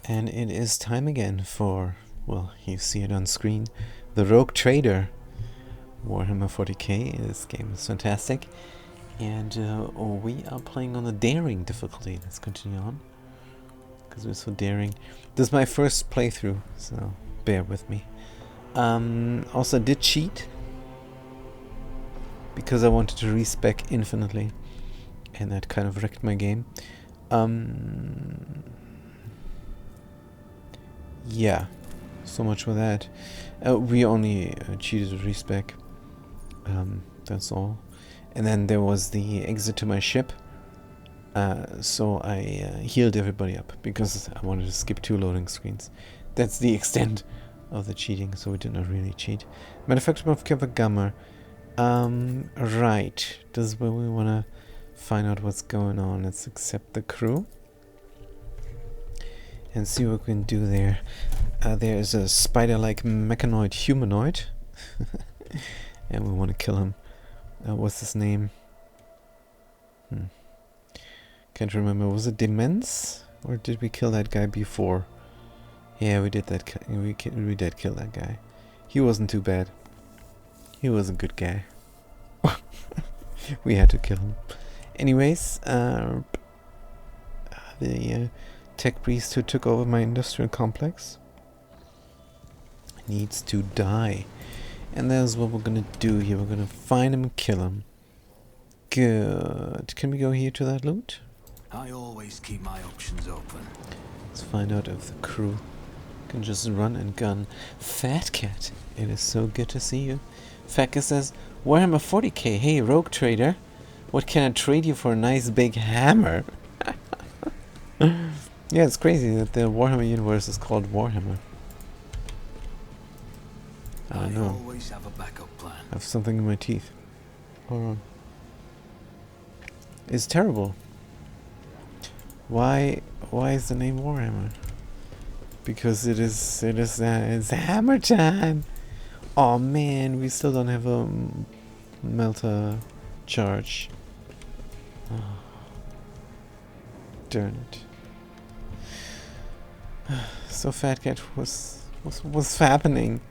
And it is time again for, well, you see it on screen, the Rogue Trader. Warhammer 40k. This game is fantastic. And we are playing on the daring difficulty. Let's continue on, because we're so daring. This is my first playthrough, so bear with me. Also did cheat, because I wanted to respec infinitely, and that kind of wrecked my game. Yeah, so much for that. We only cheated a respec. That's all. And then there was the exit to my ship. So I healed everybody up because I wanted to skip 2 loading screens. That's the extent of the cheating, so we did not really cheat. Manufacturer of Kevagama. Right. This is where we want to find out what's going on. Let's accept the crew and see what we can do there. There is a spider-like mechanoid humanoid. And we want to kill him. What's his name? Can't remember. Was it Demence? Or did we kill that guy before? Yeah, we did that. We did kill that guy. He wasn't too bad. He was a good guy. We had to kill him. Anyways, the tech priest who took over my industrial complex needs to die. And that's what we're gonna do here. We're gonna find him and kill him. Good. Can we go here to that loot? I always keep my options open. Let's find out if the crew can just run and gun. Fat Cat, it is so good to see you. Fat Cat says, Warhammer 40k, hey Rogue Trader, what can I trade you for a nice big hammer? Yeah, it's crazy that the Warhammer universe is called Warhammer. I don't know. Always have a backup plan. I have something in my teeth. Hold on. It's terrible. Why is the name Warhammer? Because it's hammer time. Oh man, we still don't have a melter charge. Oh, darn it. So Fat Cat, what's happening?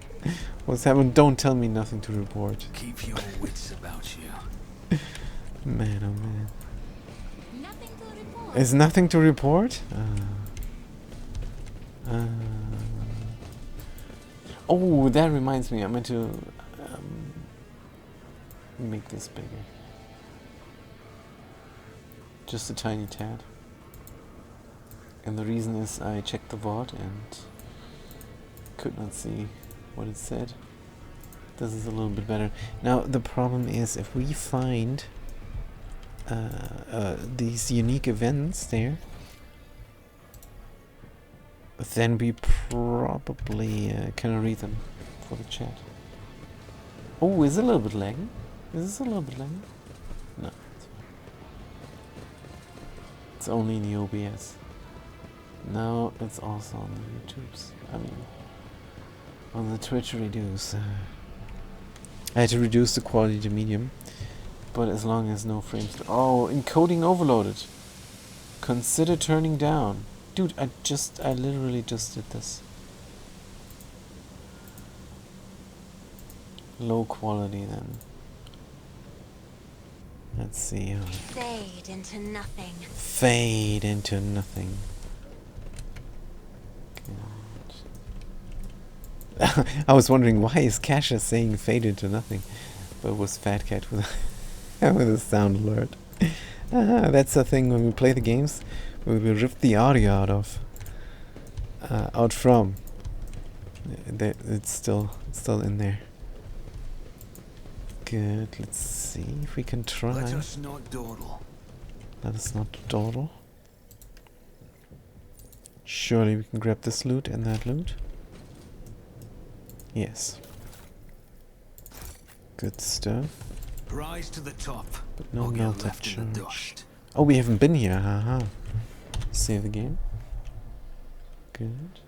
What's happening? Don't tell me nothing to report. Keep your wits about you. Man, oh man. Nothing to report. Is nothing to report? Oh, that reminds me. I meant to make this bigger. Just a tiny tad. And the reason is I checked the VOD and could not see what it said. This is a little bit better. Now the problem is if we find these unique events there, then we probably can read them for the chat. Oh, is it a little bit lagging? Is this a little bit lagging? No, it's fine. It's only in the OBS. No, it's also on the YouTubes. I mean, on the Twitch reduce. I had to reduce the quality to medium, but as long as no frames. Oh, encoding overloaded. Consider turning down. Dude, I literally just did this. Low quality then. Let's see. Fade into nothing. Fade into nothing. Good. I was wondering why is Kasha saying fade into nothing, but it was Fat Cat with with a sound alert. That's the thing when we play the games. We will rip the audio out from. It's still in there. Good. Let's see if we can try. Let us not dawdle. Let us not dawdle. Surely we can grab this loot and that loot. Yes. Good stuff. Rise to the top. But no or get melter left in the charge. dust. Oh, we haven't been here. Haha. Save the game. Good.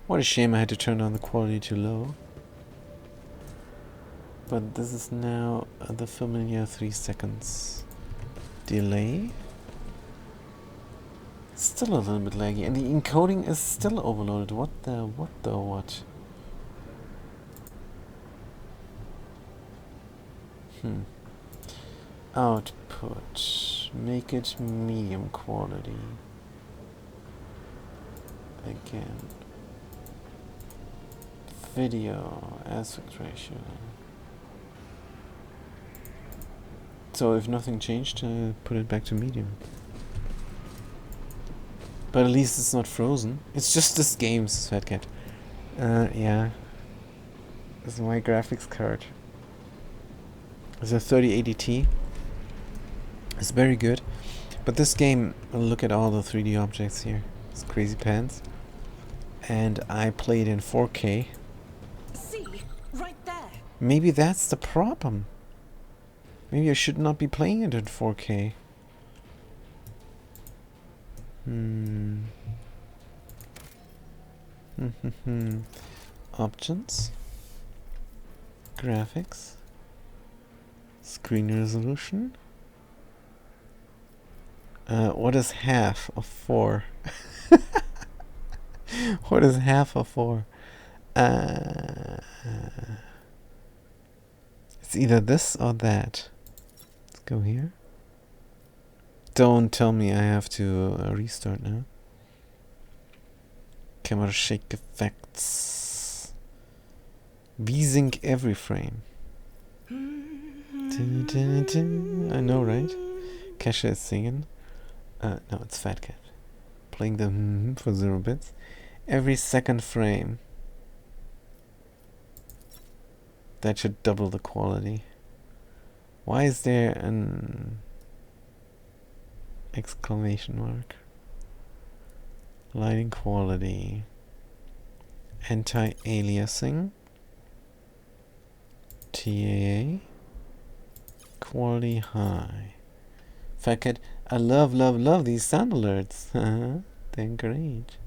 What a shame I had to turn down the quality too low. But this is now the familiar 3 seconds delay. Still a little bit laggy, and the encoding is still overloaded. What? Output. Make it medium quality. Again. Video aspect ratio. So if nothing changed, put it back to medium. But at least it's not frozen. It's just this game, says Fatcat. Yeah. This is my graphics card. It's a 3080 Ti. It's very good. But this game, look at all the 3D objects here. It's crazy pants. And I played in 4K. See, right there. Maybe that's the problem. Maybe I should not be playing it in 4K. Options. Graphics. Screen resolution. What is half of 4? What is half of 4? It's either this or that. Let's go here. Don't tell me I have to restart now. Camera shake effects. V-sync every frame. I know, right? Kesha is singing. No, it's Fatcat. Playing the for 0 bits. Every second frame. That should double the quality. Why is there an exclamation mark? Lighting quality. Anti-aliasing. TAA. Quality high. Fatcat, I love these sound alerts. They're great.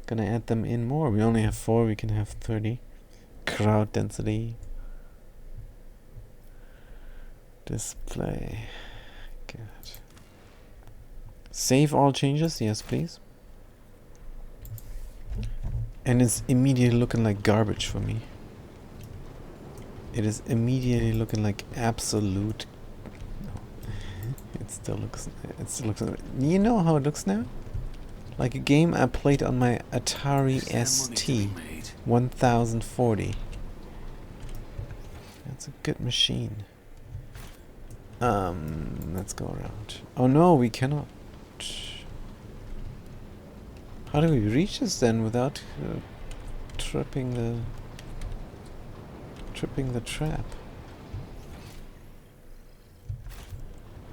Gonna add them in more. We only have 4, we can have 30. Crowd density. Display. Good. Save all changes, yes please. And it's immediately looking like garbage for me. It is immediately looking like absolute. No. It still looks. You know how it looks now? Like a game I played on my Atari ST 1040. That's a good machine. Let's go around. Oh no, we cannot. How do we reach this then without tripping the trap?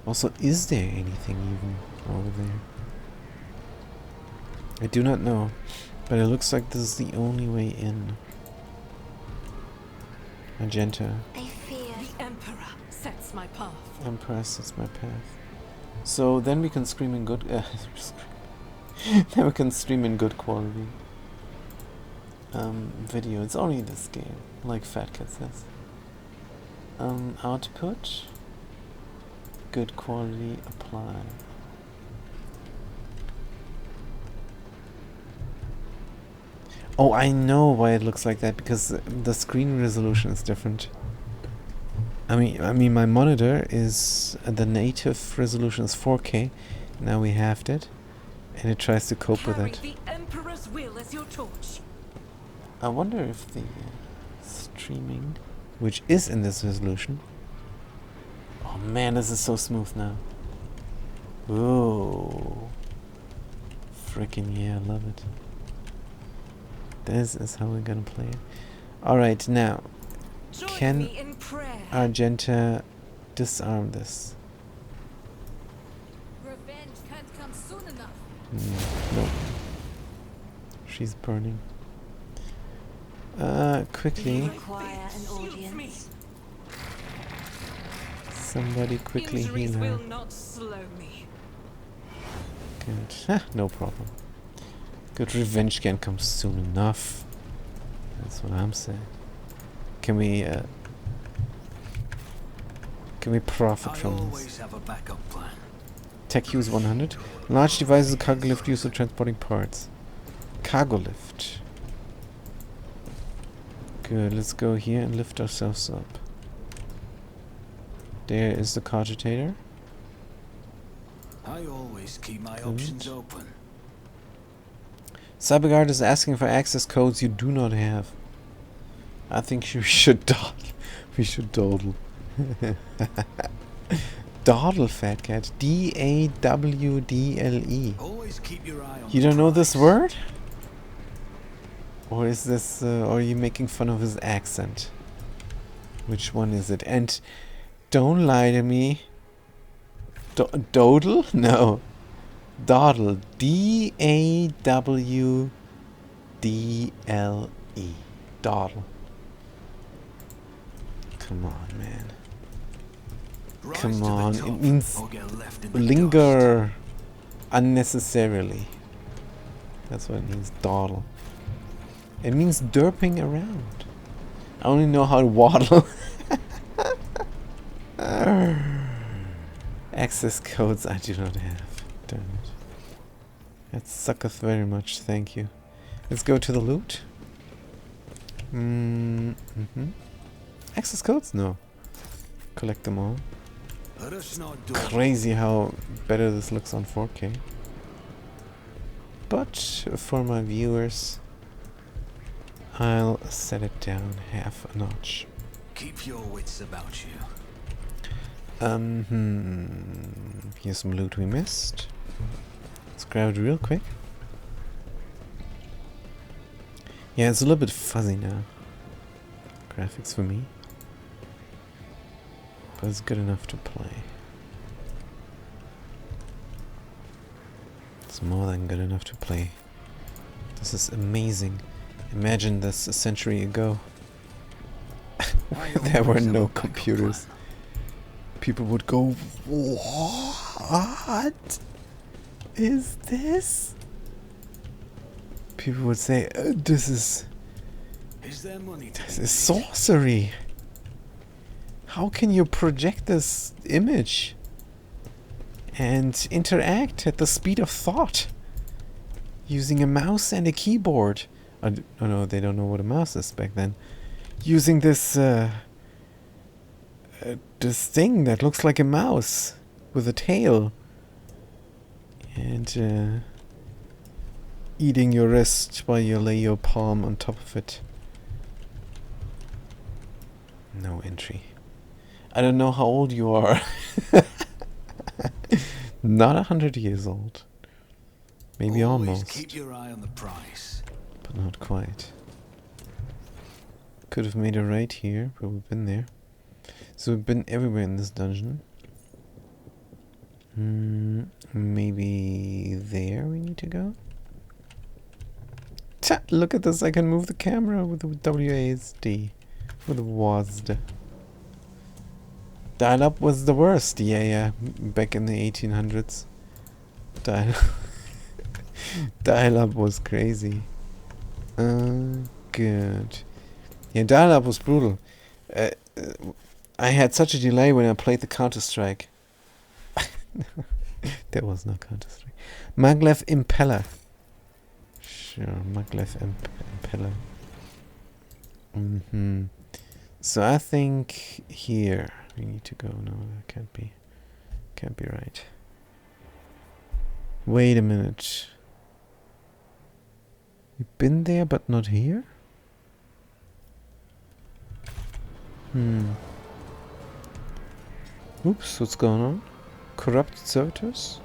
Also, is there anything even over there? I do not know, but it looks like this is the only way in. Magenta. I fear The Emperor sets my path. Emperor sets my path. So then we can scream in good. Then we can stream in good quality. Video. It's only this game, like Fatcat says. Output. Good quality. Apply. Oh, I know why it looks like that, because the screen resolution is different. I mean, my monitor is the native resolution is 4K. Now we halved it, and it tries to cope with it. The Emperor's will as your torch. I wonder if the streaming, which is in this resolution. Oh man, this is so smooth now. Ooh, freaking yeah, I love it. This is how we're gonna play it. Alright, now, Join can me in prayer. Argenta disarm this? revenge can't come soon enough. No. She's burning. Quickly. Require an audience. Somebody quickly heal Injuries her. will not slow me. Good. No problem. Good revenge can come soon enough. That's what I'm saying. Can we profit I from this? always have a backup plan. Tech use 100. Large devices, cargo lift used for transporting parts. Cargo lift. Good, let's go here and lift ourselves up. There is the cogitator. I always keep my options Good. open. Cyberguard is asking for access codes you do not have. I think we should dawdle. We should dawdle. Dawdle, fat cat. D-A-W-D-L-E. Always keep your eye on You the don't know this prize. word? Or is this, or are you making fun of his accent? Which one is it? And don't lie to me. Dodle? No. Dawdle. D-A-W-D-L-E. Dawdle. Come on, man. Rise Come to the on. top It means or get left in the linger unnecessarily. That's what it means. Dawdle. It means derping around. I only know how to waddle. Access codes I do not have. Damn it. That sucketh very much, thank you. Let's go to the loot. Access codes? No. Collect them all. dust. Let us not do it. Crazy how better this looks on 4K. But for my viewers, I'll set it down half a notch. Keep your wits about you. Here's some loot we missed. Let's grab it real quick. Yeah, it's a little bit fuzzy now. Graphics for me. But it's good enough to play. It's more than good enough to play. This is amazing. Imagine this a century ago. There were no computers. People would go, what is this? People would say, this is Is there money to this be is made? sorcery. How can you project this image and interact at the speed of thought using a mouse and a keyboard? Oh no, they don't know what a mouse is back then. Using this this thing that looks like a mouse with a tail and eating your wrist while you lay your palm on top of it. No entry. I don't know how old you are. Not 100 years old. Maybe Always almost. keep your eye on the prize. But not quite. Could have made a right here, but we've been there. So we've been everywhere in this dungeon. Maybe there we need to go? Look at this, I can move the camera with the WASD. With the WASD. Dial-up was the worst, yeah, back in the 1800s. Dial-up was crazy. Good. Yeah, dial-up was brutal. I had such a delay when I played the Counter-Strike. There was no Counter-Strike. Maglev Impeller. Sure, Maglev Impeller. So I think here we need to go. No, that can't be. Can't be right. Wait a minute. We've been there but not here? Oops, what's going on? Corrupt servitors?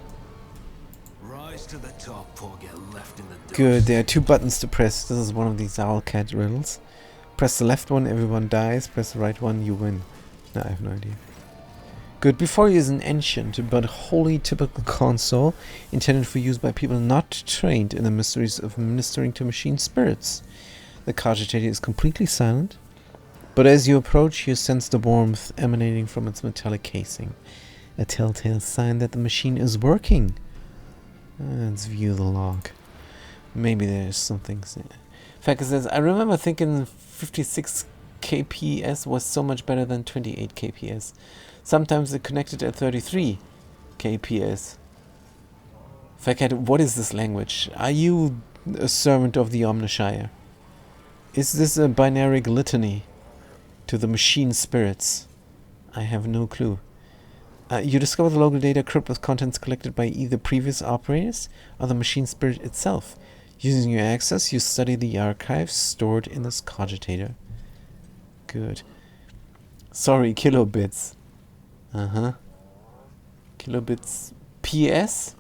Rise to the top or get left in the dust. Good, there are two buttons to press. This is one of these Owlcat riddles. Press the left one, everyone dies. Press the right one, you win. No, I have no idea. Good, before you is an ancient but wholly typical console intended for use by people not trained in the mysteries of ministering to machine spirits. The cogitator is completely silent, but as you approach, you sense the warmth emanating from its metallic casing. A telltale sign that the machine is working. Let's view the log. Maybe there's something. Fact says, I remember thinking 56 kps was so much better than 28 kps. Sometimes it connected at 33 kps. Fakat, what is this language? Are you a servant of the Omnishire? Is this a binary litany to the machine spirits? I have no clue. You discover the local data crypt with contents collected by either previous operators or the machine spirit itself. Using your access, you study the archives stored in this cogitator. Good. Sorry, kilobits. Kilobits PS?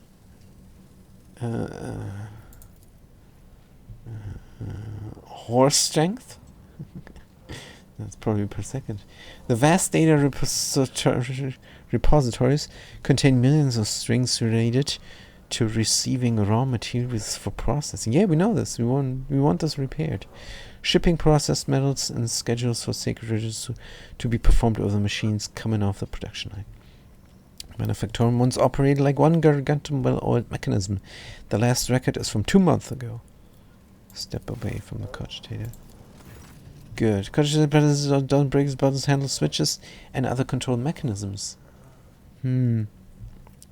Horse strength? That's probably per second. The vast data repositories contain millions of strings related to receiving raw materials for processing. Yeah, we know this. We want this repaired. Shipping processed metals and schedules for sacred rituals to be performed over the machines coming off the production line. Manufactorum once operated like one gargantuan well-oiled mechanism. The last record is from 2 months ago. Step away from the cogitator. Good. Cogitator down breaks, buttons, handles, switches, and other control mechanisms. View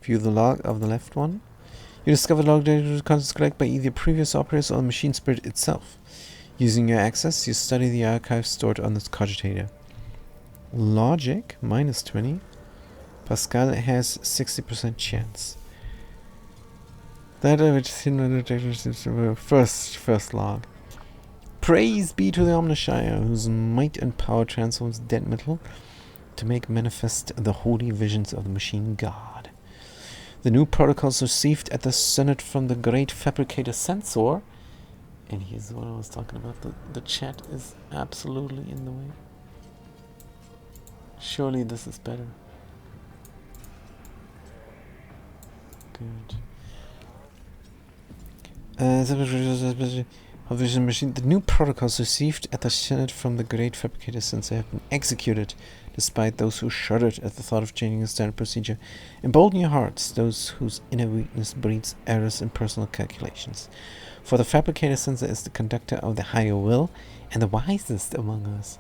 the log of the left one. You discover log data contents collected by either previous operators or the machine spirit itself. Using your access, you study the archive stored on this cogitator. Logic, -20. Pascal has 60% chance. That first log. Praise be to the Omnishire, whose might and power transforms dead metal to make manifest the holy visions of the machine god. The new protocols received at the Senate from the great fabricator Sensor. And here's what I was talking about. The chat is absolutely in the way. Surely this is better. Good. The new protocols received at the Senate from the great fabricator Sensor have been executed, despite those who shuddered at the thought of changing the standard procedure. Embolden your hearts, those whose inner weakness breeds errors in personal calculations. For the fabricator Sensor is the conductor of the higher will and the wisest among us.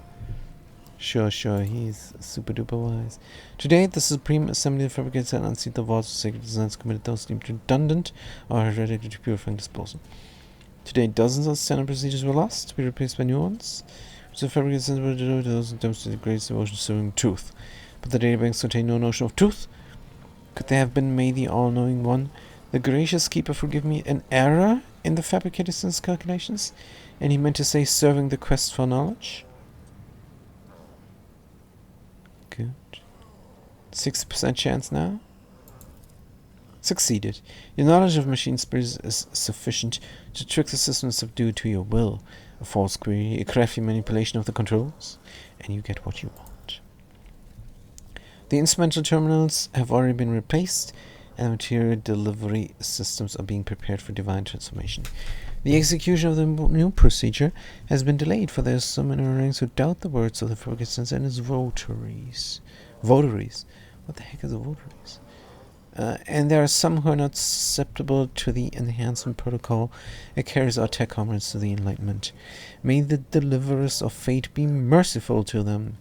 Sure, he's super duper wise. Today, the Supreme Assembly of Fabricators had unsealed the vaults of sacred designs, committed those deemed redundant or hereditary to purifying disposal. Today, dozens of standard procedures were lost to be replaced by new ones, which the fabricators were delivered to those who demonstrated the greatest devotion serving truth. But the databanks contain no notion of truth. Could there have been, may the all-knowing one, the gracious keeper, forgive me, an error in the fabricator Sensor's calculations? And he meant to say serving the quest for knowledge? Good. 60% chance now. Succeeded. Your knowledge of machine spirits is sufficient to trick the system and subdue to your will. A false query, a crafty manipulation of the controls, and you get what you want. The instrumental terminals have already been replaced, and material delivery systems are being prepared for divine transformation. The execution of the new procedure has been delayed, for there are so many ranks who doubt the words of the fabricator Sensor and his votaries. Votaries? What the heck is a votaries? And there are some who are not susceptible to the enhancement protocol that carries our tech comrades to the Enlightenment. May the deliverers of fate be merciful to them.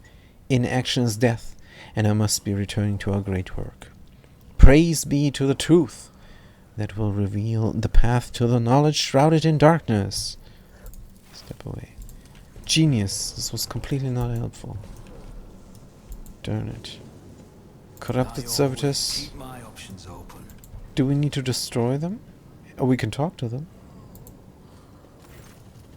Inaction is death, and I must be returning to our great work. Praise be to the truth that will reveal the path to the knowledge shrouded in darkness. Step away. Genius. This was completely not helpful. Darn it. Corrupted servitors. Keep my options open. Do we need to destroy them? Or we can talk to them.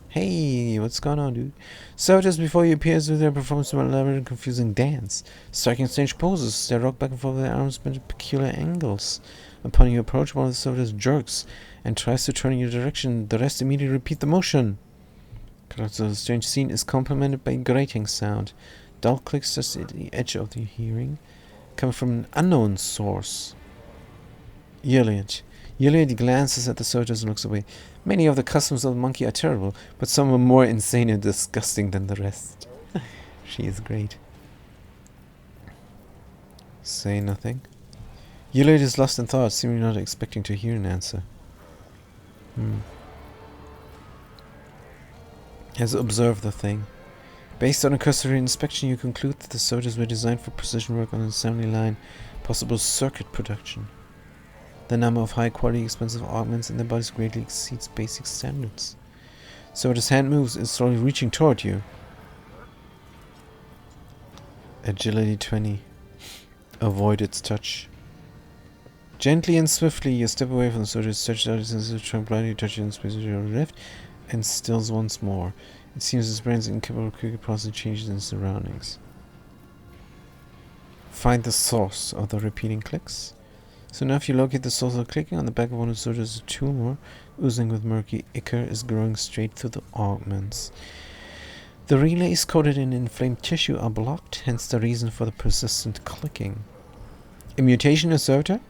Hey, what's going on, dude? Servitors before you appear with their performance of an elaborate and confusing dance. Striking strange poses. They rock back and forth with their arms bent at peculiar angles. Upon your approach, one of the servitors jerks and tries to turn in your direction. The rest immediately repeat the motion. The strange scene is complemented by a grating sound. Dull clicks just at the edge of the hearing, coming from an unknown source. Yeliad. Yeliad glances at the servitors and looks away. Many of the customs of the monkey are terrible, but some are more insane and disgusting than the rest. She is great. Say nothing. Yeliad is lost in thought, seemingly not expecting to hear an answer. Has observed the thing. Based on a cursory inspection, you conclude that the servitors were designed for precision work on an assembly line, possible circuit production. The number of high-quality, expensive augments in their bodies greatly exceeds basic standards. So as hand moves, it's slowly reaching toward you. Agility 20. Avoid its touch. Gently and swiftly, you step away from the soldier, stretches out his sensitive trunk, blindly touching the space to your left, and stills once more. It seems his brain is incapable of quickly processing changes in his surroundings. Find the source of the repeating clicks. So now if you locate the source of clicking on the back of one of the soldiers, a tumor, oozing with murky ichor, is growing straight through the augments. The relays coated in inflamed tissue are blocked, hence the reason for the persistent clicking. A mutation inserter?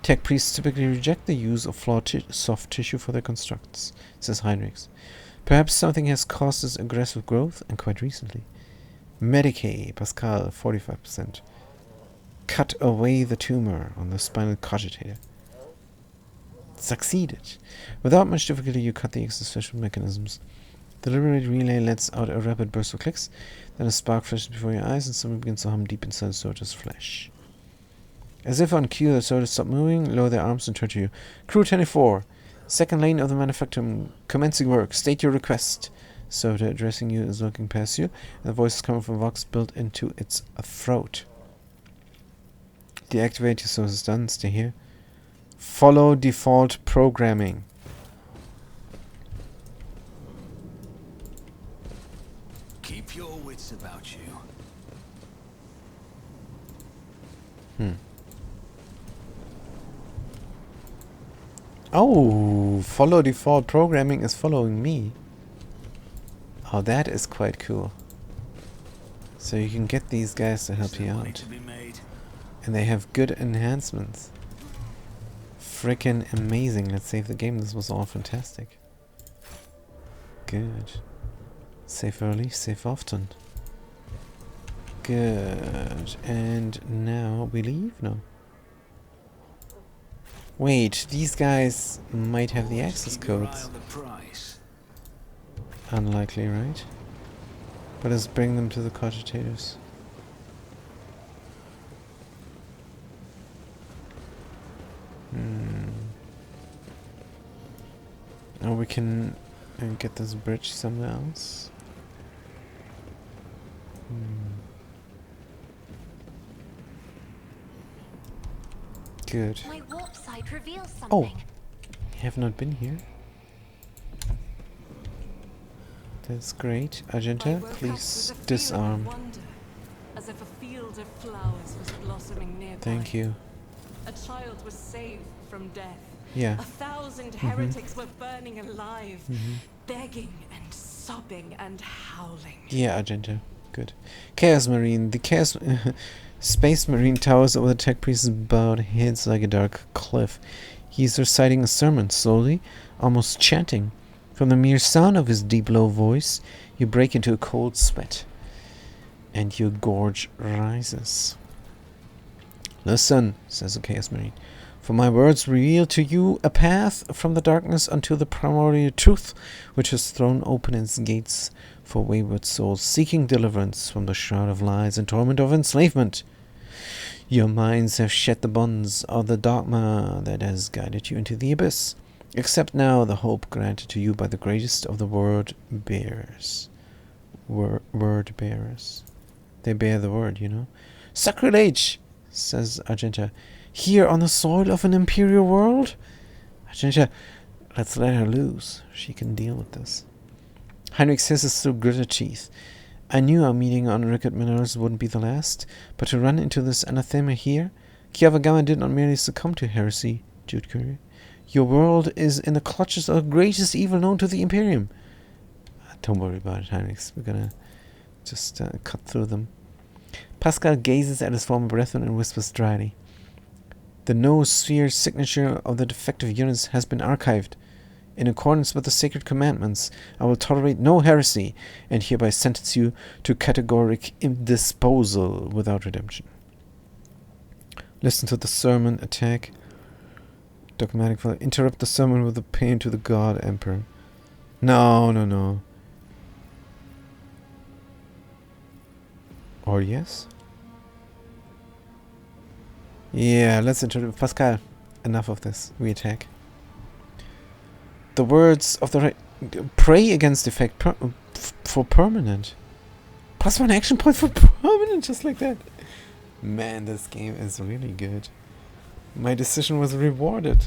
Tech priests typically reject the use of flawed soft tissue for their constructs, says Heinrichs. Perhaps something has caused this aggressive growth, and quite recently. Medicae, Pascal, 45%. Cut away the tumor on the spinal cogitator. Succeeded. Without much difficulty, you cut the existential mechanisms. The liberated relay lets out a rapid burst of clicks, then a spark flashes before your eyes, and something begins to hum deep inside the soldier's flesh. As if on cue, the soldiers stop moving, lower their arms, and turn to you. Crew 24, second lane of the manufacturing, commencing work. State your request. Soda addressing you is looking past you, and the voice is coming from Vox built into its throat. Deactivate your source is done. Stay here. Follow default programming. Keep your wits about you. Oh, follow default programming is following me. Oh, that is quite cool. So you can get these guys to help you out. And they have good enhancements. Frickin' amazing. Let's save the game. This was all fantastic. Good. Save early, save often. Good. And now we leave? No. Wait, these guys might have the access codes. Unlikely, right? But let's bring them to the cogitators. Or we can get this bridge somewhere else. Good. My warp site reveals something. Oh, you have not been here. That's great. Argenta, please disarm. Wonder, as if a field of flowers was blossoming nearby. Thank you. A child was saved from death. Yeah. 1,000 heretics were burning alive, begging and sobbing and howling. Yeah, Argenta. Good. Chaos Marine. The Chaos Space Marine towers over the tech priest's bowed heads like a dark cliff. He's reciting a sermon, slowly, almost chanting. From the mere sound of his deep, low voice, you break into a cold sweat, and your gorge rises. Listen, says the Chaos Marine, for my words reveal to you a path from the darkness unto the primordial truth, which has thrown open its gates for wayward souls seeking deliverance from the shroud of lies and torment of enslavement. Your minds have shed the bonds of the dogma that has guided you into the abyss. Accept now the hope granted to you by the greatest of the word bearers. Word bearers. They bear the word, you know. Sacrilege, says Argenta. Here on the soil of an imperial world? Argenta, let's let her loose. She can deal with this. Heinrich hisses through gritted teeth. I knew our meeting on Rickett Minerals wouldn't be the last, but to run into this anathema here? Kiavagama did not merely succumb to heresy, Jude Curie. Your world is in the clutches of the greatest evil known to the Imperium. Don't worry about it, Heinrich. We're gonna just cut through them. Pascal gazes at his former brethren and whispers dryly. The no-sphere signature of the defective units has been archived. In accordance with the sacred commandments, I will tolerate no heresy, and hereby sentence you to categoric indisposal without redemption. Listen to the sermon, attack. Dogmatic follow. Interrupt the sermon with a pain to the God Emperor. No. Or yes? Yeah, let's interrupt. Pascal, enough of this. We attack. The words of the right... Pray against effect for permanent. +1 action point for permanent, just like that. Man, this game is really good. My decision was rewarded.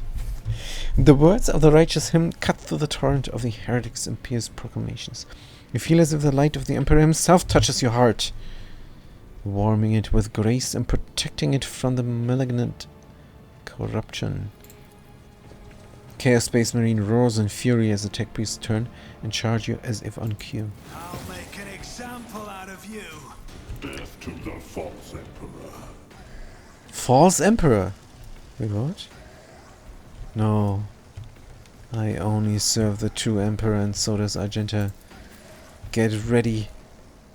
The words of the righteous hymn cut through the torrent of the heretics' impious proclamations. You feel as if the light of the Emperor himself touches your heart, warming it with grace and protecting it from the malignant corruption. Chaos Space Marine roars in fury as the tech priests turn and charge you as if on cue. I'll make an example out of you. Death to the false emperor. False Emperor? Wait, what? No. I only serve the true Emperor, and so does Argenta. Get ready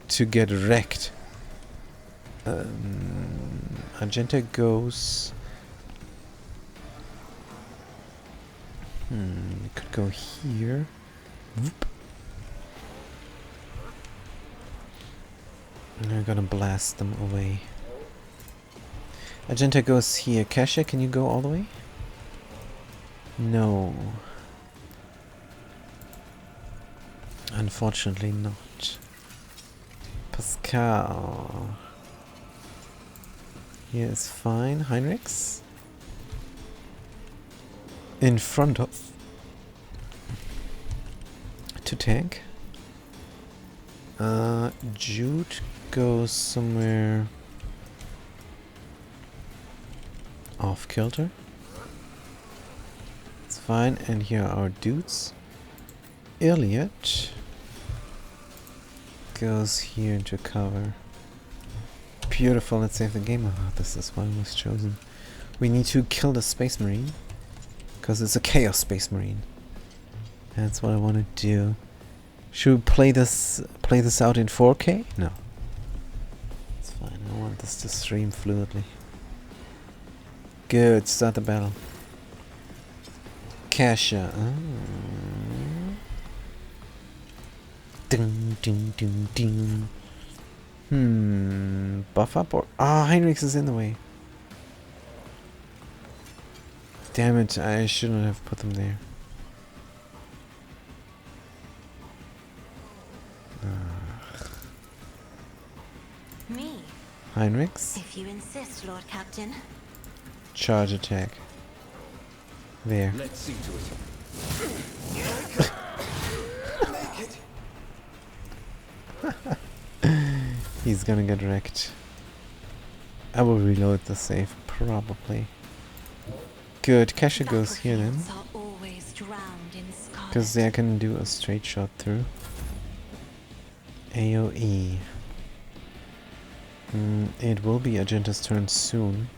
to get wrecked. Argenta goes... we could go here. Whoop. And we're gonna blast them away. Argenta goes here. Kasha, can you go all the way? No. Unfortunately not. Pascal. Here is fine. Heinrichs. In front of. To tank. Jude goes somewhere off kilter. It's fine, and here are our dudes. Elliot goes here into cover. Beautiful, let's save the game. Oh, this is why I was chosen. We need to kill the Space Marine, because it's a Chaos Space Marine. That's what I want to do. Should we play this out in 4K? No. It's fine, I want this to stream fluidly. Good, start the battle. Kasha. Ding, ding, ding, ding. Buff up or... Ah, Heinrichs is in the way. Damn it, I shouldn't have put them there. Me, Heinrichs. if you insist, Lord Captain. Charge attack. There. Let's see to it. He's gonna get wrecked. I will reload the save, probably. Good, Kasha goes here then. Because they can do a straight shot through. AoE. It will be Argenta's turn soon.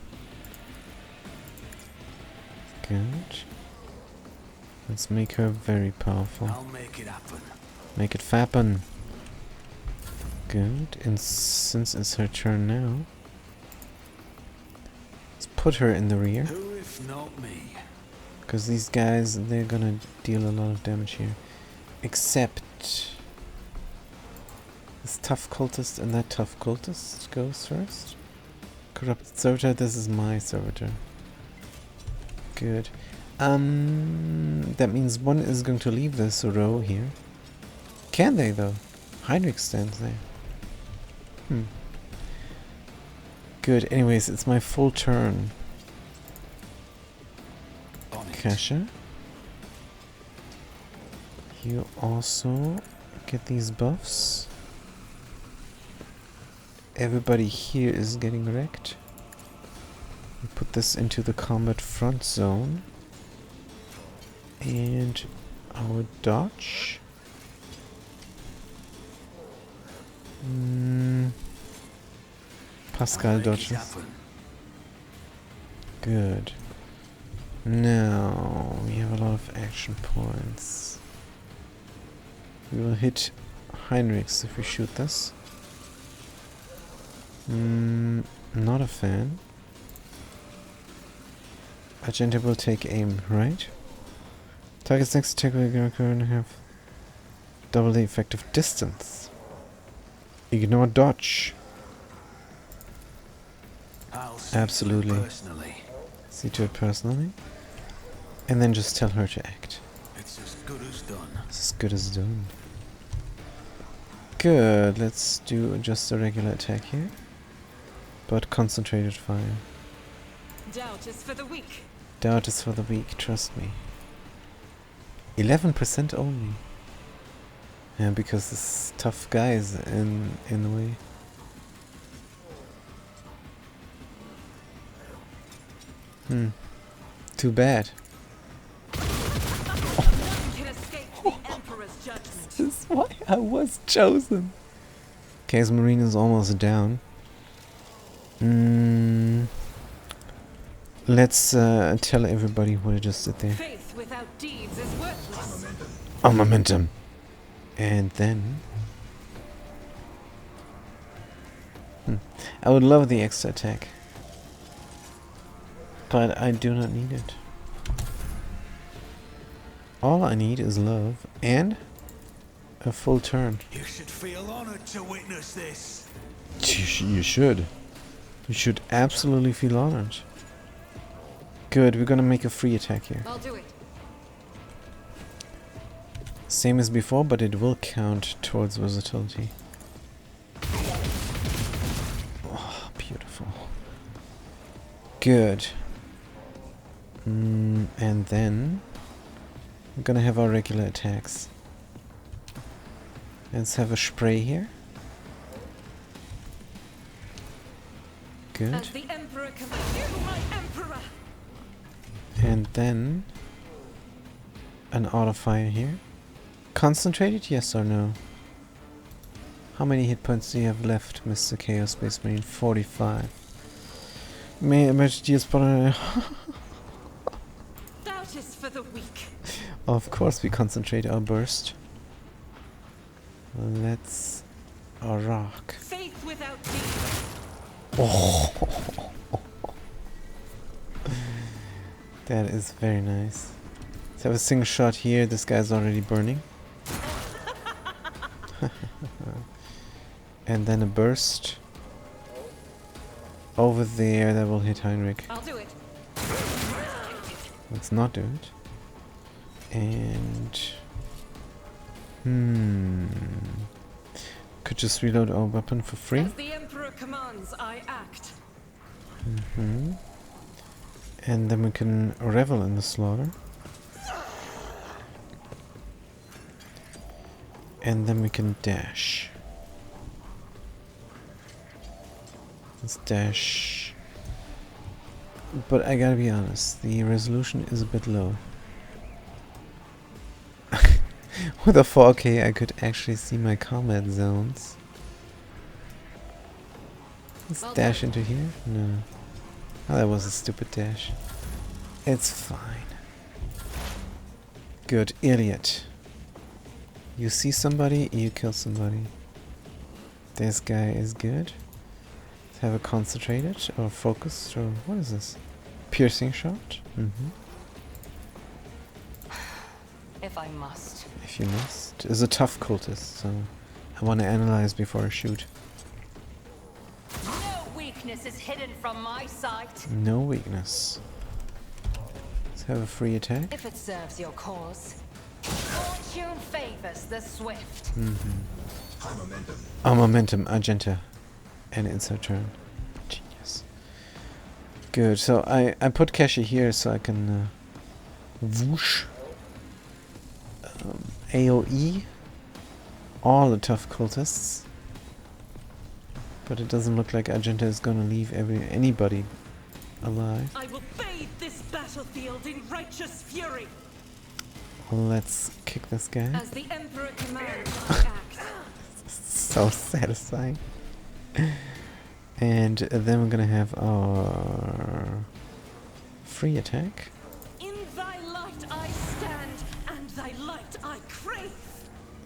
Good. Let's make her very powerful. I'll make it happen. Make it fappen. Good. And since it's her turn now, let's put her in the rear. Who if not me? Because these guys, they're gonna deal a lot of damage here. Except this tough cultist and that tough cultist goes first. Corrupted servitor, this is my servitor. Good. That means one is going to leave this row here. Can they though? Heinrich stands there. Good. Anyways, it's my full turn. Kasha. You also get these buffs. Everybody here is getting wrecked. We put this into the combat front zone. And our dodge. Pascal dodges. Good. Now we have a lot of action points. We will hit Heinrichs if we shoot this. Not a fan. Argenta will take aim, right? Target's next attack will going to have double the effective distance. Ignore dodge. I'll see Absolutely. personally. See to it personally. And then just tell her to act. It's as good as done. It's as good as done. Good, let's do just a regular attack here. But concentrated fire. Doubt is for the weak. Doubt is for the weak, trust me. 11% only. Yeah, because this tough guy is in the way. Too bad. None can escape the Emperor's judgment. This is why I was chosen. Case Marine is almost down. Let's tell everybody what I just did there. Faith without deeds is worthless. Momentum. And then... I would love the extra attack. But I do not need it. All I need is love and a full turn. You should feel honored to witness this. You should. You should absolutely feel honored. Good, we're gonna make a free attack here. I'll do it. Same as before, but it will count towards versatility. Oh, beautiful. Good. And then we're gonna have our regular attacks. Let's have a spray here. Good. As the Emperor commands you, my Emperor. And then an auto fire here. Concentrated, yes or no? How many hit points do you have left, Mr. Chaos Space Marine? 45. May emergency spot. Doubt is for the weak. Of course, we concentrate our burst. Let's rock. Faith without deeds. Oh, that is very nice. Let's have a single shot here. This guy's already burning. And then a burst over there that will hit Heinrich. I'll do it. Let's not do it. And could just reload our weapon for free. As the Emperor commands, I act. And then we can revel in the slaughter. And then we can dash. Let's dash. But I gotta be honest, the resolution is a bit low. With a 4K I could actually see my combat zones. Let's dash into here? No. Oh, that was a stupid dash. It's fine. Good. Idiot. You see somebody, you kill somebody. This guy is good. Let's have a concentrated or focused or what is this? Piercing shot? If I must. If you must. It's a tough cultist, so I want to analyze before I shoot. No weakness is hidden from my sight. No weakness. Let's have a free attack. If it serves your cause. Fortune favors the swift. Oh, momentum, Argenta. And it's her turn. Genius. Good, so I put Kashi here so I can whoosh. AoE all the tough cultists. But it doesn't look like Argenta is gonna leave anybody alive. I will bathe this battlefield in righteous fury. Let's kick this guy. As the Emperor commands, I act. So satisfying. And then we're gonna have our free attack. In thy light I stand, and thy light I crave.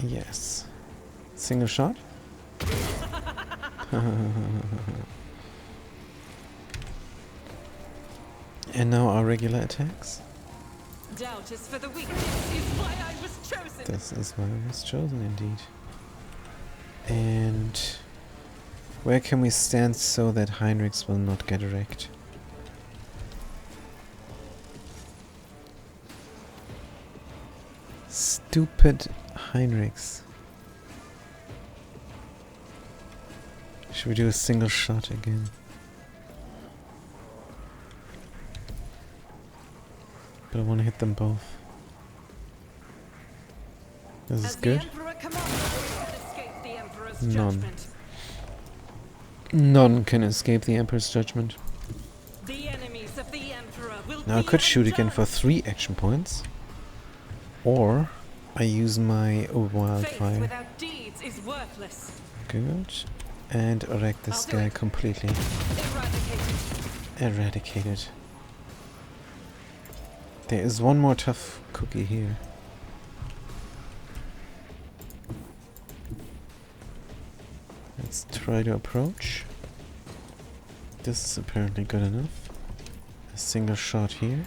Yes. Single shot. And now our regular attacks. Doubt is for the weak. This is why I was chosen. This is why I was chosen indeed. And where can we stand so that Heinrichs will not get wrecked? Stupid Heinrichs. Should we do a single shot again? But I want to hit them both. This is good. None. None can escape the Emperor's judgment. The enemies of the Emperor will Now I be could shoot again undone. for 3 action points. Or I use my Faith wildfire. without deeds is worthless. Good. And wreck this I'll do guy it. completely. Eradicated. Eradicated. There is one more tough cookie here. Let's try to approach. This is apparently good enough. A single shot here.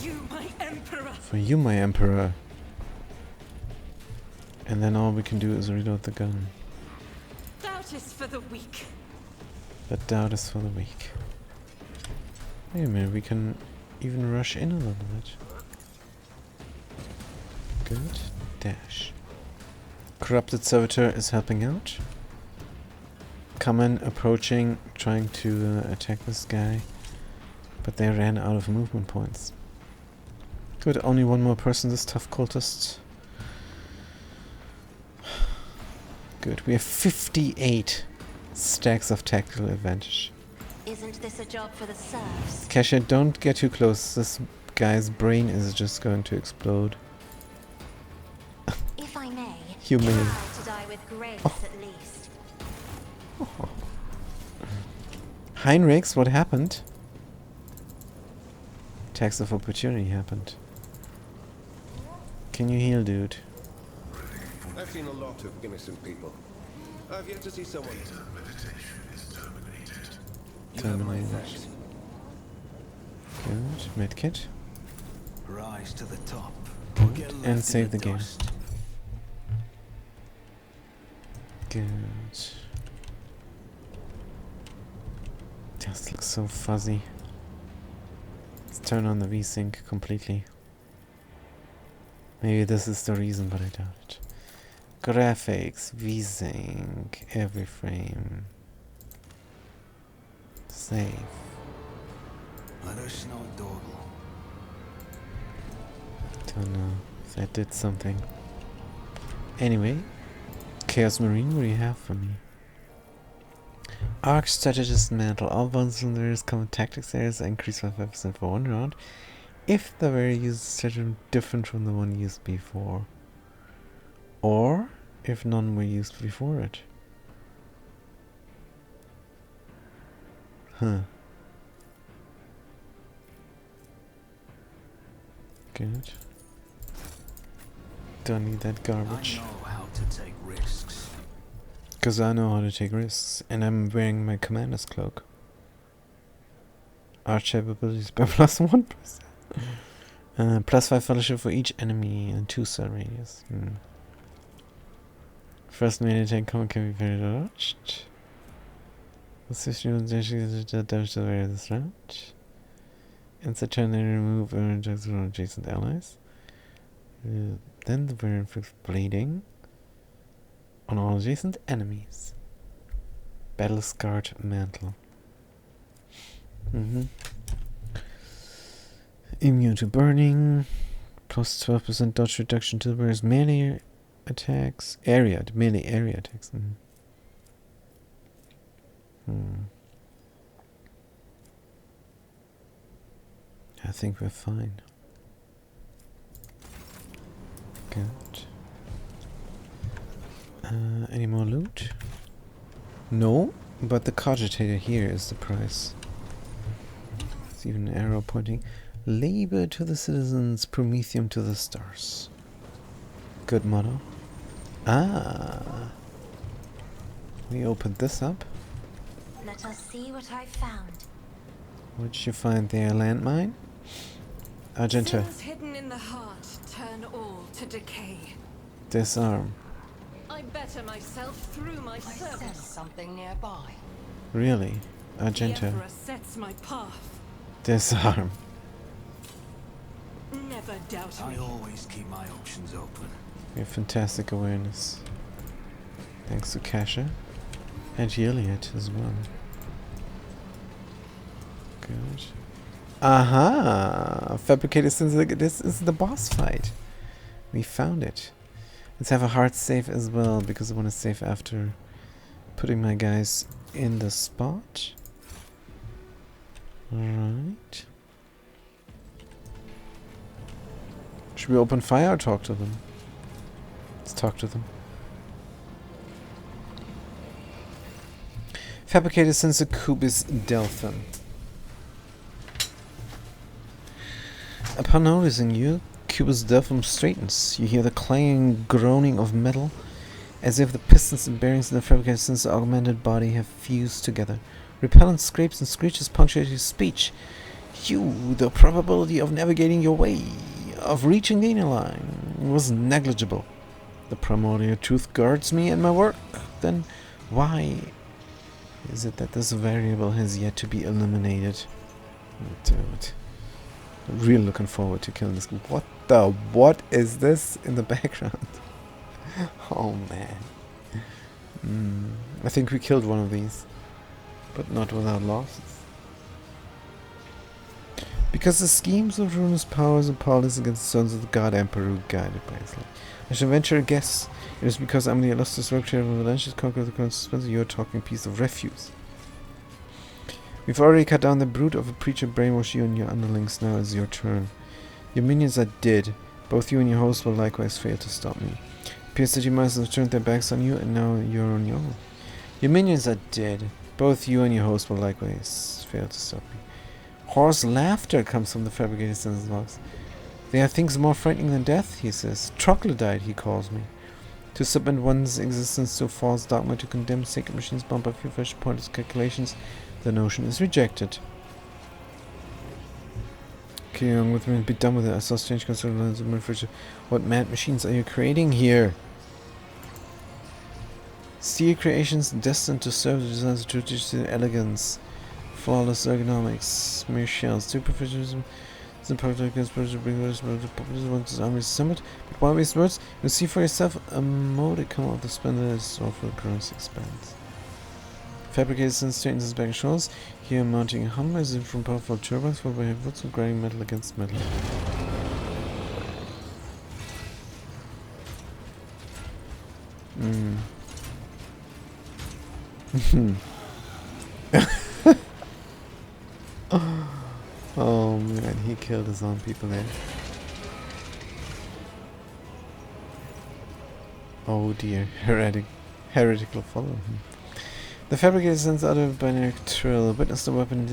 You, my Emperor. For you, my Emperor. And then all we can do is reload the gun. Doubt is for the weak. But doubt is for the weak. Wait a minute, we can even rush in a little bit. Good. Dash. Corrupted Servitor is helping out. Kamen approaching, trying to attack this guy. But they ran out of movement points. Good, only one more person, this tough cultist. Good, we have 58 stacks of tactical advantage. Isn't this a job for the serfs? Kesha, don't get too close. This guy's brain is just going to explode. If I may, You may. try to die with grace at least. Heinrichs, what happened? Tax of opportunity happened. Can you heal, dude? I've seen a lot of innocent people. I've yet to see someone. You have my Terminated. thanks. Good. Medkit. Rise to the top. Or get left in save the game. dust. Good. This looks so fuzzy. Let's turn on the VSync completely. Maybe this is the reason, but I doubt it. Graphics, VSync, every frame. Save. Let us know, Dorgle. Don't know if that did something. Anyway, Chaos Marine, what do you have for me? Arc Strategist Mantle. All bonus leaders come with tactics areas increase by 5% for 1 round. If the very used strategy different from the one used before. Or if none were used before it. Huh. Good. Don't need that garbage. I know how to take risks. Because I know how to take risks. And I'm wearing my commander's cloak. Arch abilities by +1%. +5 fellowship for each enemy and 2 cell radius. First melee attack can be very dodged. The system damage to the various round. Instant turn and remove attacks from adjacent allies. Then the variant inflicts bleeding on all adjacent enemies. Battle Scarred Mantle. Immune to burning. Plus 12% dodge reduction to the various melee attacks. Melee area attacks. I think we're fine. Good. Any more loot? No, but the cogitator here is the price. There's even an arrow pointing. Labor to the citizens, Promethium to the stars. Good motto. Ah! We opened this up. Let us see what I found. What did you find there? Landmine? Argenta. Sins hidden in the heart turn all to decay. Disarm. I better myself through my I sense service. something nearby. Really? The Argenta. Emperor sets my path. Disarm. Never doubt I me. always keep my options open. We have fantastic awareness. Thanks to Kasha. And Gilead as well. Good. Aha! Fabricated since this is the boss fight. We found it. Let's have a hard save as well, because I want to save after putting my guys in the spot. Alright. Should we open fire or talk to them? Let's talk to them. Fabricated sensor Cubis Delphin. Upon noticing you, Cubis Delphin straightens. You hear the clanging groaning of metal, as if the pistons and bearings in the fabricated sensor augmented body have fused together. Repellent scrapes and screeches punctuate his speech. The probability of navigating your way, of reaching the inner line, was negligible. The primordial truth guards me and my work. Then why is it that this variable has yet to be eliminated? Dude. I'm really looking forward to killing this group. What is this in the background? Oh man. I think we killed one of these, but not without losses. Because the schemes of Runa's powers are powerless against the sons of the God Emperor who guided by his light. I shall venture a guess. It is because I'm the illustrious representative of Valencia's conqueror of the Crown Suspense. You're a talking piece of refuse. We've already cut down the brood of a preacher, brainwash you and your underlings. Now it's your turn. Your minions are dead. Both you and your host will likewise fail to stop me. It appears that your masters have turned their backs on you, and now you're on your own. Your minions are dead. Both you and your host will likewise fail to stop me. Hoarse laughter comes from the fabricated sensors box. There are things more frightening than death, he says. Troglodyte, he calls me. To submit one's existence to false dogma, to condemn sacred machines bound by few fresh pointless calculations, the notion is rejected. Carry on with me and be done with it. I saw strange concerns of my future. What mad machines are you creating here? Steel creations destined to serve the designs of traditional elegance. Flawless ergonomics, mere shells, superficialism, the power against birds of bring words, but the populism wants his army summit. But why waste words? You'll see for yourself a modicum of the splendor that is store for the gross expanse. Fabricated since straightens his back and shoulders. Here mounting a hum as if from powerful turbines for by roots of grinding metal against metal. Oh man, he killed his own people there. Oh dear, heretical follow him. The fabricator sends out a binary trill, witness the weapon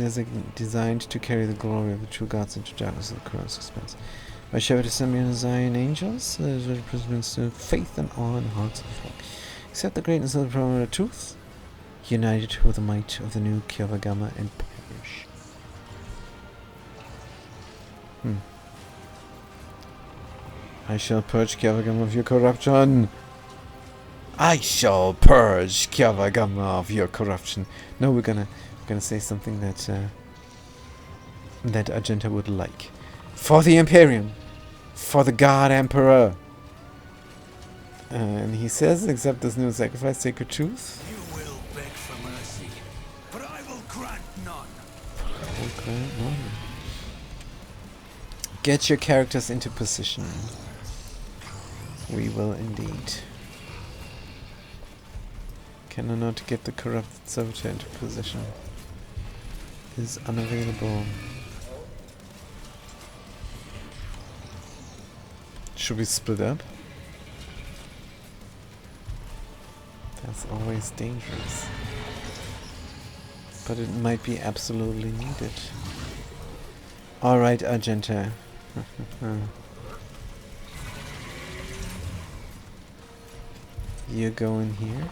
designed to carry the glory of the true gods into darkness of the current suspense. My shepherd is sent me on Zion angels, that is represents to faith and awe in the hearts of the flock. Accept the greatness of the primordial truth, united with the might of the new Kyavagama and perish. I shall purge Kyavagama of your corruption. I shall purge Kyavagama of your corruption. No, we're gonna say something that that Argenta would like. For the Imperium, for the God Emperor. And he says, accept this new sacrifice, sacred truth. You will beg for mercy, but I will grant none. Okay, no. Get your characters into position. We will indeed. Can I not get the corrupted servitor into position? Is unavailable. Should we split up? That's always dangerous. But it might be absolutely needed. Alright, Argenta. You go in here.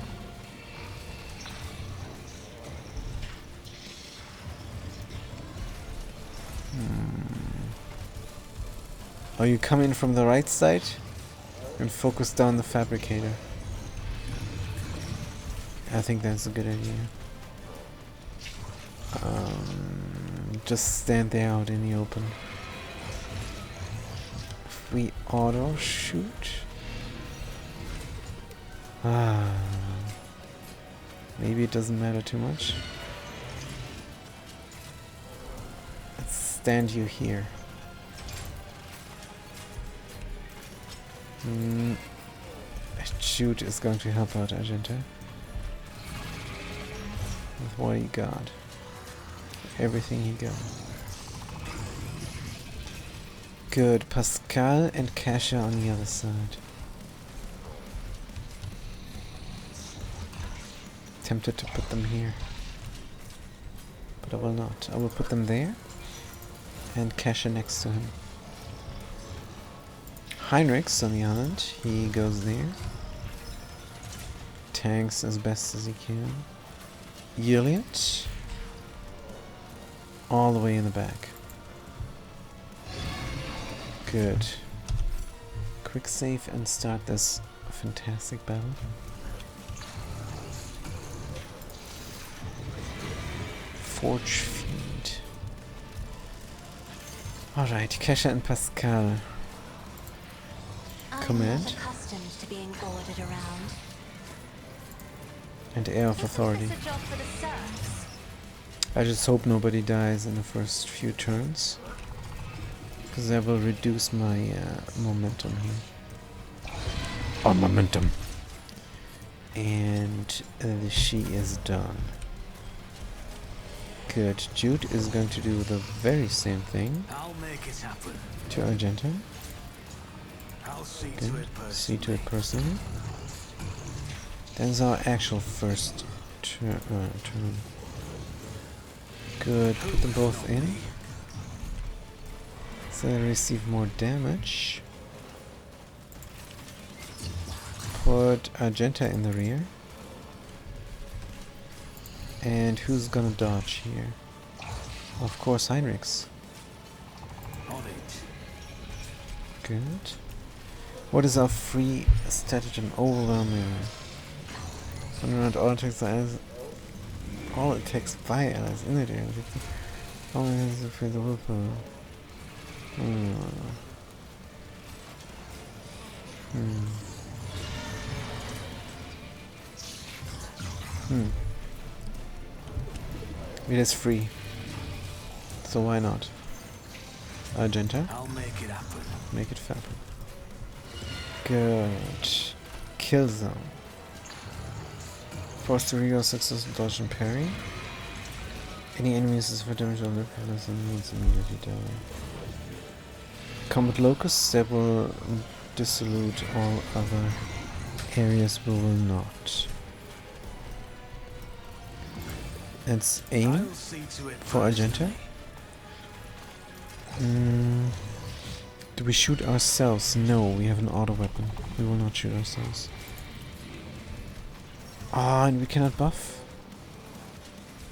Oh, you come in from the right side and focus down the fabricator. I think that's a good idea. Just stand there out in the open. if we auto shoot? Ah, maybe it doesn't matter too much. Let's stand you here. Shoot is going to help out Argenta. With what he got. Everything he got. Good. Pascal and Kasha on the other side. Tempted to put them here. But I will not. I will put them there. And Kasha next to him. Heinrichs on the island. He goes there. Tanks as best as he can. Yiliot. All the way in the back. Good. Quick save and start this fantastic battle. Forge Fiend. Alright, Kesha and Pascal. Command. I'm not accustomed to being ordered around. And Air of Authority. Isn't this a job for the serfs? I just hope nobody dies in the first few turns. Because that will reduce my momentum here. Oh, momentum. And she is done. Good. Jude is going to do the very same thing I'll make it happen. to Argenta. I'll see Good. to it personally. See to it personally. That's our actual first turn. Good. Put them both in. So they receive more damage. Put Argenta in the rear. And who's gonna dodge here? Of course, Heinrichs. On it. Good. What is our free stratagem? Overwhelming. Around all attacks allies. All attacks by allies in the area. Only has to free the willpower. It is free. So why not? Argenta? I'll make it happen. Make it happen. Good. Kill zone. Force to reroll successful dodge and parry. Any enemies is for damage on live unless enemies immediately die. Combat locusts that will dissolute all other areas will not. Let's aim I'll see to it for Argenta. Do we shoot ourselves? No, we have an auto weapon. We will not shoot ourselves. Ah, and we cannot buff?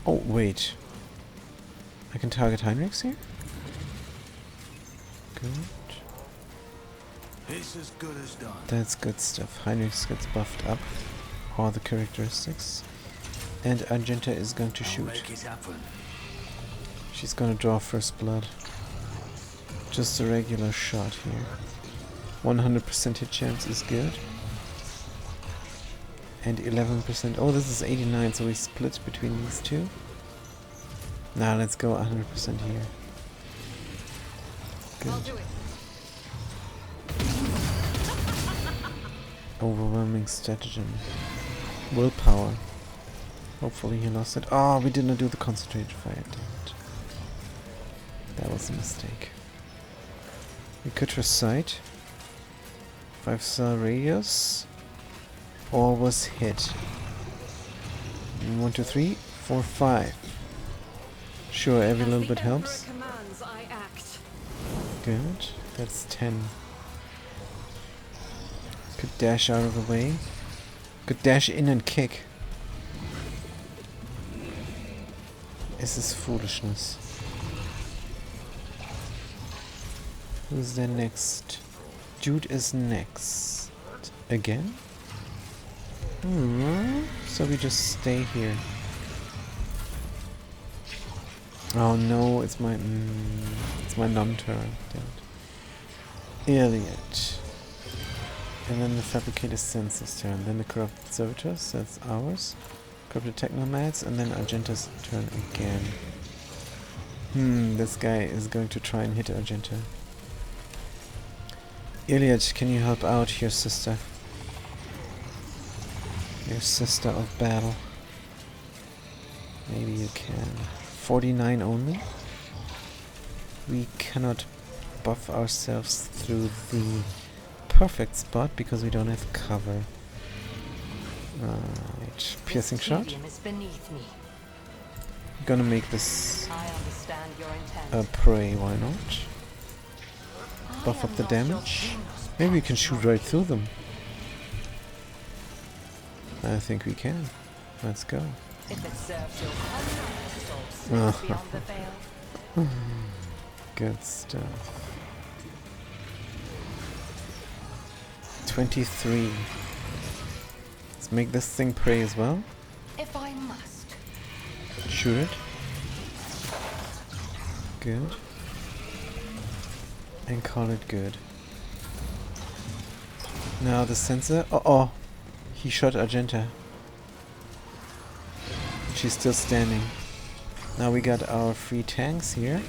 Oh, wait. I can target Heinrichs here? Good. It's as good as done. That's good stuff. Heinrichs gets buffed up. All the characteristics. And Argenta is going to I'll shoot. make it happen. She's gonna draw first blood. Just a regular shot here. 100% hit chance is good. And 11%. Oh, this is 89, so we split between these two. Now let's go 100% here. Good. Overwhelming stratagem. Willpower. Hopefully he lost it. Oh, we did not do the concentrated fire. Damn it. That was a mistake. We could recite 5-star radius. Or was hit. 1, 2, 3, 4, 5. Sure, every little bit helps. Commands, I act. Good. That's 10. Could dash out of the way. Could dash in and kick. This is foolishness. Who's there next? Jude is next. Again? So we just stay here. Oh no, it's my non-turn. Damn it. Iliad. And then the Fabricated Senses turn. Then the Corrupted Servitors, that's ours. Corrupted Technomads, and then Argenta's turn again. This guy is going to try and hit Argenta. Iliad, can you help out your sister? Your sister of battle. Maybe you can. 49 only? We cannot buff ourselves through the perfect spot because we don't have cover. Right. Piercing shot. Is beneath me. Gonna make this I understand your intent. a prey, why not? Buff up the damage. Maybe we can shoot right through them. I think we can. Let's go. If it serves your cause, beyond the veil. Good stuff. 23. Let's make this thing prey as well. If I must. Shoot it. Good. And call it good. Now the sensor. Oh, he shot Argenta. She's still standing. Now we got our 3 tanks here.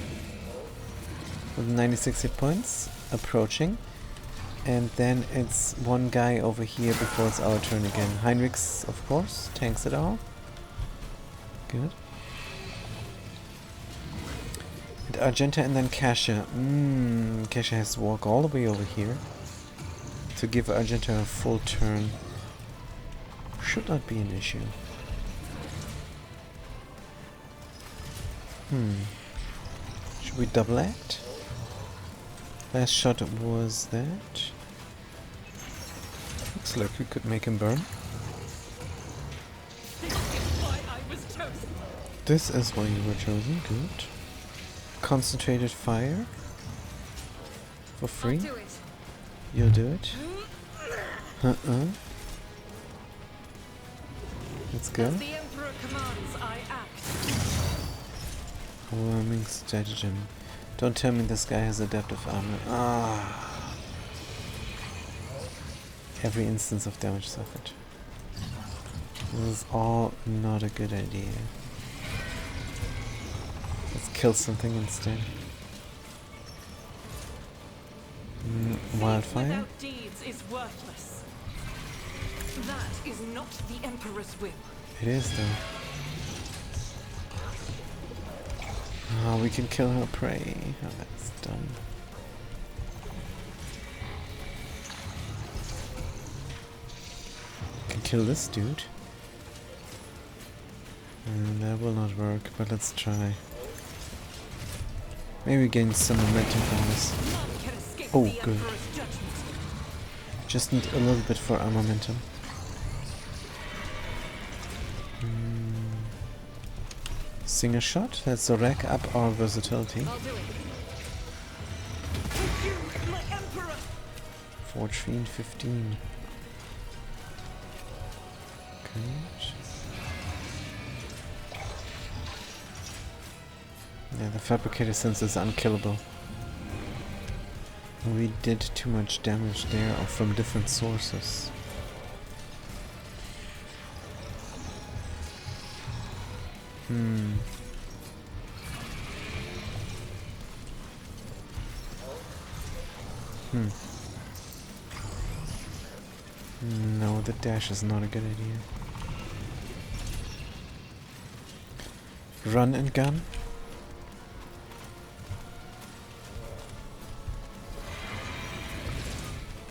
With 96 hit points. Approaching. And then it's one guy over here before it's our turn again. Heinrichs, of course, tanks it all. Good. And Argenta and then Kasha. Kasha has to walk all the way over here to give Argenta a full turn. Should not be an issue. Should we double act? Last shot was that. Looks like we could make him burn. This is why you were chosen. Good. Concentrated fire. For free. You'll do it. Let's go. The Emperor commands, I act. Warming stratagem. Don't tell me this guy has adaptive armor. Every instance of damage suffered. This is all not a good idea. Let's kill something instead. Wildfire? Without deeds is worthless. That is not the Emperor's will. It is though. Oh, we can kill her prey. Oh, that's done. Can kill this dude. And that will not work, but let's try. Maybe gain some momentum from this. None can escape Oh, the good. Emperor's judgment. Just need a little bit for our momentum. Singer shot, that's to rack up our versatility. I'll do it. With you, my Emperor. 14, 15. Good. Yeah, the fabricated sense is unkillable. We did too much damage there from different sources. No, the dash is not a good idea. Run and gun?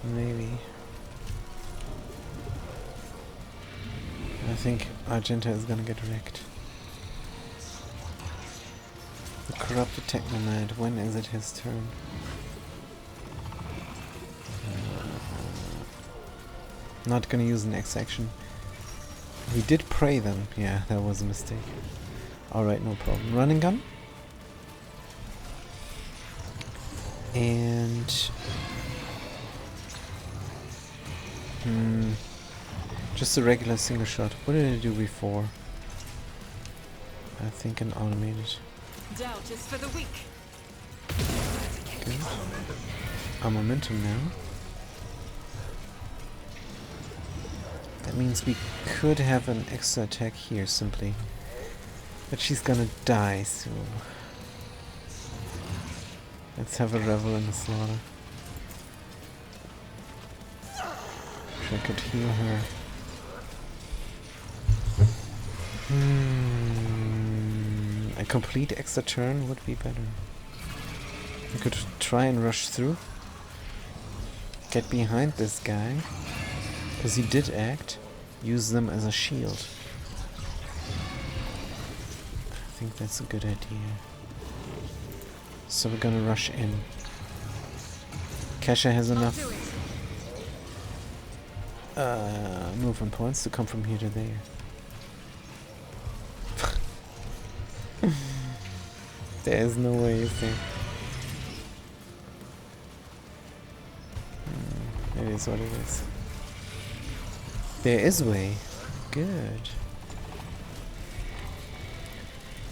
Maybe. I think Argenta is gonna get wrecked. The Corrupted Technomad, when is it his turn? Not gonna use an X action. We did pray them. Yeah, that was a mistake. Alright, no problem. Running gun. And... just a regular single shot. What did I do before? I think an automated. Doubt is for the weak. Good. our momentum now. That means we could have an extra attack here simply. But she's gonna die soon. Let's have a revel in the slaughter. Wish I could heal her. A complete extra turn would be better. We could try and rush through. Get behind this guy. Because he did act. Use them as a shield. I think that's a good idea. So we're gonna rush in. Kesha has enough movement points to come from here to there. There is no way, is there? It is what it is. There is a way. Good.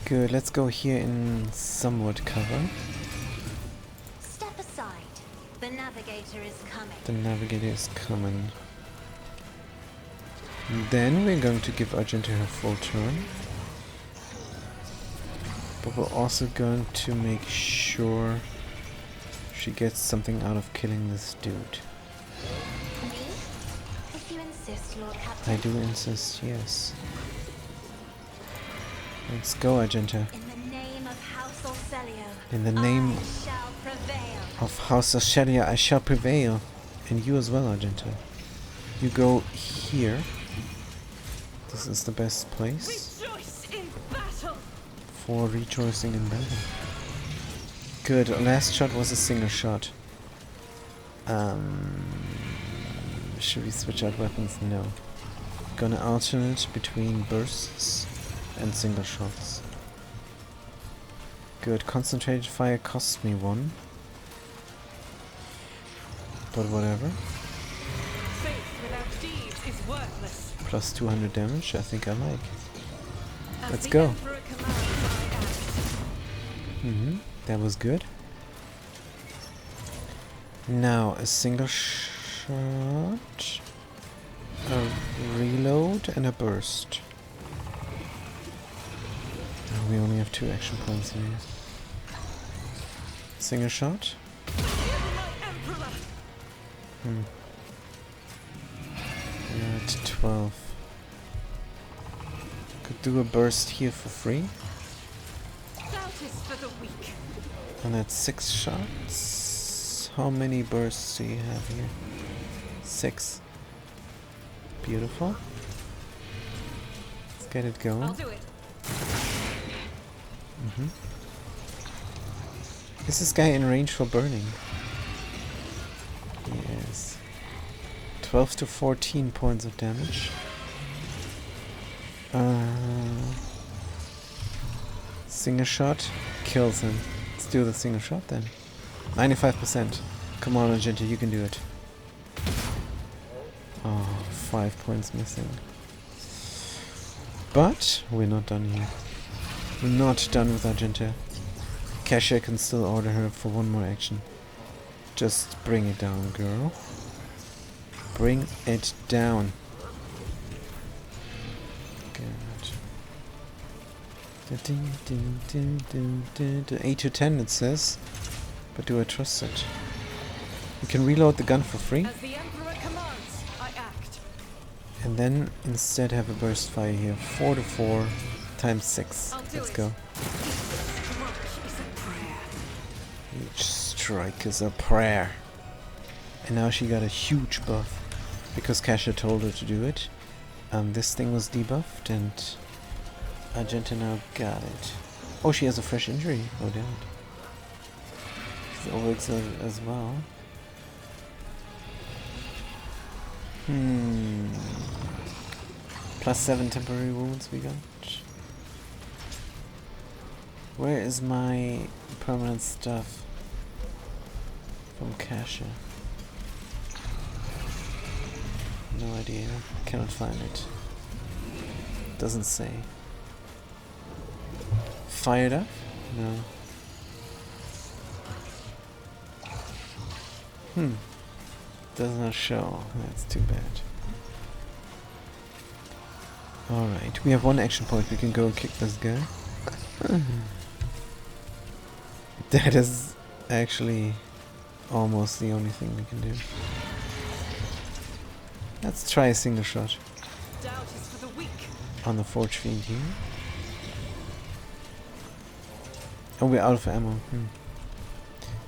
Good, let's go here in somewhat cover. Step aside. The navigator is coming. The navigator is coming. Then we're going to give Argenta her full turn. But we're also going to make sure she gets something out of killing this dude. Me? If you insist, Lord Captain. I do insist, yes. Let's go, Argenta. In the name of House Orselio. In the name I shall prevail. of House Orselio, I shall prevail. And you as well, Argenta. You go here. This is the best place Rejoice in battle. for rejoicing in battle. Good, last shot was a single shot. Should we switch out weapons? No. Gonna alternate between bursts and single shots. Good, concentrated fire cost me 1. But whatever. Faith without deeds is worthless. Plus 200 damage, I think I like. As Let's the go. Emperor commands, I act. That was good. Now a single shot, a reload, and a burst. Oh, we only have 2 action points here. Single shot. My Emperor. We're at 12. Could do a burst here for free. Doubt is for the weak. And that's 6 shots. How many bursts do you have here? 6. Beautiful. Let's get it going. I'll do it. Is this guy in range for burning? Yes. 12 to 14 points of damage. Single shot kills him. Let's do the single shot then. 95%. Come on, Argenta, you can do it. Oh, 5 points missing. But we're not done here. We're not done with Argenta. Kesha can still order her for 1 more action. Just bring it down, girl. Bring it down. Good. 8 to 10 it says. But do I trust it? We can reload the gun for free. As the Emperor commands, I act. And then instead have a burst fire here. 4 to 4 times 6. I'll do Let's it. go. Strike is a prayer. Each strike is a prayer. And now she got a huge buff. Because Kesha told her to do it. This thing was debuffed and Argenta now got it. Oh, she has a fresh injury. Oh, damn it. She's overexerted as well. Plus 7 temporary wounds we got. Where is my permanent stuff from Kesha? No idea. Cannot find it. Doesn't say. Fired up? No. Does not show. That's too bad. Alright, we have one action point. We can go and kick this guy. That is actually almost the only thing we can do. Let's try a single shot Doubt is for the weak. on the Forge Fiend here. Oh, we're out of ammo.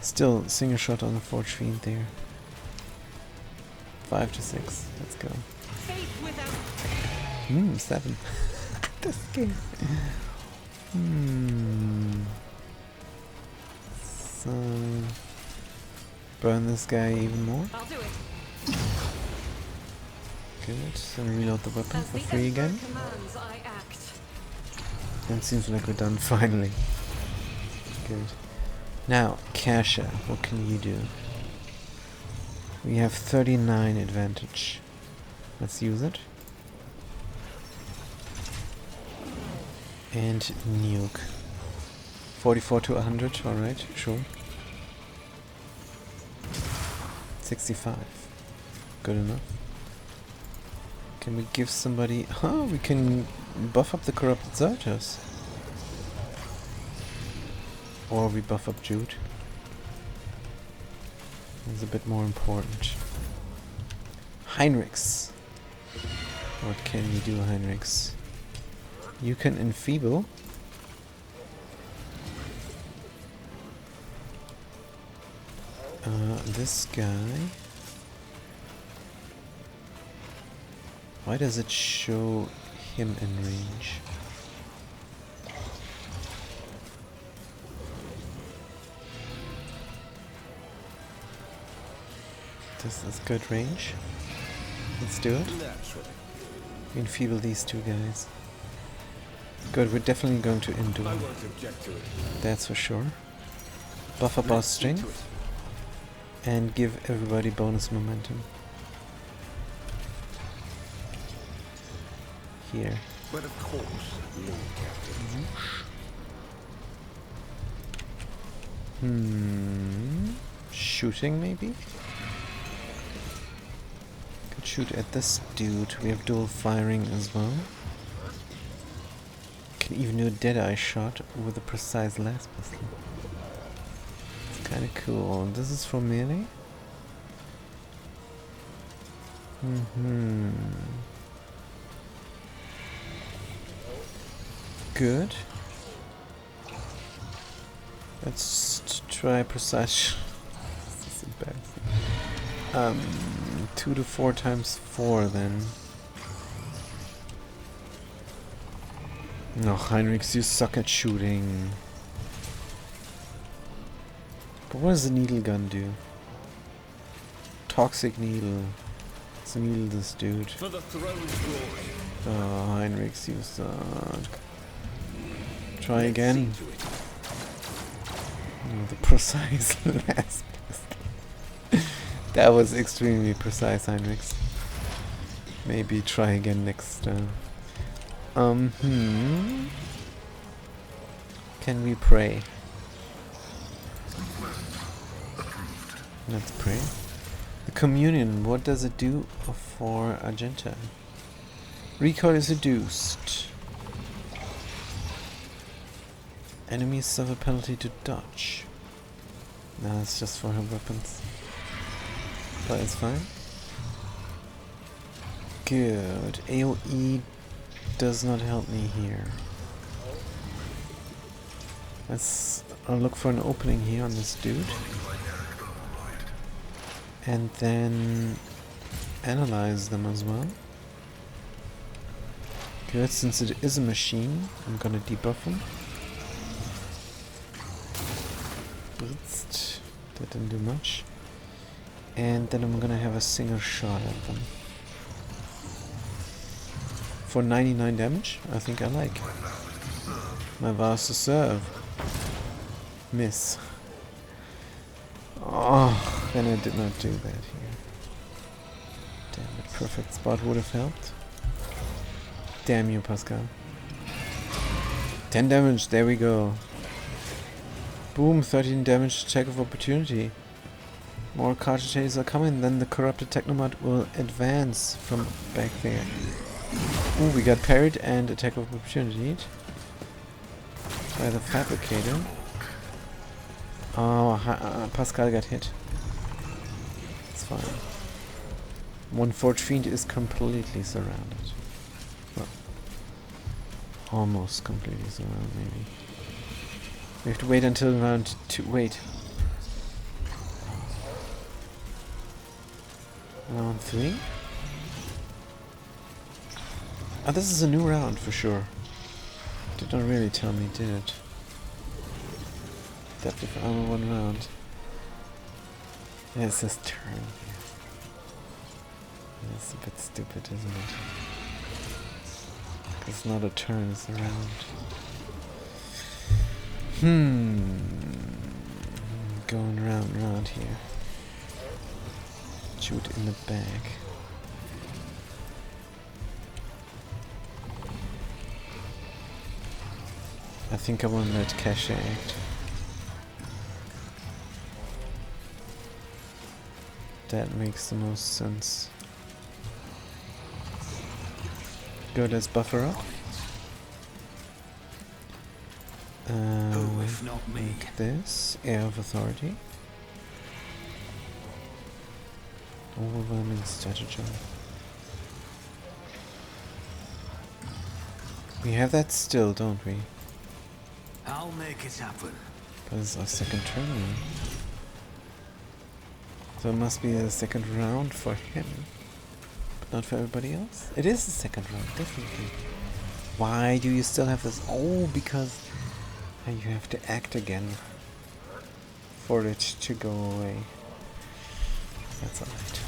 Still, single shot on the Forge Fiend there. 5 to 6. Let's go. Faith without 7. This game. So burn this guy even more. I'll do it. Good. So reload the weapon As for the free Emperor again. commands, I act. And seems like we're done finally. Good. Now, Kasha, what can you do? We have 39 advantage. Let's use it. And nuke. 44 to 100, alright, sure. 65. Good enough. Can we give somebody... Oh, we can buff up the Corrupted Zartos. Or we buff up Jude. It's a bit more important. Heinrichs. What can we do, Heinrichs? You can enfeeble. This guy. Why does it show him in range? This is good range. Let's do it. Naturally. Enfeeble these two guys. Good, we're definitely going to endure. I won't object to it. That's for sure. Buff up our Let's see to strength and give everybody bonus momentum. Here. it. But of course, Lord Captain. Shooting maybe? Could shoot at this dude. We have dual firing as well. Can even do a dead-eye shot with a precise las pistol. It's kinda cool. This is for melee? Good. Let's try precise. This is embarrassing. 2 to 4 times 4 then. No, Heinrichs, you suck at shooting. But what does the needle gun do? Toxic needle. Let's needle this dude. For the throne's glory. Oh, Heinrichs, you suck. Try Let's again. see to it. Oh, the precise last pistol. That was extremely precise, Heinrichs. Maybe try again next time. Can we pray? Let's pray. The communion, what does it do for Argenta? Recoil is reduced. Enemies suffer penalty to dodge. No, it's just for her weapons. But it's fine. Good. AoE does not help me here. I'll look for an opening here on this dude. And then analyze them as well. Good, since it is a machine, I'm gonna debuff him. Blitzed. That didn't do much. And then I'm gonna have a single shot at them. For 99 damage, I think I like. My vows to serve. Miss. Oh, then I did not do that here. Damn it, perfect spot would have helped. Damn you, Pascal. 10 damage, there we go. Boom, 13 damage, check of opportunity. More cartridges are coming, then the corrupted Technomod will advance from back there. Ooh, we got parried and attack of opportunity by the Fabricator. Oh, Pascal got hit. It's fine. One Forge Fiend is completely surrounded. Well, almost completely surrounded, maybe. We have to wait until round 2. Wait. Round 3? Oh, this is a new round for sure. Did not really tell me, did it? Definitely for armor 1 round. Yeah, it says turn here. It's a bit stupid, isn't it? It's not a turn, it's a round. Going round and round here. Shoot in the back. I think I want to let Cash act. That makes the most sense. Good, let's buffer up. Who, if not me? Like this, Air of Authority. Overwhelming stratagem. We have that still, don't we? I'll make it happen. But it's our second turn. So it must be the second round for him. But not for everybody else? It is the second round, definitely. Why do you still have this? Oh, because you have to act again for it to go away. That's alright.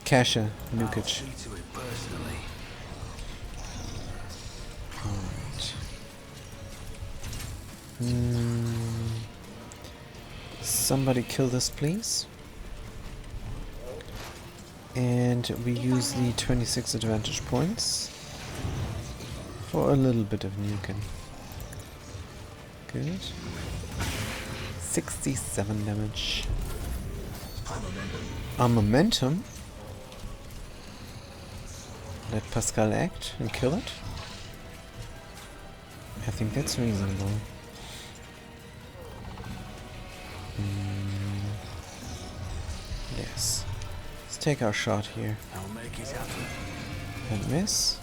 Kasha, I'll Nukic. see to it personally. Alright. Somebody kill this, please. And we use the 26 advantage points for a little bit of nuking. Good. 67 damage. Momentum. Let Pascal act and kill it. I think that's reasonable. Yes. Let's take our shot here. I'll make it happen. And miss.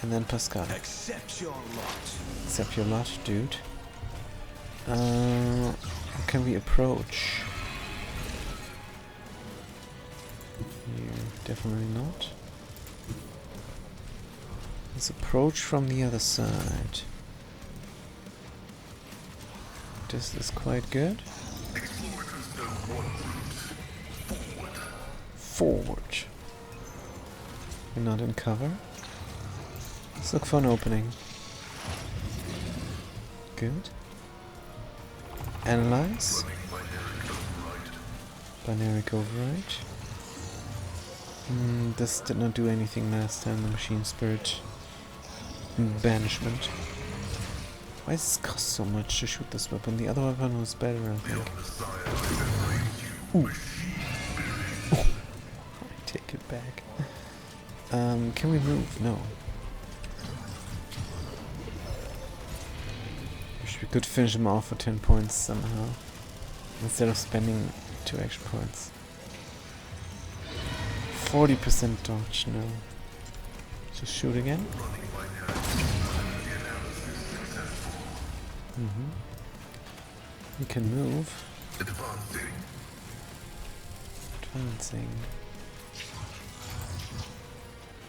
And then Pascal. Accept your lot. Accept your lot, dude. Can we approach? Here, definitely not. Let's approach from the other side. This is quite good. Forward. We're not in cover. Let's look for an opening. Good. Analyze. Binary override. This did not do anything last time, the Machine Spirit banishment. Why does it cost so much to shoot this weapon? The other weapon was better, I think. Ooh. I take it back. Can we move? No. Wish we could finish him off for 10 points somehow, instead of spending 2 action points. 40% dodge, no. Just shoot again. We can move. Advancing.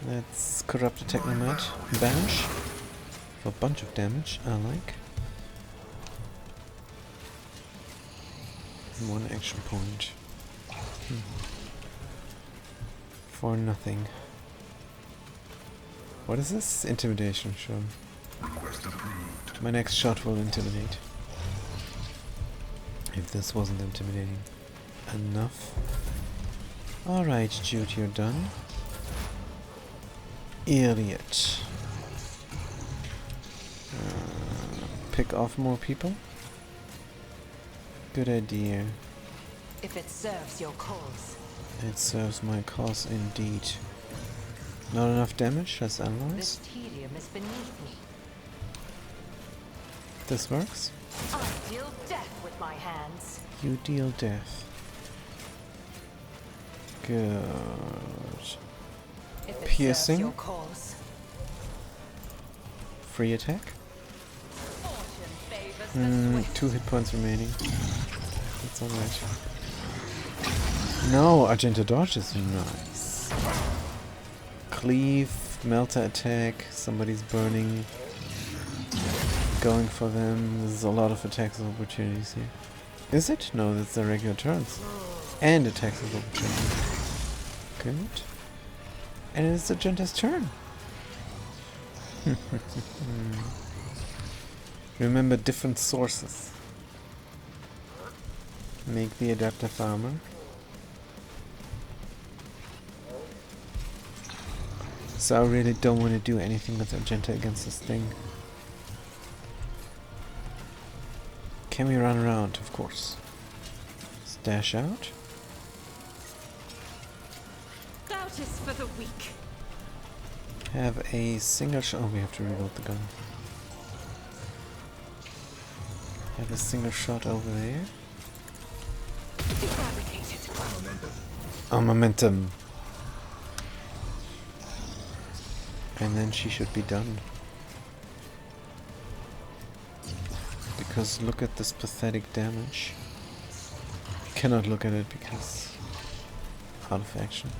Let's corrupt the Technomod. Banish. For a bunch of damage, I like. And 1 action point. For nothing. What is this? Intimidation, sure. My next shot will intimidate. If this wasn't intimidating enough. Alright, Jude, you're done. Idiot. Pick off more people. Good idea. If it serves your cause. It serves my cause indeed. Not enough damage, let's This analyze. tedium is beneath me. This works. I deal death with my hands. You deal death. Good. If it Piercing. serves your cause. Free attack. Fortune favors the swift. 2 hit points remaining. That's alright. No, Argenta dodges. Nice. Cleave, Melter attack. Somebody's burning. Going for them. There's a lot of attacks of opportunities here. Is it? No, that's the regular turns. And attacks of opportunity. Good. And it's Argenta's turn. Remember different sources. Make the adaptive armor. So I really don't want to do anything with Argenta against this thing. Can we run around? Of course. Let's dash out. Doubt is for the weak. Have a single shot. Oh, we have to reload the gun. Have a single shot over there. Defabricated. Oh, momentum. And then she should be done. Because look at this pathetic damage. Cannot look at it because out of action.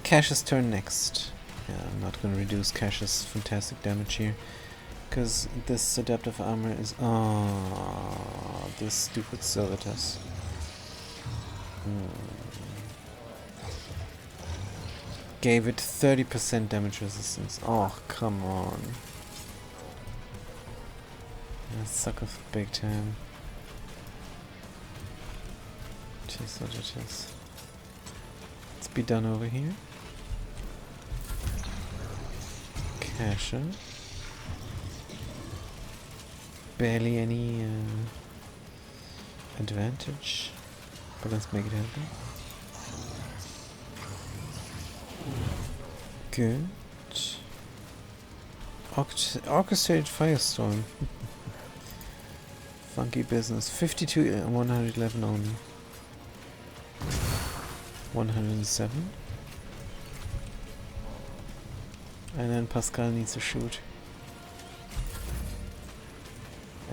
Cash's turn next. Yeah, I'm not gonna reduce Cash's fantastic damage here. Because this adaptive armor is... Oh, this stupid Servitus. Gave it 30% damage resistance. Oh, come on. That suck of big time. Just what it is. Let's be done over here. Casher. Barely any advantage, but let's make it happen. Good. Orchestrated Firestorm. Funky business. 52, 111 only. 107. And then Pascal needs to shoot.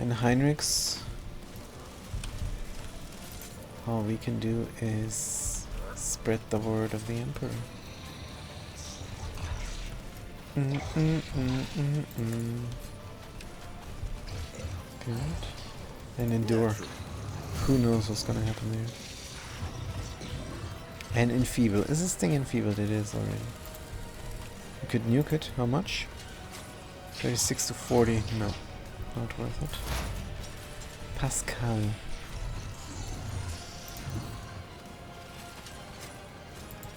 And Heinrichs, all we can do is spread the word of the Emperor. Good. And endure. Who knows what's gonna happen there. And enfeeble. Is this thing enfeebled? It is already. You could nuke it. How much? 36 to 40. No. Not worth it. Pascal.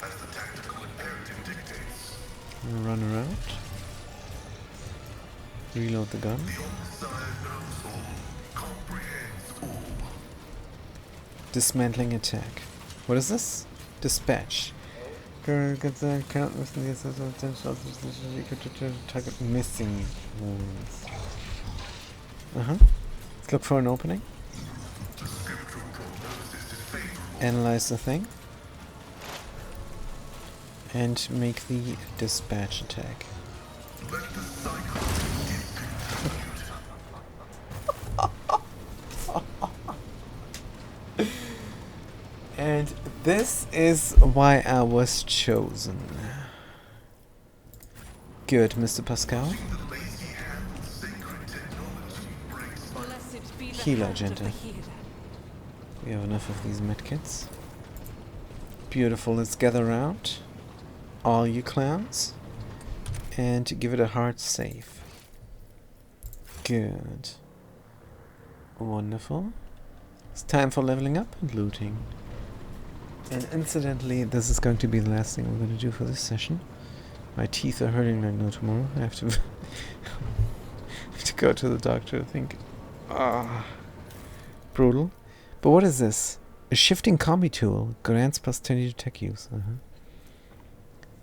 As the tactical imperative dictates, Run around. Reload the gun. the Omnissiah knows all, comprehends all. Dismantling attack. What is this? Dispatch. Target missing wounds. Let's look for an opening. Analyze the thing. And make the dispatch attack. And this is why I was chosen. Good, Mr. Pascal. Blessed be the Healer, hand of Argenta. the healer. We have enough of these medkits. Beautiful, let's gather around. All you clowns. And give it a hard save. Good. Wonderful. It's time for leveling up and looting. And incidentally, this is going to be the last thing we're going to do for this session. My teeth are hurting like no tomorrow. I have to have to go to the doctor, I think. Ah, brutal. But what is this? A shifting combi tool. Grants plus 20 to tech use.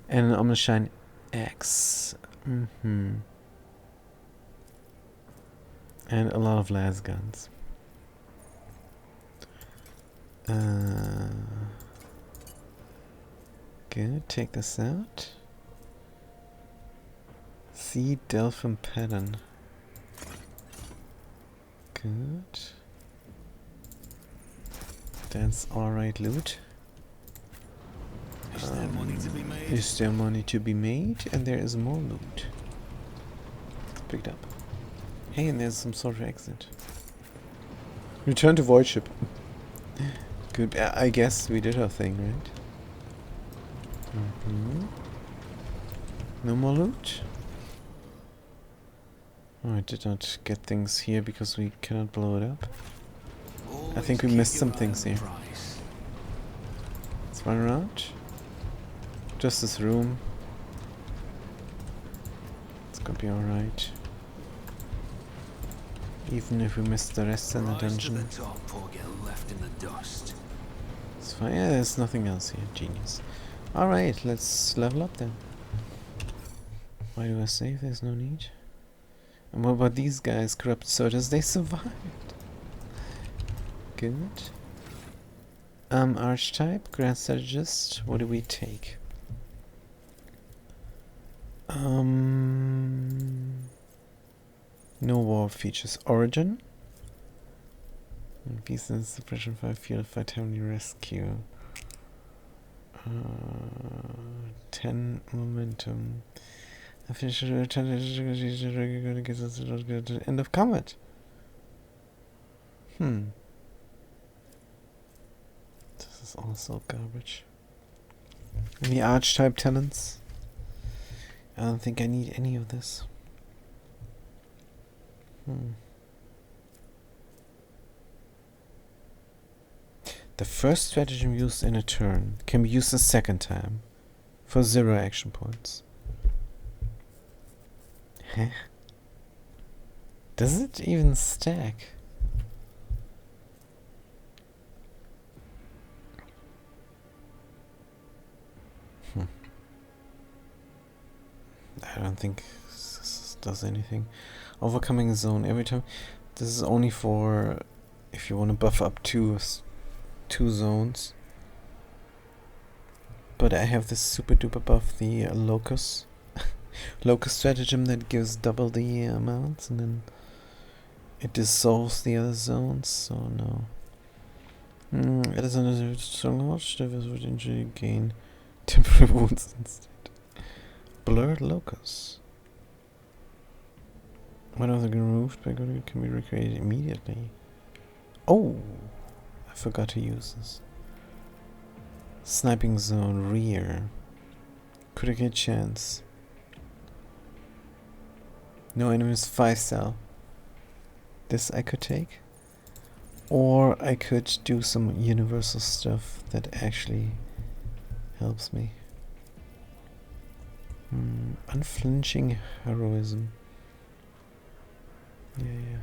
And an Omnishine X. And a lot of las guns. Good, take this out. See Delphine pattern. Good. That's alright loot. Is there money to be made? Is there money to be made? And there is more loot. Picked up. Hey, and there's some sort of exit. Return to void ship. Good. I guess we did our thing, right? No more loot? Oh, I did not get things here because we cannot blow it up. I think we missed some things here. Let's run around. Just this room. It's gonna be alright. Even if we missed the rest in the dungeon. Rise to the top or get left in the dust. It's fine. Yeah, there's nothing else here. Genius. Alright, let's level up then. Why do I save? There's no need. And what about these guys? Corrupt soldiers? They survived. Good. Archetype, Grand Strategist. What do we take? No war features. Origin. Beast and Suppression 5 Field Vitality Rescue. 10 momentum. End of combat. This is also garbage. Any archetype talents? I don't think I need any of this. The first stratagem used in a turn can be used a second time for 0 action points. Huh? Does it even stack? I don't think this does anything. Overcoming a zone every time. This is only for if you want to buff up two zones. But I have this super duper buff, the Locust. Locust stratagem that gives double the amounts and then it dissolves the other zones, so no. It is another strong watch, devils would injury gain temporary wounds instead. Blurred Locust. One of the removed by God can be recreated immediately. Oh! I forgot to use this. Sniping zone, rear. Critical chance. No enemies, 5-star. This I could take. Or I could do some universal stuff that actually helps me. Unflinching heroism. Yeah.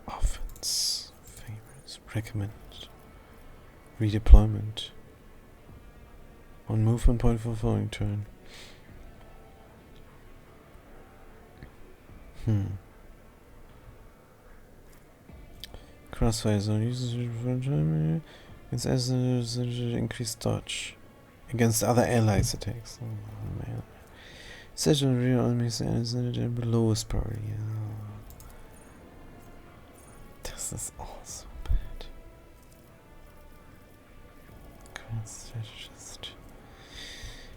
Offense. Favorites. Recommend. Redeployment. 1 movement point for following turn. Crossfire zone uses increased dodge against other allies attacks. Oh man. Such a real enemies and lowest priority. This is also bad. Grand strategist.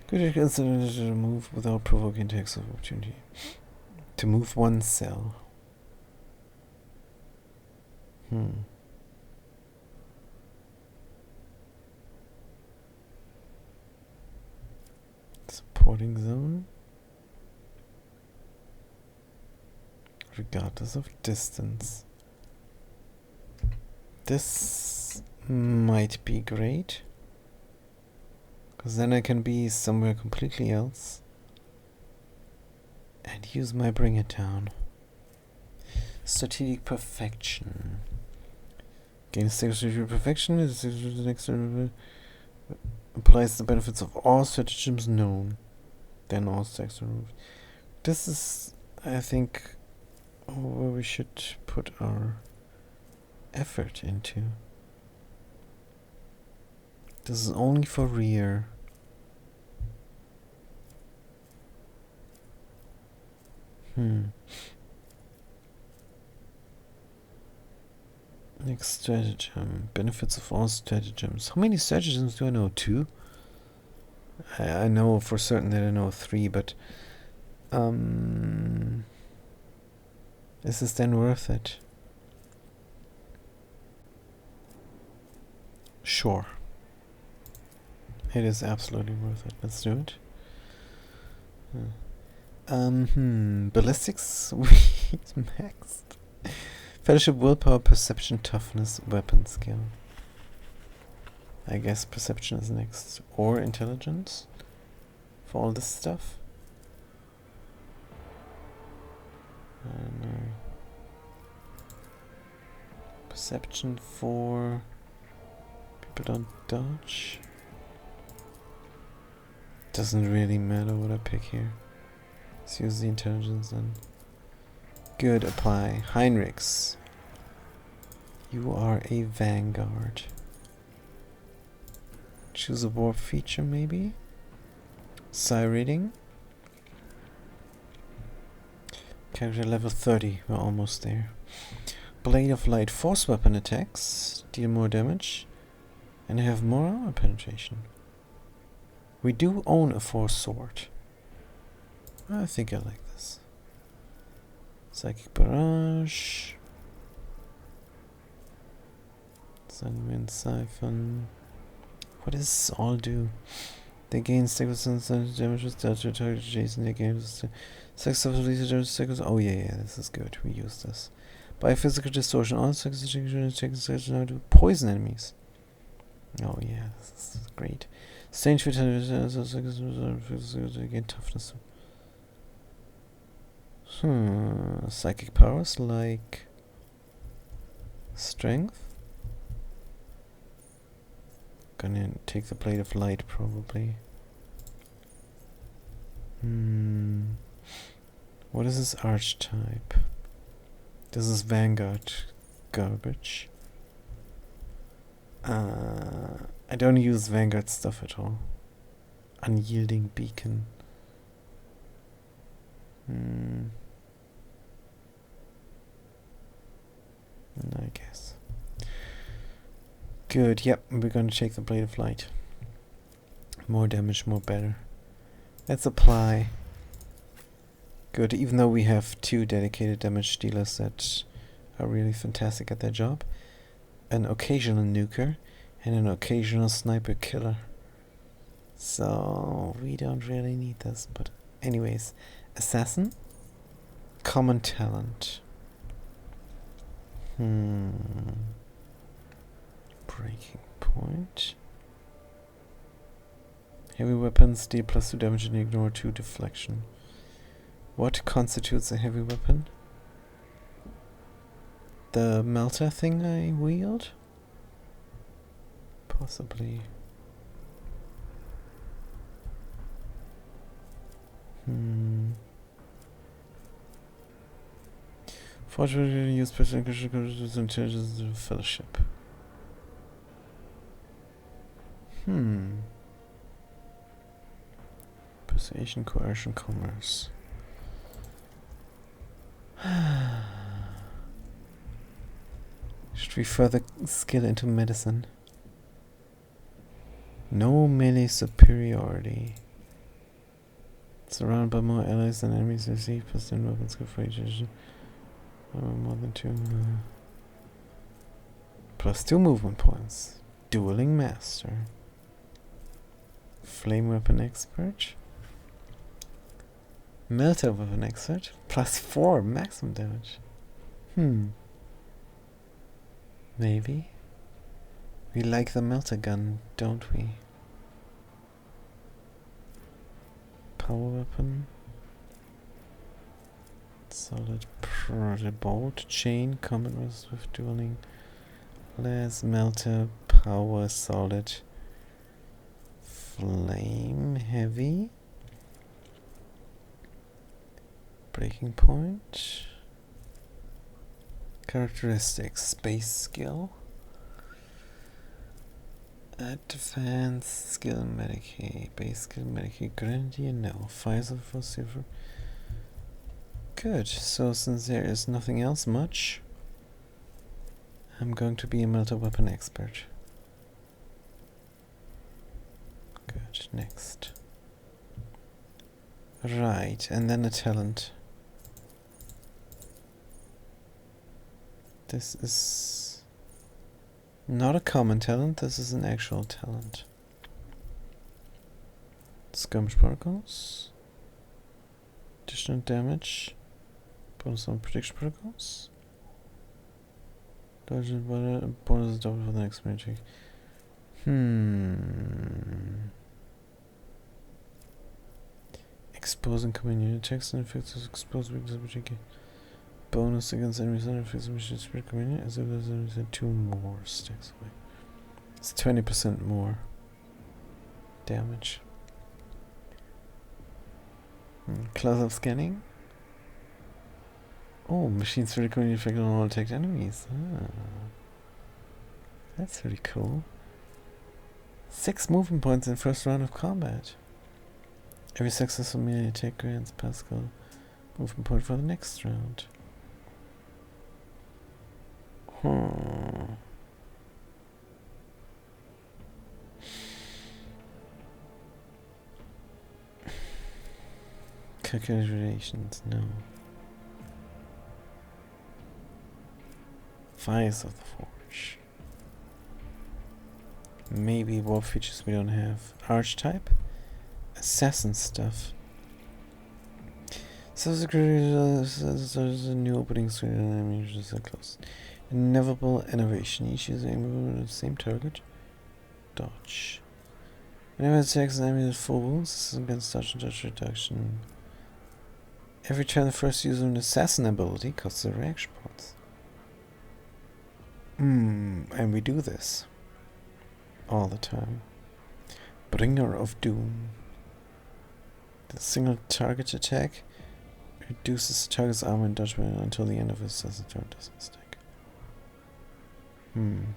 Could consider to move without provoking attacks of opportunity. To move 1 cell. Supporting zone. Regardless of distance. This might be great. Because then I can be somewhere completely else. And use my bring it down. Strategic perfection. Gain strategic perfection is the next applies the benefits of all stratagems known. Then all stacks are removed. This is, I think, where we should put our effort into. This is only for rear. Next stratagem. Benefits of all stratagems. How many stratagems do I know? 2? I know for certain that I know 3, but is this then worth it? Sure. It is absolutely worth it. Let's do it. Ballistics maxed. Fellowship, willpower, perception, toughness, weapon skill. I guess perception is next. Or intelligence for all this stuff. I don't know. Perception for people don't dodge. Doesn't really matter what I pick here. Let's use the intelligence then. Good, apply. Heinrichs. You are a vanguard. Choose a warp feature maybe? Psi rating. Character level 30. We're almost there. Blade of Light. Force weapon attacks. Deal more damage. And have more armor penetration. We do own a force sword. I think I like this. Psychic Barrage. Sunwind Siphon. What does this all do? They gain seconds damage with delta target adjacent. They gain sex of seconds. Oh yeah, this is good. We use this. By physical distortion, all seconds now do poison enemies. Oh yeah, this is great. Strange again toughness. Psychic powers like strength. Gonna take the Blade of Light probably. What is this archetype? This is Vanguard garbage. I don't use Vanguard stuff at all. Unyielding Beacon. I guess. Good, yep, we're going to take the Blade of Light. More damage, more better. Let's apply. Good, even though we have 2 dedicated damage dealers that are really fantastic at their job. An occasional nuker and an occasional sniper killer. So we don't really need this, but anyways. Assassin. Common talent. Breaking point. Heavy weapons deal +2 damage and ignore 2 deflection. What constitutes a heavy weapon? The melter thing I wield? Possibly. Fortunately, use percentage intelligence of fellowship. Persuasion, coercion, commerce. Should we further skill into medicine? No melee superiority. Surrounded by more allies than enemies, receive +10 weapons good for each edition. More than 2. +2 movement points. Dueling Master. Flame Weapon Expert. Melter Weapon Expert. +4 maximum damage. Maybe. We like the melter gun, don't we? Power weapon. Solid bolt, chain, combat was with dueling, glass, melter, power, solid, flame, heavy, breaking point, characteristics, space skill, advanced skill, Medicaid, base skill, Medicaid, grenadier, no, Pfizer for silver. Good, so since there is nothing else much, I'm going to be a melter weapon expert. Good, next. Right, and then a talent. This is not a common talent, this is an actual talent. Skirmish protocols. Additional damage. Bonus on prediction protocols. Dodge bonus is double for the next magic. Exposing command attacks and effects of exposed weakness particular. Bonus against enemies and effects of mission spirit command as if there's 2 more stacks away. It's 20% more damage. Close-up scanning. Oh, machine spirit command effect on all attacked enemies. Ah. That's pretty cool. 6 movement points in first round of combat. Every successful melee attack grants Pascal movement point for the next round. Calculations, no. Fires of the Forge. Maybe warp features we don't have. Archetype? Assassin stuff. So there's a new opening suite and ammunitions are close. Inevitable innovation. Each user aiming at the same target. Dodge. Whenever it attacks an enemy with full wounds, this is against dodge and dodge reduction. Every turn the first user of an assassin ability costs a reaction points. And we do this all the time. Bringer of Doom. The single target attack reduces the target's armor and dodge until the end of his assassin turn doesn't stick. I don't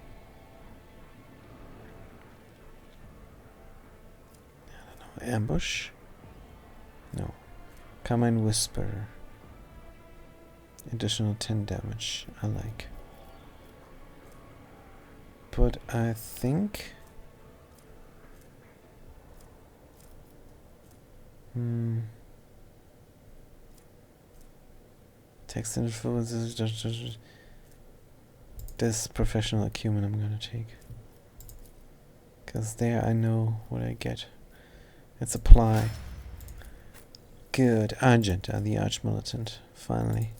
know. Ambush? No. Carmine Whisper. Additional 10 damage. I like. But I think... Text info. This professional acumen I'm gonna take. Because there I know what I get. It's apply. Good. Argenta, the arch militant. Finally.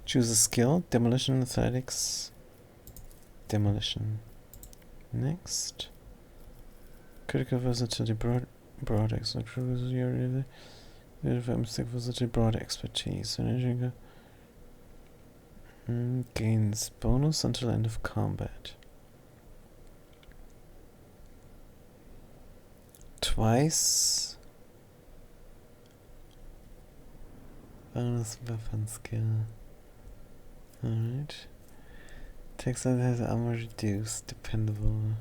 Choose a skill. Demolition, athletics. Demolition. Next. Critical versatility, broad expertise. Versatility, broad expertise. Gains bonus until end of combat. Twice. Bonus weapon skill. Alright. Text that has armor reduced. Dependable.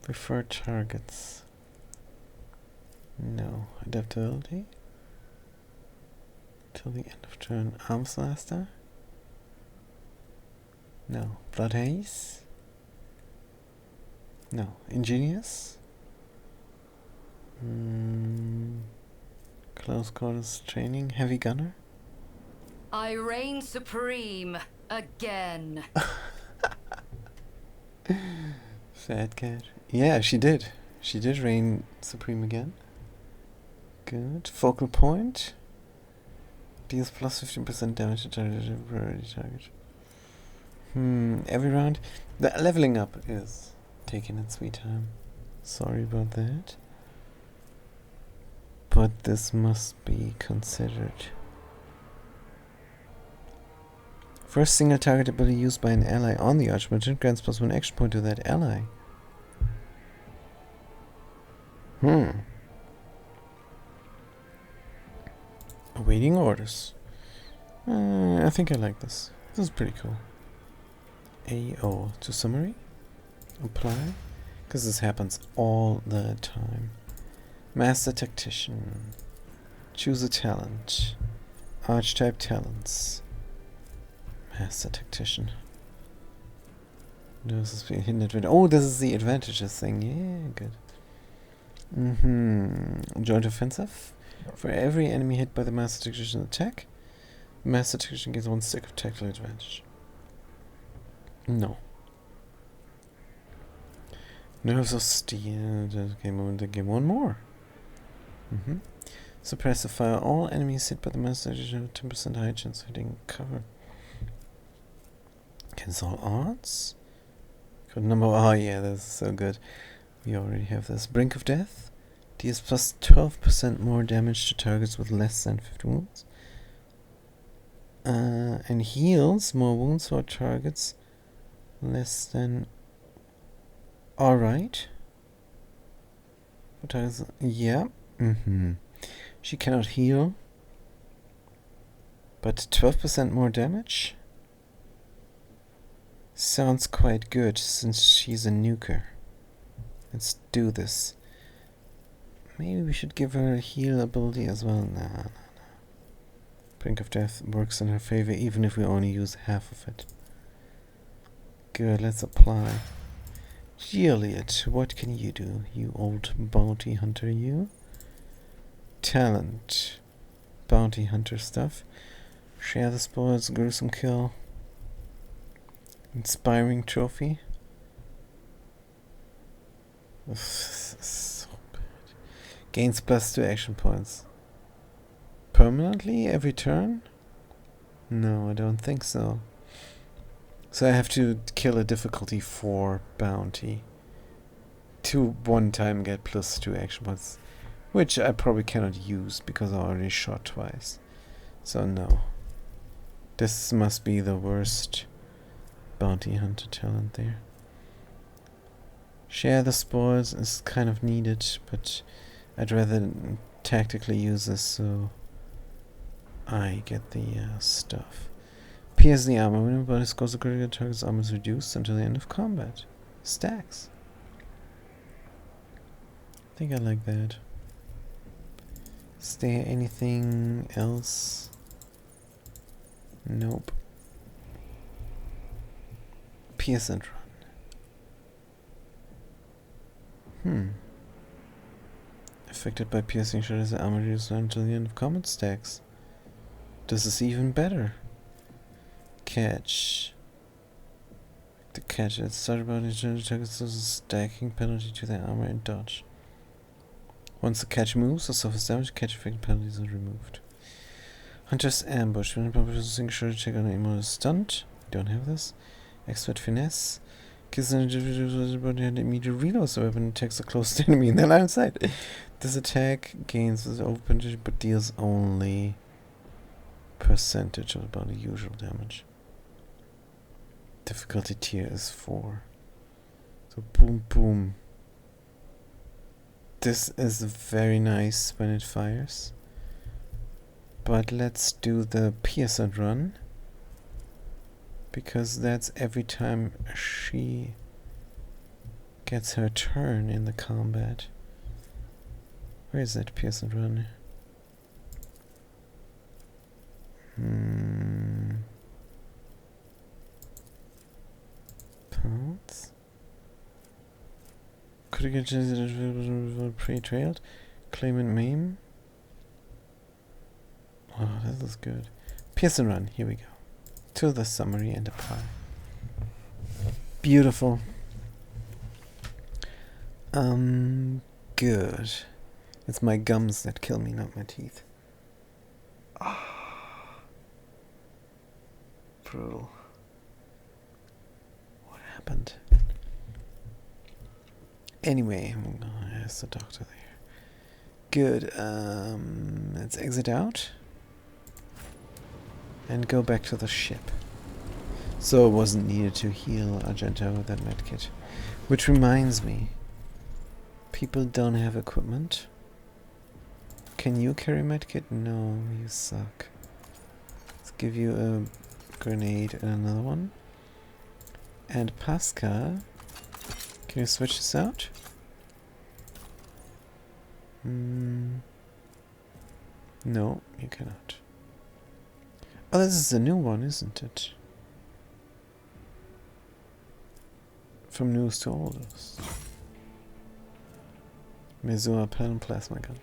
Preferred targets. No. Adaptability. Till the end of turn. Arms Blaster? No. Blood Haze? No. Ingenious? Close quarters training? Heavy Gunner? I reign supreme again. Fat cat. Yeah, she did. She did reign supreme again. Good. Focal point. Deals plus 15% damage to temporary target. Every round. The leveling up is taking its sweet time. Sorry about that. But this must be considered. First single target ability used by an ally on the Archmage grants +1 action point to that ally. Awaiting orders. I think I like this. This is pretty cool. AO to summary. Apply. Because this happens all the time. Master Tactician. Choose a talent. Archetype talents. Master Tactician. This is hidden advantage. Oh, this is the advantages thing. Yeah, good. Joint offensive. For every enemy hit by the Master Tactician attack, the Master Tactician gets 1 stick of tactical advantage. No. Nerves of Steel. Okay, moment to give 1 more. Suppress the fire. All enemies hit by the Master Tactician have 10% high chance of hitting cover. Cancel odds. Code number. Oh yeah, that's so good. We already have this. Brink of Death. Deals plus 12% more damage to targets with less than 50 wounds. And heals more wounds for targets less than. Alright. For targets. Yeah. She cannot heal. But 12% more damage? Sounds quite good since she's a nuker. Let's do this. Maybe we should give her a heal ability as well. Nah. Brink of Death works in her favor even if we only use half of it. Good, let's apply. Gilead, what can you do, you old bounty hunter, you? Talent. Bounty hunter stuff. Share the spoils, gruesome kill. Inspiring trophy. So bad. Gains +2 action points. Permanently every turn? No, I don't think so. So I have to kill a difficulty 4 bounty to one time get +2 action points, which I probably cannot use because I already shot twice. So no. This must be the worst bounty hunter talent there. Share the spoils is kind of needed, but I'd rather tactically use this so I get the stuff. Pierce the armor. When a body scores a critical target's armor is reduced until the end of combat. Stacks. I think I like that. Is there anything else? Nope. Pierce and run. Affected by piercing shot as the armor reduced until the end of combat stacks. This is even better. Catch. The catch at start about each other targets a stacking penalty to their armor and dodge. Once the catch moves or suffers damage, catch effect penalties are removed. Hunter's ambush. When a publisher is a single shot check on an immortal stunt. Don't have this. Expert finesse. Kills an individual body and immediate reloads the weapon attacks a close enemy in their line of sight. This attack gains with overpenetration but deals only percentage of about the usual damage. Difficulty tier is 4. So boom boom. This is very nice when it fires. But let's do the pierce and run. Because that's every time she gets her turn in the combat. Where is that pierce and run? Parts. Critical pre-trailed. Claim and maim. Oh, this is good. Pierce and run. Here we go. To the summary and apply. Beautiful. Good. It's my gums that kill me, not my teeth. Brutal. What happened? Anyway, there's the doctor there. Good. Let's exit out. And go back to the ship. So it wasn't needed to heal Argenta with that medkit. Which reminds me, people don't have equipment. Can you carry medkit? No, you suck. Let's give you a grenade and another one. And Pascal, can you switch this out? No, you cannot. Oh, this is a new one, isn't it? From news to oldest. Mizua Pen Plasma Gun.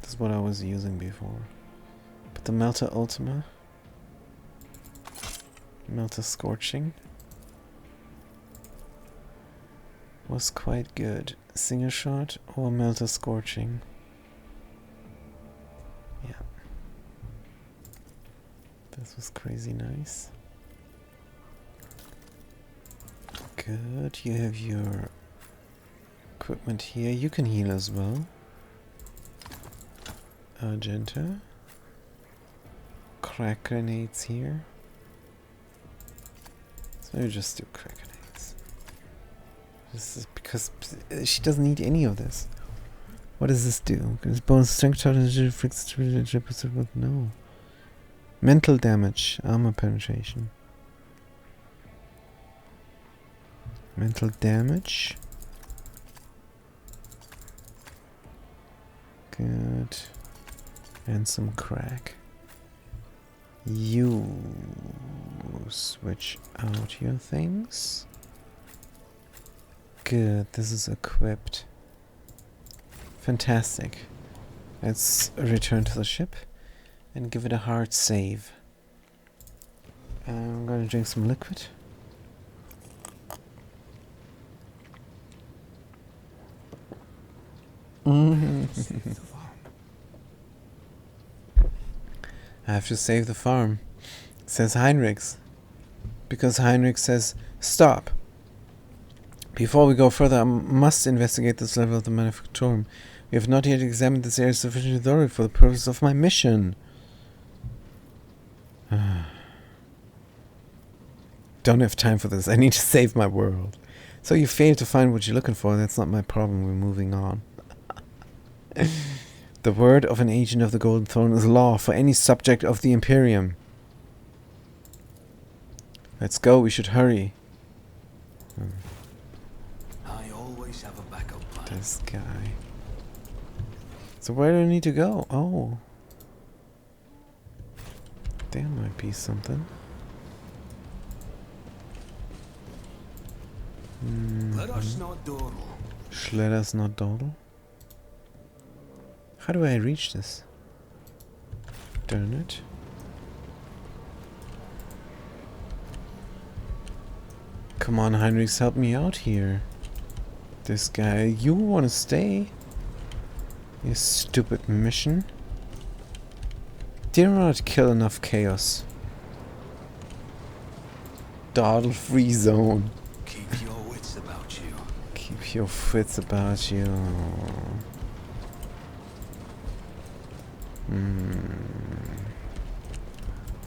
This is what I was using before. But the Melter Ultima. Melter Scorching. Was quite good. Single shot or Melter Scorching? Yeah. This was crazy nice. Good, you have your equipment here. You can heal as well. Argenta. Crack grenades here. So you just do crack grenades. This is because she doesn't need any of this. What does this do? Because bonus strength, no. Mental damage, armor penetration. Mental damage. Good. And some crack. You switch out your things. Good, this is equipped. Fantastic. Let's return to the ship and give it a hard save. I'm gonna drink some liquid. I have to save the farm, says Heinrichs. Because Heinrich says, stop. Before we go further, I must investigate this level of the Manufactorum. We have not yet examined this area sufficiently thoroughly for the purpose of my mission. Don't have time for this. I need to save my world. So you failed to find what you're looking for. That's not my problem. We're moving on. The word of an agent of the Golden Throne is law for any subject of the Imperium. Let's go. We should hurry. I always have a backup plan. This guy. So where do I need to go? Oh. There might be something. Let us not dawdle. Let us not dawdle. How do I reach this? Darn it. Come on, Heinrichs, help me out here. This guy, you want to stay? You stupid mission. Did not kill enough chaos. Dawdle free zone. Keep your wits about you. Keep your wits about you.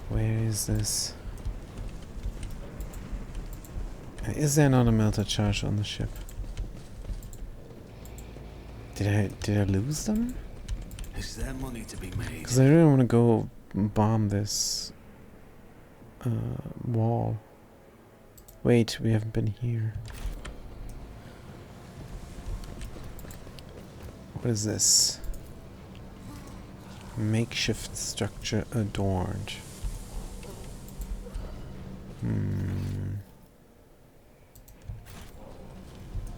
Where is this? Is there not a melter charge on the ship? Did I lose them? Is there money to be made? Because I really want to go bomb this wall. Wait, we haven't been here. What is this? Makeshift structure adorned.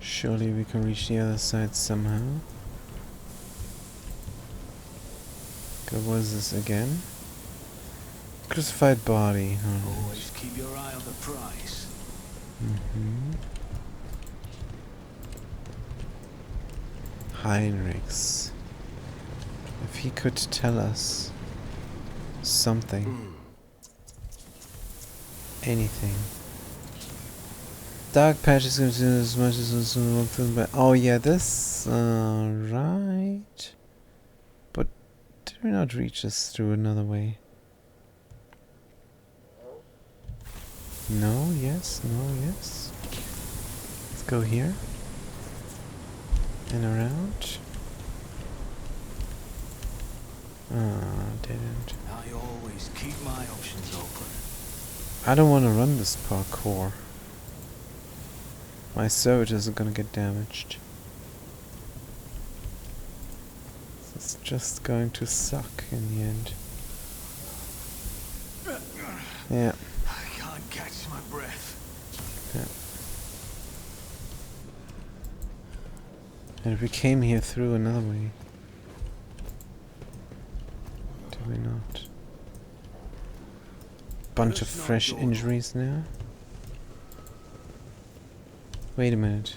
Surely we can reach the other side somehow. Okay, what is this again? Crucified body. Always keep your eye on the prize. Heinrichs. If he could tell us something. Anything. Dark patch is going to do as much as but oh yeah, this right. But did we not reach this through another way? No, yes, no, yes. Let's go here. And around. Ah, didn't. I always keep my options open. I don't want to run this parkour. My servitors are gonna get damaged. It's just going to suck in the end. Yeah. I can't catch my breath. Yeah. And we came here through another way. Did we not? Bunch of fresh injuries now. Wait a minute.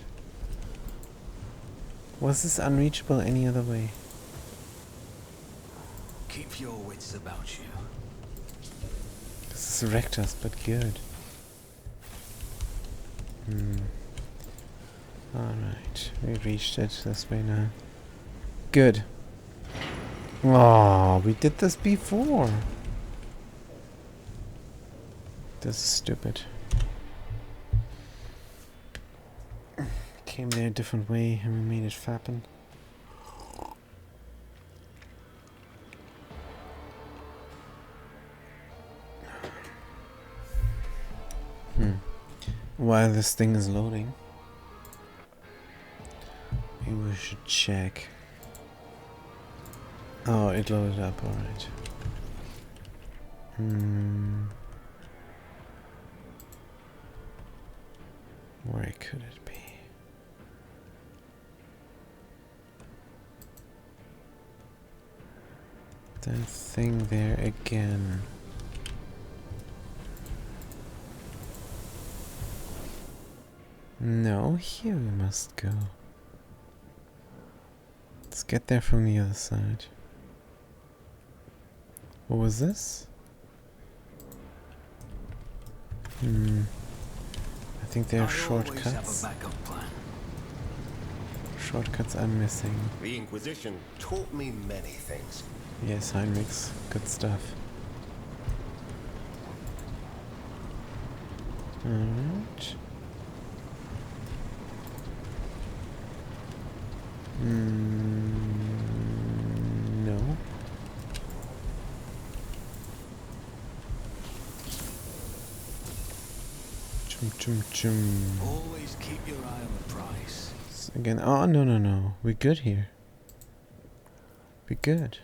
Was this unreachable any other way? Keep your wits about you. This is wrecked us, but good. Alright, we reached it this way now. Good. Oh, we did this before. This is stupid. Came there a different way and we made it happen. While this thing is loading, maybe we should check. Oh, it loaded up, alright. Where could it be? That thing there again. No, here we must go. Let's get there from the other side. What was this? I think there are shortcuts. Shortcuts I'm missing. The Inquisition taught me many things. Yes, Heinrichs. Good stuff. Alright. No. Always keep your eye on the price. Again, oh no. We're good here. We're good.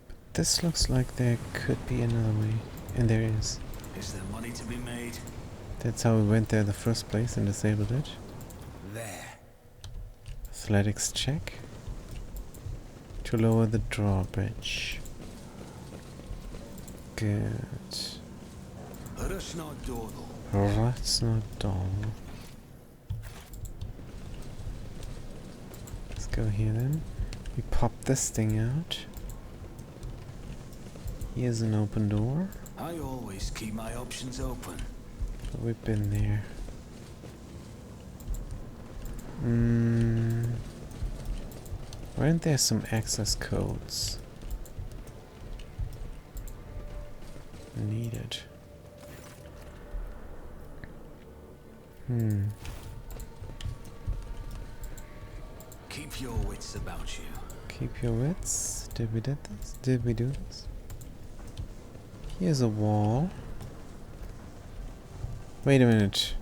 But this looks like there could be another way. And there is. Is there money to be made? That's how we went there in the first place and disabled it. There. Athletics check. To lower the drawbridge. Good. Rush not dawdle. That's not dull. Let's go here then. We pop this thing out. Here's an open door. I always keep my options open. But we've been there. Weren't there some access codes needed? Keep your wits about you. Keep your wits. Did we do this? Did we do this? Here's a wall. Wait a minute.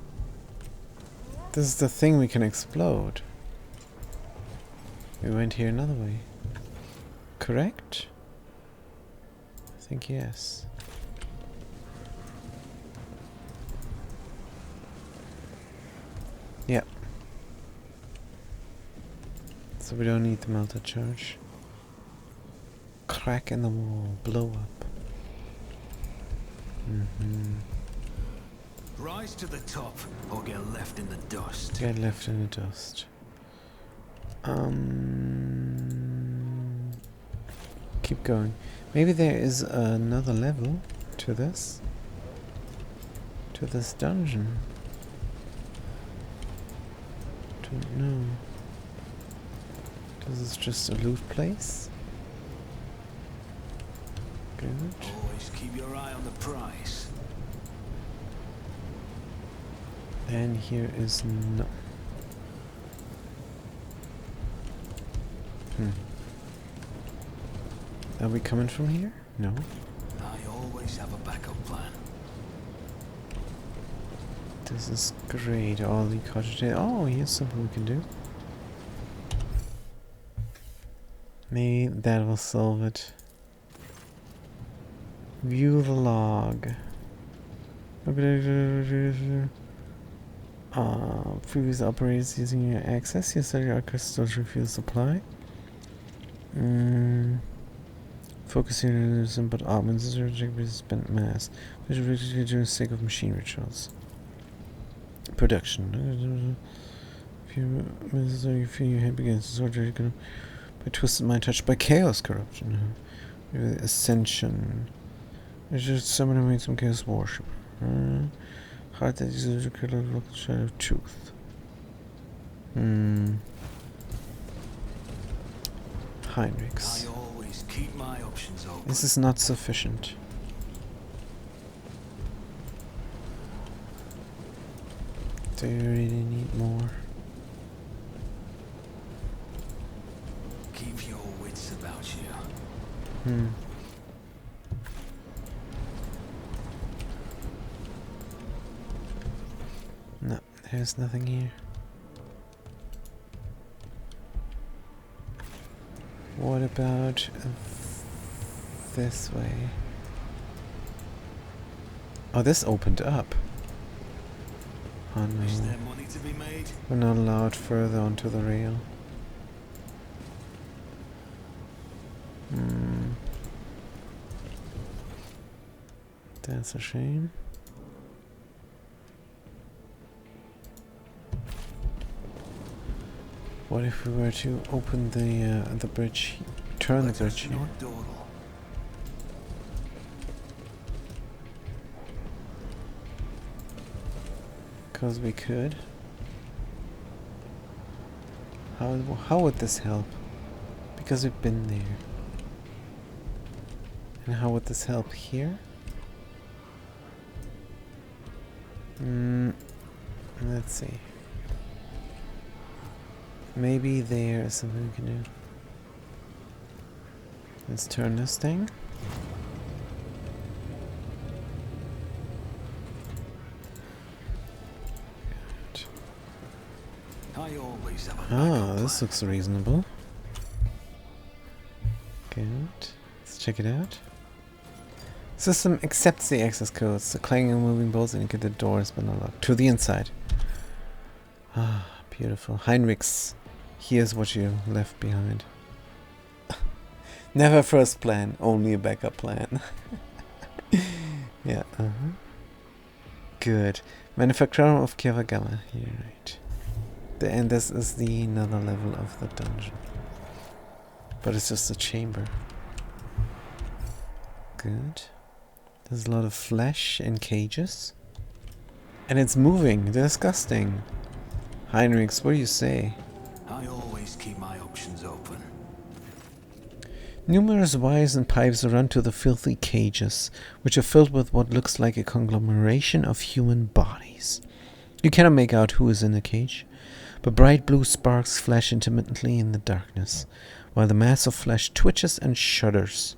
This is the thing we can explode. We went here another way. Correct? I think yes. Yep. So we don't need the melter charge. Crack in the wall. Blow up. Rise to the top or get left in the dust. Get left in the dust. Keep going. Maybe there is another level to this. To this dungeon. Don't know. This is just a loot place? Good. Always keep your eye on the prize. And here is no. Are we coming from here? No. I always have a backup plan. This is great. All the cottages. Oh, here's something we can do. Maybe that will solve it. View the log. Previous operators using your access. Your cellular crystals refuse supply. Focus here, but augments is reject with spent mass. Which is during the sake of machine rituals. Production. If you feel your head begins to sort of gonna by twisted mind touched by chaos corruption. Ascension. It's just someone who makes some chaos worship. Heart that is a local shadow of truth. Heinrichs. I always keep my options open. This is not sufficient. Do you really need more? Keep your wits about you. No, there's nothing here. What about this way? Oh, this opened up. Oh Is no. there money to be made? We're not allowed further onto the rail. That's a shame. What if we were to open the bridge, turn the bridge here? Not dawdle. Because we could. How would this help? Because we've been there. And how would this help here? Let's see. Maybe there is something we can do. Let's turn this thing. Good. I always have a Ah, backup this plan. looks reasonable. Good. Let's check it out. System accepts the access codes. The clanging and moving bolts indicate the door has been unlocked. To the inside. Ah, beautiful. Heinrichs, here's what you left behind. Never first plan, only a backup plan. Yeah, Good. Manufacturer of Kiavagala. Here, right. And this is the another level of the dungeon. But it's just a chamber. Good. There's a lot of flesh in cages. And it's moving. Disgusting. Heinrichs, what do you say? I always keep my options open. Numerous wires and pipes run to the filthy cages, which are filled with what looks like a conglomeration of human bodies. You cannot make out who is in the cage, but bright blue sparks flash intermittently in the darkness, while the mass of flesh twitches and shudders.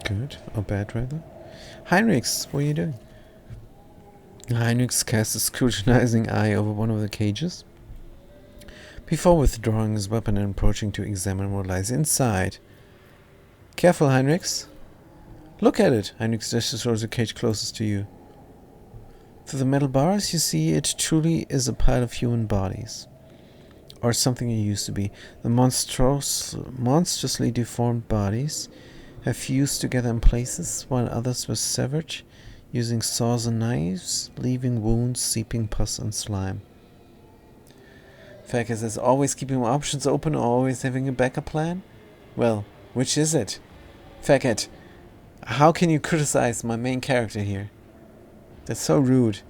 Good, or bad rather. Heinrichs, what are you doing? Heinrichs casts a scrutinizing eye over one of the cages, before withdrawing his weapon and approaching to examine what lies inside. Careful, Heinrichs. Look at it. Heinrichs gestures towards the cage closest to you. Through the metal bars, you see it truly is a pile of human bodies. Or something it used to be. The monstrously deformed bodies have fused together in places, while others were severed, using saws and knives, leaving wounds, seeping pus and slime. Fact is, always keeping my options open or always having a backup plan? Well, which is it? Facket, how can you criticize my main character here? That's so rude.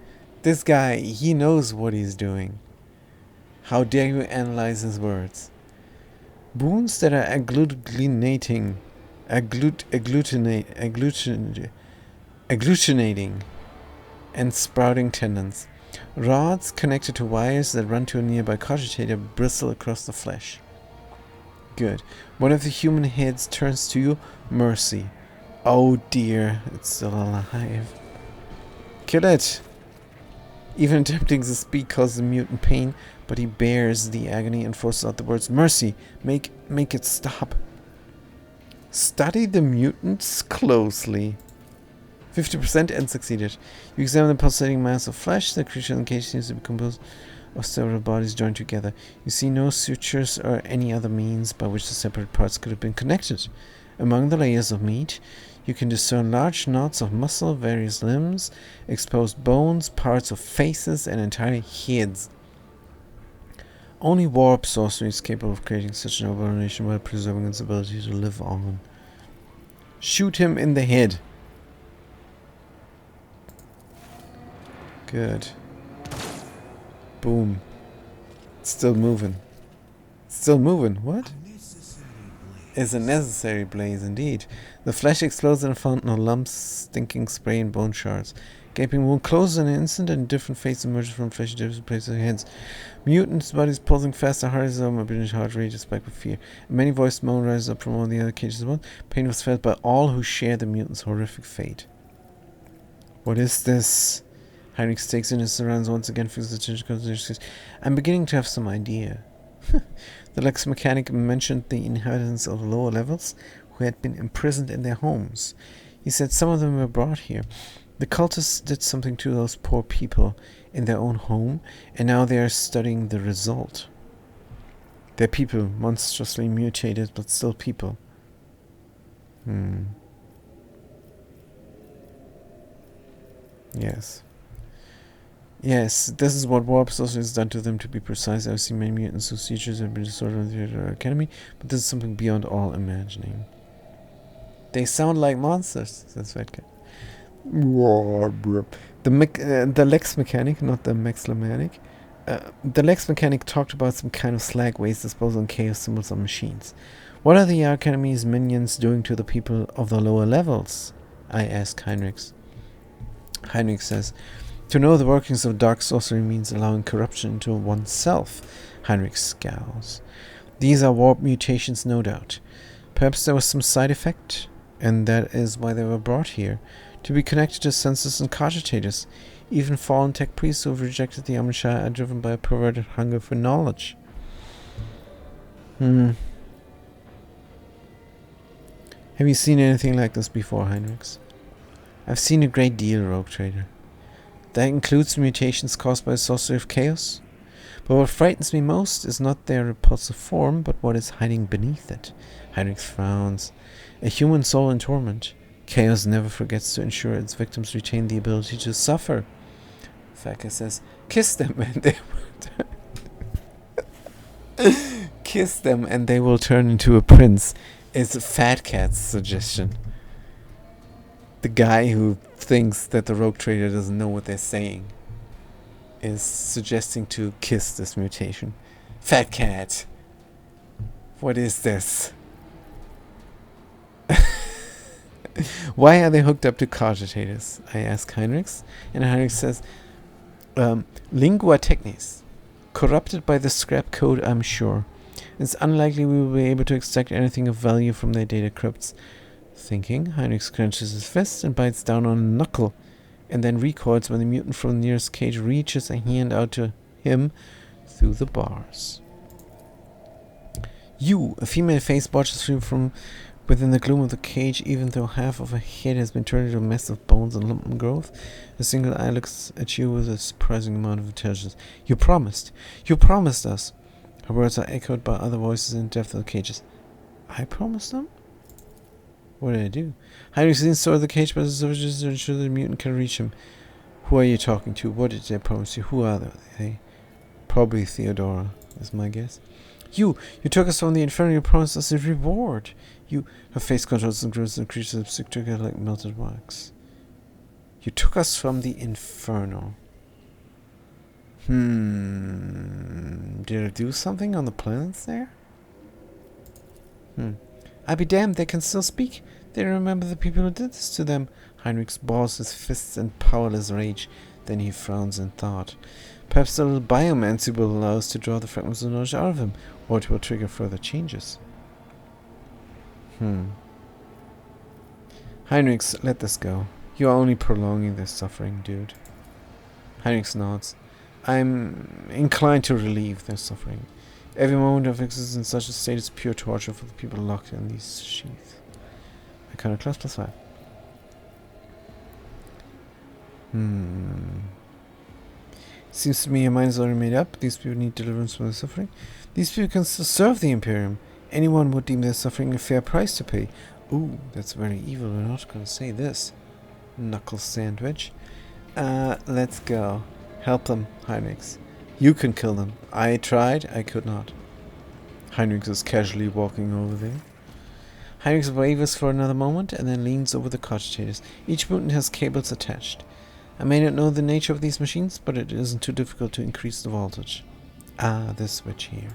This guy, he knows what he's doing. How dare you analyze his words? Wounds that are agglutinating and sprouting tendons. Rods connected to wires that run to a nearby cogitator bristle across the flesh. Good. One of the human heads turns to you. Mercy. Oh dear, it's still alive. Kill it! Even attempting to speak causes the mutant pain, but he bears the agony and forces out the words, Mercy! Make it stop. Study the mutants closely. 50% and succeeded. You examine the pulsating mass of flesh. The creature in the cage seems to be composed of several bodies joined together. You see no sutures or any other means by which the separate parts could have been connected. Among the layers of meat, you can discern large knots of muscle, various limbs, exposed bones, parts of faces, and entire heads. Only warp sorcery is capable of creating such an abomination while preserving its ability to live on. Shoot him in the head. Good. Boom. It's still moving. Still moving. What? Is a necessary blaze indeed. The flesh explodes in a fountain of lumps, stinking spray, and bone shards. Gaping wound closes in an instant, and different faces emerge from flesh in different places of their heads. Mutants' bodies pulsing faster, harder as my British heart rate is spiked with fear. A many-voiced moan rises up from all the other cages as well. Pain was felt by all who share the mutants' horrific fate. What is this? Heinrich stakes in his surrounds once again, fixes attention. I'm beginning to have some idea. The Lex mechanic mentioned the inhabitants of lower levels who had been imprisoned in their homes. He said some of them were brought here. The cultists did something to those poor people in their own home, and now they are studying the result. They're people, monstrously mutated, but still people. Yes. Yes, this is what warp sorcery has done to them, to be precise. I've seen many mutants whose features have been distorted in the academy, but this is something beyond all imagining. They sound like monsters, says Redcat. The Lex mechanic, not the Mexlomanic. The Lex mechanic talked about some kind of slag waste disposal and chaos symbols on machines. What are the Academy's minions doing to the people of the lower levels? I ask Heinrich. Heinrich says, to know the workings of dark sorcery means allowing corruption into oneself. Heinrich scowls. These are warp mutations, no doubt. Perhaps there was some side effect, and that is why they were brought here, to be connected to senses and cogitators. Even fallen tech priests who have rejected the Amrishai are driven by a perverted hunger for knowledge. Have you seen anything like this before, Heinrichs? I've seen a great deal, Rogue Trader. That includes mutations caused by the sorcery of chaos. But what frightens me most is not their repulsive form, but what is hiding beneath it. Heinrich frowns. A human soul in torment. Chaos never forgets to ensure its victims retain the ability to suffer. Faka says, kiss them and they will kiss them and they will turn into a prince. Is Fat Cat's suggestion. The guy who thinks that the Rogue Trader doesn't know what they're saying is suggesting to kiss this mutation. Fat Cat! What is this? Why are they hooked up to cogitators? I ask Heinrichs, and Heinrich says, Lingua Technis. Corrupted by the scrap code, I'm sure. It's unlikely we will be able to extract anything of value from their data crypts. Thinking, Heinrich clenches his fist and bites down on a knuckle, and then recoils when the mutant from the nearest cage reaches a hand out to him through the bars. You, a female face, watches through from within the gloom of the cage, even though half of her head has been turned into a mess of bones and lumpen growth. A single eye looks at you with a surprising amount of intelligence. You promised us. Her words are echoed by other voices in the depth of the cages. I promised them? What did I do? Heinrich leans toward the cage by the surgeons to ensure the mutant can reach him. Who are you talking to? What did they promise you? Who are they? Probably Theodora, is my guess. You took us from the inferno. You promised us a reward. Her face controls and grows, and the creatures stick together like melted wax. You took us from the inferno. Did I do something on the planets there? I'll be damned, they can still speak. They remember the people who did this to them. Heinrich balls his fists in powerless rage. Then he frowns in thought. Perhaps the little biomancy will allow us to draw the fragments of knowledge out of him, or it will trigger further changes. Heinrichs, let this go. You are only prolonging their suffering, dude. Heinrichs nods. I'm inclined to relieve their suffering. Every moment of existence in such a state is pure torture for the people locked in these sheaths. Iconoclast +5. Seems to me your mind is already made up. These people need deliverance from their suffering. These people can still serve the Imperium. Anyone would deem their suffering a fair price to pay. Ooh, that's very evil. We're not going to say this. Knuckle sandwich. Let's go. Help them, Heinrichs. You can kill them. I tried, I could not. Heinrichs is casually walking over there. Heinrichs wavers for another moment and then leans over the cogitators. Each mutant has cables attached. I may not know the nature of these machines, but it isn't too difficult to increase the voltage. Ah, this switch here.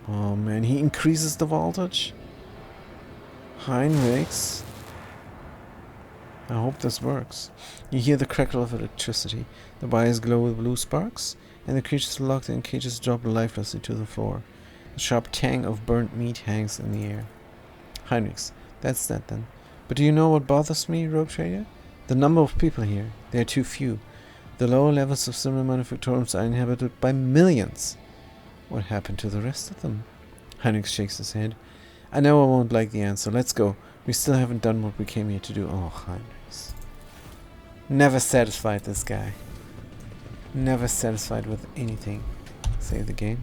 Oh man, he increases the voltage? Heinrichs. I hope this works. You hear the crackle of electricity. The wires glow with blue sparks, and the creatures locked in cages drop lifelessly to the floor. A sharp tang of burnt meat hangs in the air. Heinrichs, that's that then. But do you know what bothers me, Rogue Trader? The number of people here. They are too few. The lower levels of similar manufactoriums are inhabited by millions. What happened to the rest of them? Heinrichs shakes his head. I know I won't like the answer. Let's go. We still haven't done what we came here to do. Oh, Heinrichs. Never satisfied, this guy. Never satisfied with anything. Save the game.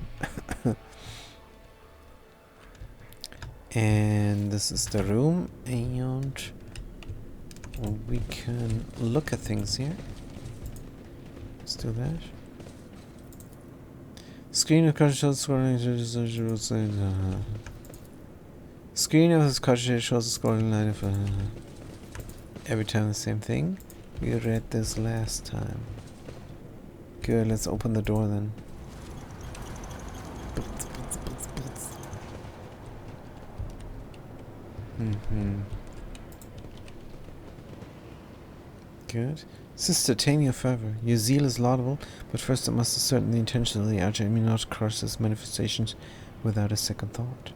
And this is the room. And we can look at things here. Let's do that. Screen of cartridge shows Screen of this cartridge shows the scrolling line of every time the same thing. We read this last time. Good, let's open the door then. Good. Sister, tame your fervor. Your zeal is laudable, but first it must ascertain the intention of the Archer and not crush his manifestations without a second thought.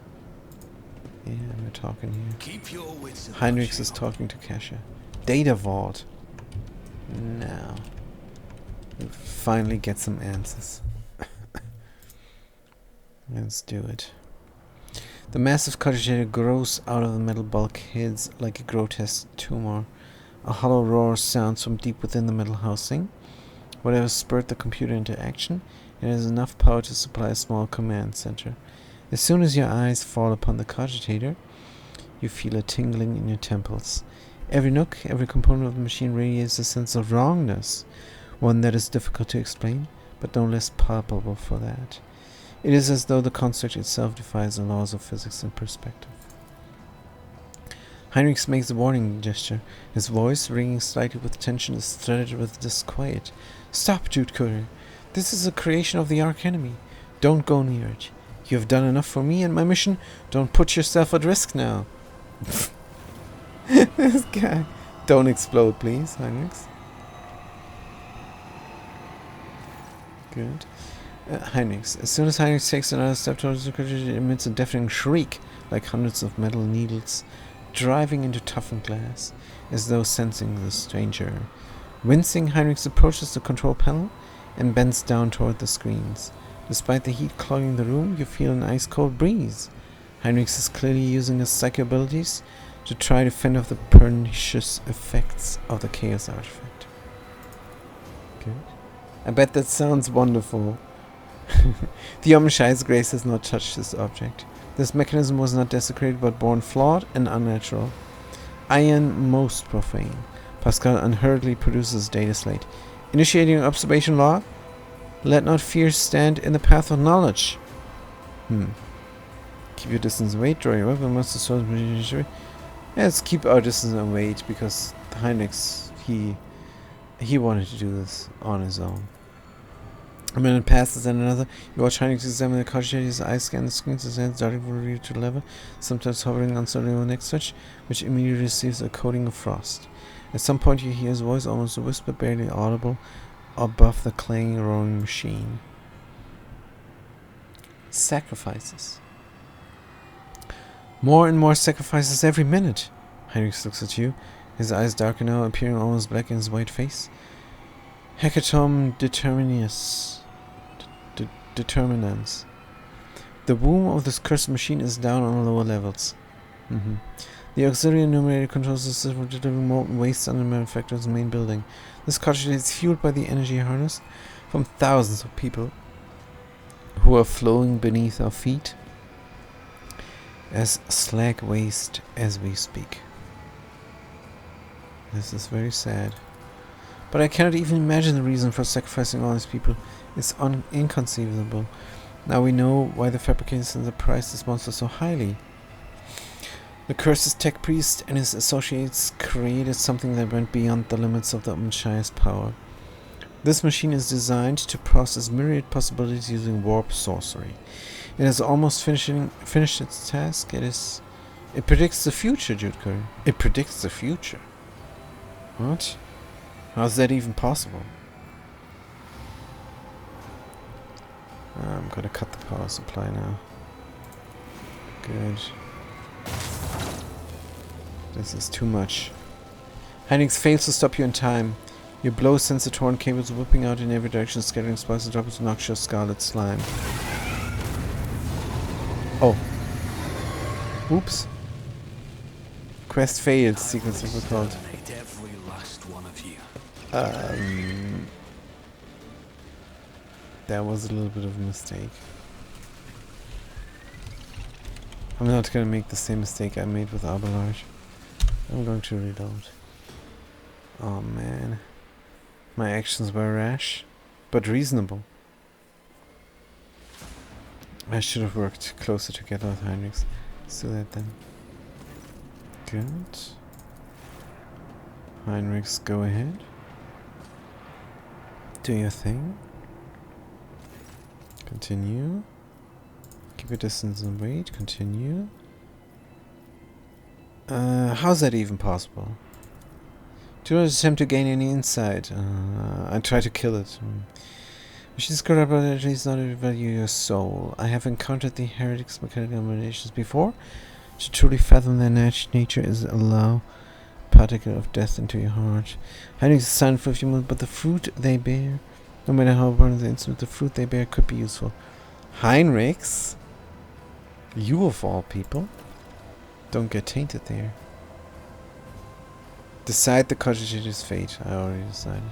Yeah, we're talking here. Keep your wits about Heinrichs you. is talking to Kasha. Data vault. Now. We'll finally get some answers. Let's do it. The massive cogitator grows out of the metal bulkheads like a grotesque tumor. A hollow roar sounds from deep within the metal housing. Whatever spurred the computer into action, it has enough power to supply a small command center. As soon as your eyes fall upon the cogitator, you feel a tingling in your temples. Every nook, every component of the machine radiates a sense of wrongness, one that is difficult to explain, but no less palpable for that. It is as though the construct itself defies the laws of physics and perspective. Heinrichs makes a warning gesture. His voice, ringing slightly with tension, is threaded with disquiet. Stop, Jude Cutter. This is a creation of the Arch Enemy. Don't go near it. You have done enough for me and my mission. Don't put yourself at risk now. This guy. Don't explode, please, Heinrichs. Good. Heinrichs. As soon as Heinrichs takes another step towards the creature, it emits a deafening shriek, like hundreds of metal needles driving into toughened glass, as though sensing the stranger. Wincing, Heinrichs approaches the control panel and bends down toward the screens. Despite the heat clogging the room, you feel an ice-cold breeze. Heinrichs is clearly using his psychic abilities to try to fend off the pernicious effects of the Chaos Artifact. Good. I bet that sounds wonderful. The Omniscience Grace has not touched this object. This mechanism was not desecrated but born flawed and unnatural. Iron most profane. Pascal unhurriedly produces data slate. Initiating observation law. Let not fear stand in the path of knowledge. Keep your distance and wait. Draw your weapon. Must let's keep our distance and wait because Heinrichs, he wanted to do this on his own. A minute passes and another. You watch Heinrich examine the cottage. His eyes scan the screens, his hands darting from rear to lever, sometimes hovering on suddenly on the next switch, which immediately receives a coating of frost. At some point you hear his voice, almost a whisper, barely audible, above the clanging, roaring machine. Sacrifices. More and more sacrifices every minute. Heinrich looks at you, his eyes darken now, appearing almost black in his white face. Hecatomb determinus. Determinants. The womb of this cursed machine is down on lower levels. The auxiliary enumerator controls the system for delivering molten waste under the manufacturer's main building. This cottage is fueled by the energy harnessed from thousands of people who are flowing beneath our feet as slag waste as we speak. This is very sad. But I cannot even imagine the reason for sacrificing all these people. It's inconceivable. Now we know why the fabricators and the price this monster so highly. The cursed tech priest and his associates created something that went beyond the limits of the Umshire's power. This machine is designed to process myriad possibilities using warp sorcery. It has almost finished its task. It predicts the future, Jude Curry. It predicts the future. What? How's that even possible? I'm gonna cut the power supply now. Good. This is too much. Heinrich fails to stop you in time. Your blow sends the torn cables whipping out in every direction, scattering sparks and drops of noxious scarlet slime. Oh. Oops. Quest failed, sequence of recalled. Every last one of you. That was a little bit of a mistake. I'm not gonna make the same mistake I made with Abelard. I'm going to reload. Oh man. My actions were rash, but reasonable. I should have worked closer together with Heinrichs. Let's do that then. Good. Heinrichs, go ahead. Do your thing. Continue. Keep your distance and wait. Continue. How's that even possible? Do not attempt to gain any insight. I try to kill it. She's corrupt, but at least not value your soul. I have encountered the heretics' mechanical emanations before. To truly fathom their nature is allow particle of death into your heart. Hiding is silent for a few moments, but the fruit they bear, no matter how important the instrument, the fruit they bear could be useful. Heinrichs? You of all people? Don't get tainted there. Decide the cottager's fate. I already decided.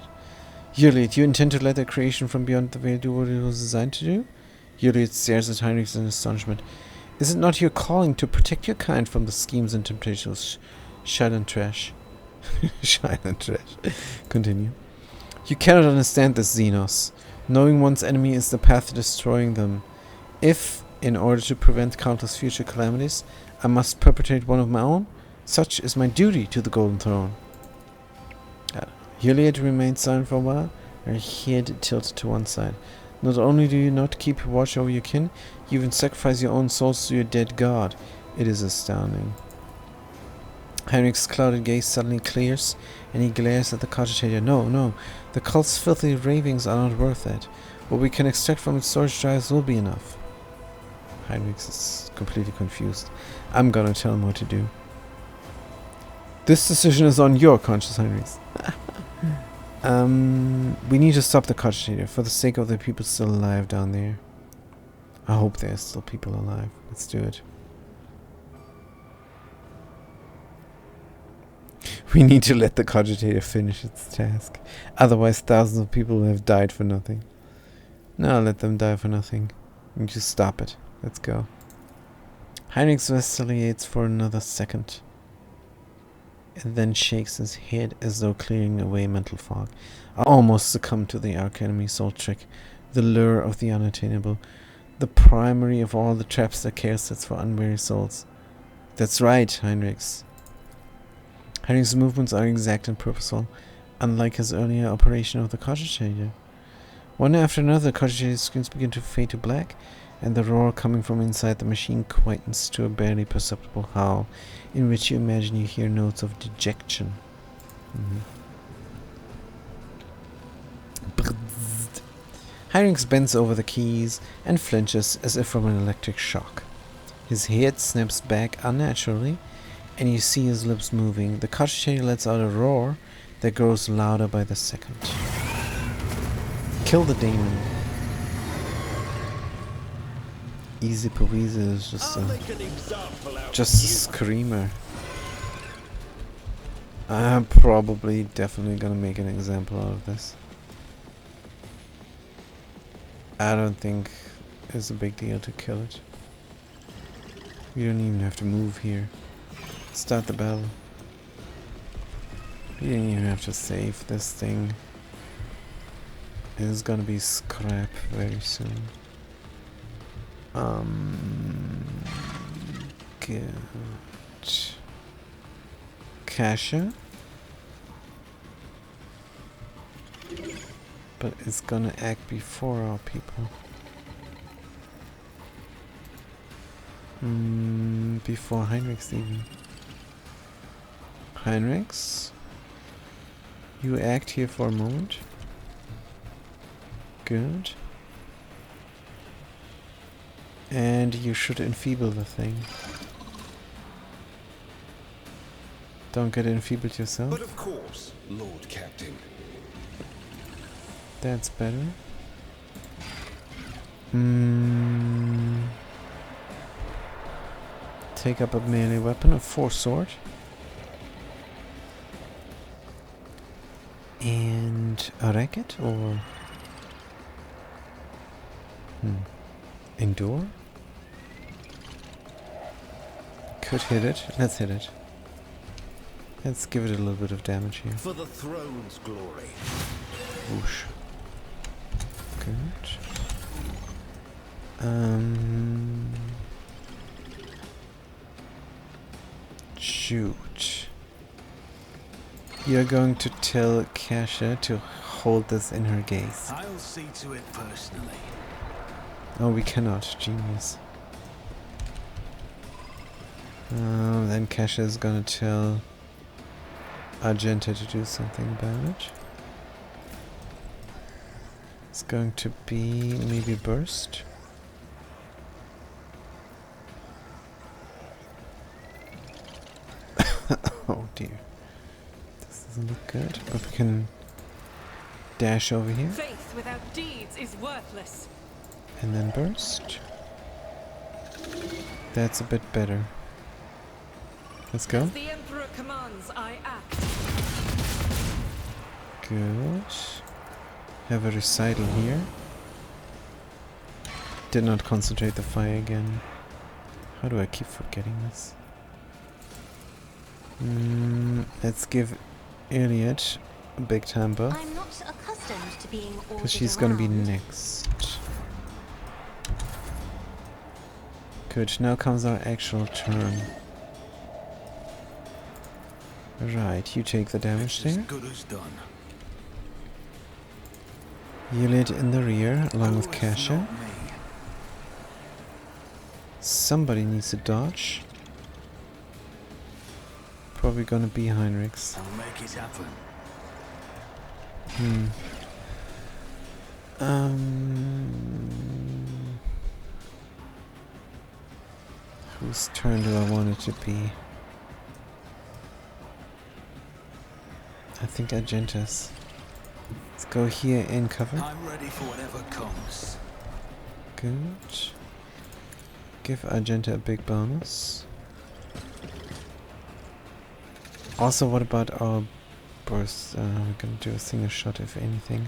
Juliet, you intend to let the creation from beyond the veil do what it was designed to do? Juliet stares at Heinrichs in astonishment. Is it not your calling to protect your kind from the schemes and temptations of Shine Trash? Shine Trash. Continue. You cannot understand this, Xenos. Knowing one's enemy is the path to destroying them. If, in order to prevent countless future calamities, I must perpetrate one of my own, such is my duty to the Golden Throne. Juliet remained silent for a while, her head tilted to one side. Not only do you not keep watch over your kin, you even sacrifice your own souls to your dead god. It is astounding. Heinrich's clouded gaze suddenly clears, and he glares at the cogitator. No, the cult's filthy ravings are not worth it. What we can extract from its storage drives will be enough. Heinrich is completely confused. I'm gonna tell him what to do. This decision is on your conscience, Heinrich. We need to stop the cogitator for the sake of the people still alive down there. I hope there's still people alive. Let's do it. We need to let the cogitator finish its task. Otherwise thousands of people will have died for nothing. No, let them die for nothing. We just stop it. Let's go. Heinrich vacillates for another second, and then shakes his head as though clearing away mental fog. I almost succumb to the Arcanemy soul trick, the lure of the unattainable, the primary of all the traps that Chaos sets for unwary souls. That's right, Heinrichs. Heinrich's movements are exact and purposeful, unlike his earlier operation of the cogitator. One after another, cartridge screens begin to fade to black, and the roar coming from inside the machine quietens to a barely perceptible howl, in which you imagine you hear notes of dejection. Heinrich bends over the keys and flinches as if from an electric shock. His head snaps back unnaturally, and you see his lips moving. The cartridge lets out a roar that grows louder by the second. Kill the demon. Easy peasy is just a screamer. I'm probably definitely gonna make an example out of this. I don't think it's a big deal to kill it. You don't even have to move here. Start the battle. You don't even have to save this thing. It's gonna be scrap very soon. Good. Kasha. But it's gonna act before our people. Before Heinrichs even. Heinrichs? You act here for a moment. Good. And you should enfeeble the thing. Don't get enfeebled yourself. But of course, Lord Captain. That's better. Take up a melee weapon, a 4-sword. And a racket or endure? Could hit it. Let's hit it. Let's give it a little bit of damage here. For the throne's glory. Whoosh. Good. Shoot. You're going to tell Kasha to hold this in her gaze. I'll see to it personally. Oh, we cannot. Genius. Then Kasha is gonna tell Argenta to do something about it. It's going to be maybe burst. Oh dear. This doesn't look good, but we can dash over here. Faith without deeds is worthless. And then burst. That's a bit better. Let's go. As the Emperor commands, I act. Good. Have a recital here. Did not concentrate the fire again. How do I keep forgetting this? Let's give Iliad a big time buff. I'm not accustomed to being ordered Because she's gonna be around. next. Good, now comes our actual turn. Right, you take the damage As there. good as done. Iliad in the rear, along with Oh, it's Kasha. not me. Somebody needs to dodge. Probably gonna be Heinrichs. I'll make it happen. Whose turn do I want it to be? I think Argenta's. Let's go here in cover. I'm ready for whatever comes. Good. Give Argenta a big bonus. Also, what about our burst? We're gonna do a single shot if anything.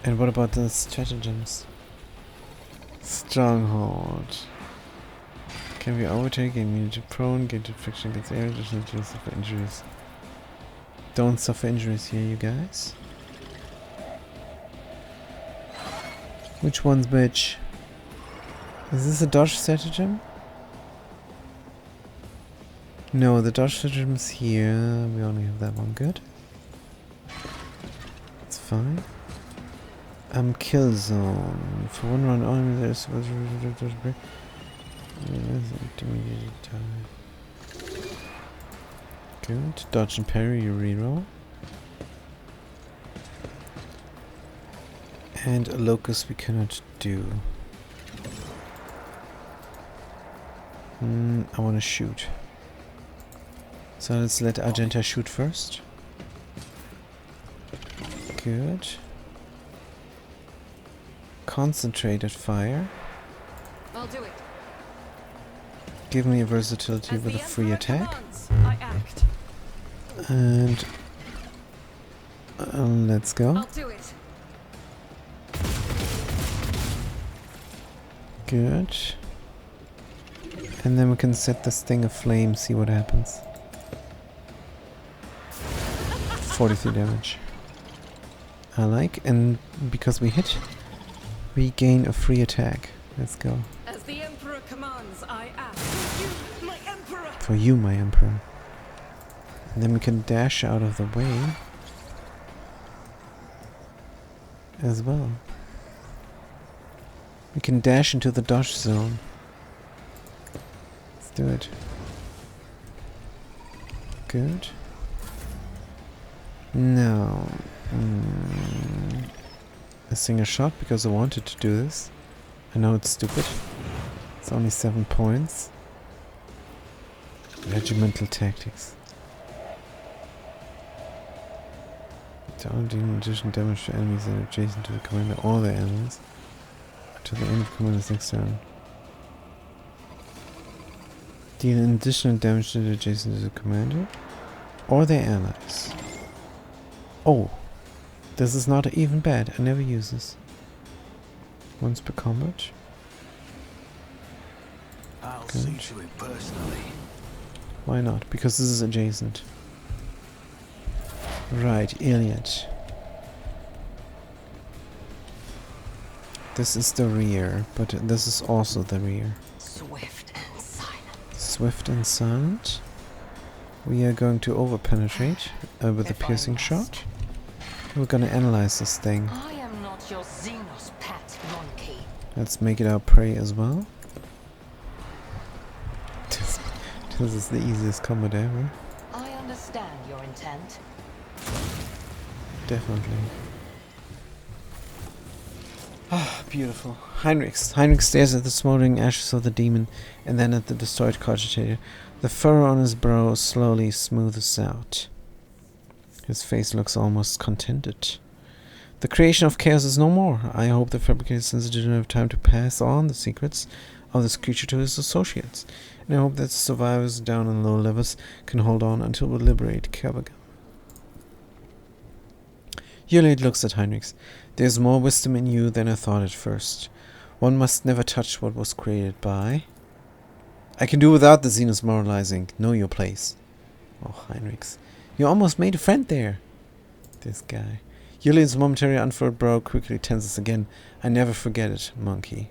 And what about the stratagems? Stronghold. Can we overtake, gain immunity prone, gain friction against air, just not to suffer injuries. Don't suffer injuries here, you guys. Which one's which? Is this a dodge stratagem? No, the dodge stratagem's here. We only have that one. Good. It's fine. Kill zone. For one round only, there's good. Dodge and parry, you reroll. And a locust we cannot do. I want to shoot. So let's let Argenta shoot first. Good. Concentrated fire. I'll do it. Give me a versatility with a free attack. Commands, I act. And let's go. I'll do it. Good. And then we can set this thing aflame, see what happens. 43 damage. I like, and because we hit, we gain a free attack. Let's go. As the Emperor commands, I act. For you, my Emperor. For you, my Emperor. And then we can dash out of the way as well. We can dash into the dodge zone. Let's do it. Good. Now, a single shot because I wanted to do this. I know it's stupid. It's only 7 points. Regimental tactics. Down demon addition damage to enemies that are adjacent to the commander or their allies. To the end of commander's next turn. Deal additional damage to the adjacent to the commander or their allies. Oh, this is not even bad. I never use this. Once per combat. I'll Good. see to it personally. Why not? Because this is adjacent. Right, Iliad. This is the rear, but this is also the rear. Swift and silent. Swift and silent. We are going to over-penetrate with a piercing shot. We're gonna analyze this thing. I am not your Xenos pet monkey. Let's make it our prey as well. This is the easiest combat ever. I understand your intent. Definitely. Ah, beautiful. Heinrich stares at the smoldering ashes of the demon and then at the destroyed cogitator. The furrow on his brow slowly smooths out. His face looks almost contented. The creation of chaos is no more. I hope the fabricated sensor didn't have time to pass on the secrets of this creature to his associates. And I hope that the survivors down on low levels can hold on until we liberate Kervagam. Iliad looks at Heinrich. There's more wisdom in you than I thought at first. One must never touch what was created by. I can do without the Xenos moralizing. Know your place. Oh, Heinrich. You almost made a friend there. This guy. Iliad's momentary unfurled brow quickly tenses again. I never forget it, monkey.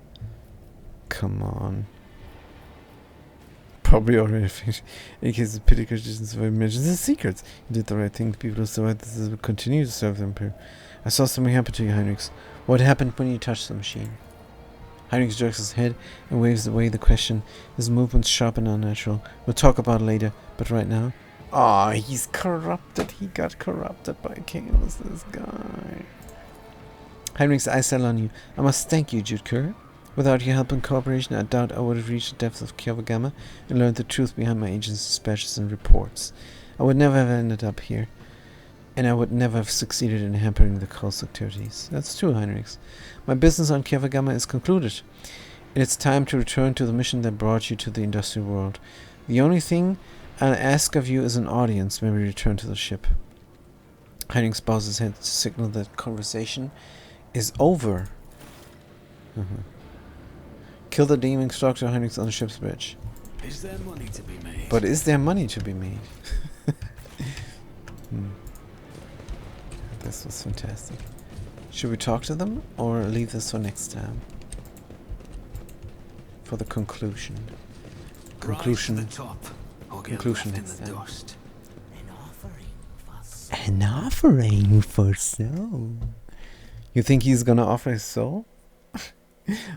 Come on. Probably already finished. In case the pity conditions were mentioned the secrets. You did the right thing. The people who survived this will continue to serve the Emperor. I saw something happen to you, Heinrich. What happened when you touched the machine? Heinrich jerks his head and waves away the question. His movements sharp and unnatural. We'll talk about it later, but right now... Ah, he's corrupted. He got corrupted by Chaos, this guy. Heinrich's eyes settle on you. I must thank you, Jude Kerr. Without your help and cooperation, I doubt I would have reached the depths of Kervagam and learned the truth behind my agent's dispatches and reports. I would never have ended up here, and I would never have succeeded in hampering the cult's activities. That's true, Heinrich. My business on Kervagam is concluded, and it's time to return to the mission that brought you to the industrial world. The only thing I'll ask of you is an audience when we return to the ship. Heinrich bows his head to signal that conversation is over. Kill the demon structure, Heinrich, on the ship's bridge. Is there money to be made? But is there money to be made? This was fantastic. Should we talk to them or leave this for next time? For the conclusion. Conclusion. Rise to the top, or get Conclusion left in next the time. dust. An offering for soul. You think he's gonna offer his soul?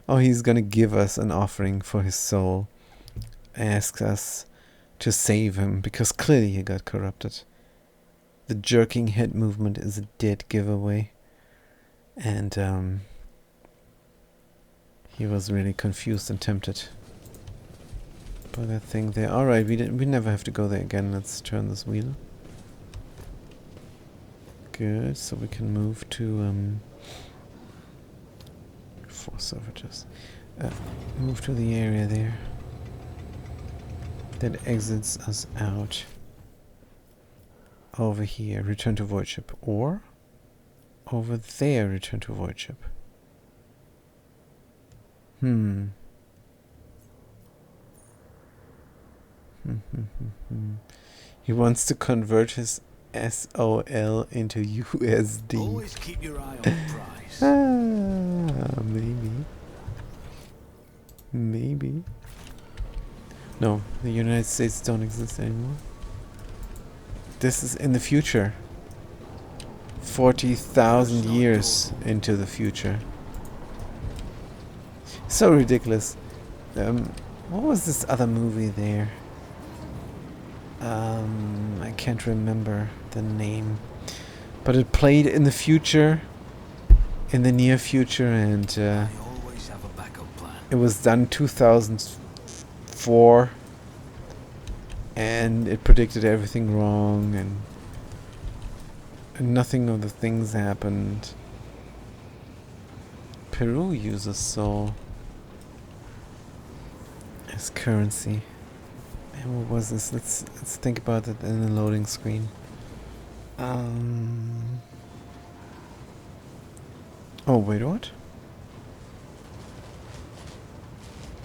Or he's gonna give us an offering for his soul? Ask us to save him, because clearly he got corrupted. The jerking head movement is a dead giveaway. And he was really confused and tempted by that thing there. Alright, we never have to go there again. Let's turn this wheel. Good, so we can move to 4 savages. Move to the area there that exits us out. Over here, return to void ship, or over there, return to void ship. He wants to convert his SOL into USD. Always keep your eye on the prize. Maybe. Maybe. No, the United States don't exist anymore. This is in the future. 40,000 years into the future. So ridiculous. What was this other movie there? I can't remember the name. But it played in the future. In the near future, and I always have a backup plan. it was done 2004. And it predicted everything wrong, and nothing of the things happened. Peru uses soul as currency. And what was this? Let's think about it in the loading screen. Oh wait, what?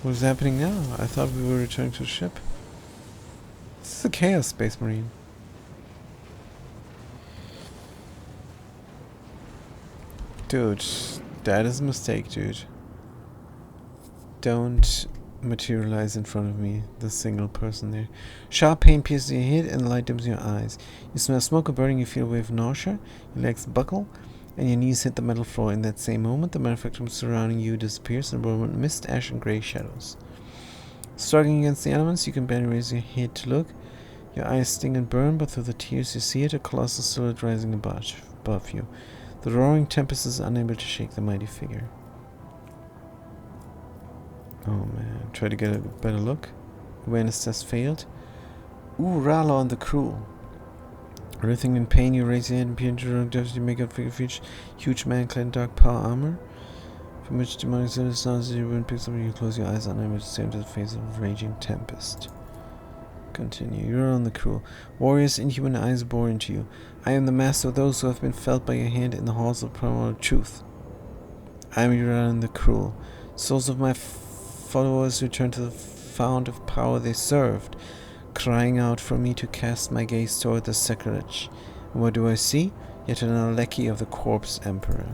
What is happening now? I thought we were returning to the ship. This is a Chaos Space Marine. Dude, that is a mistake, dude. Don't materialize in front of me, the single person there. Sharp pain pierces your head and the light dims your eyes. You smell smoke burning, you feel a wave of nausea, your legs buckle, and your knees hit the metal floor. In that same moment, the manufactum surrounding you disappears in a world of mist, ash, and grey shadows. Struggling against the elements, you can barely raise your head to look. Your eyes sting and burn, but through the tears you see it, a colossal silhouette rising above you. The roaring tempest is unable to shake the mighty figure. Oh man, try to get a better look. Awareness test failed. Ooh, Rala on the crew. Writhing in pain, you raise your head and peer into the dark depths. You make out figure huge man clad in dark power armor, from which demonic sounds as your wind picks up and you close your eyes, unable to stare into the face of a raging tempest. Continue. You're on the crew. Warriors, inhuman eyes bore into you. I am the master of those who have been felled by your hand in the halls of primal truth. I am Yura and the crew. Souls of my followers return to the fount of power they served, crying out for me to cast my gaze toward the sacrilege. And what do I see? Yet another lackey of the corpse emperor.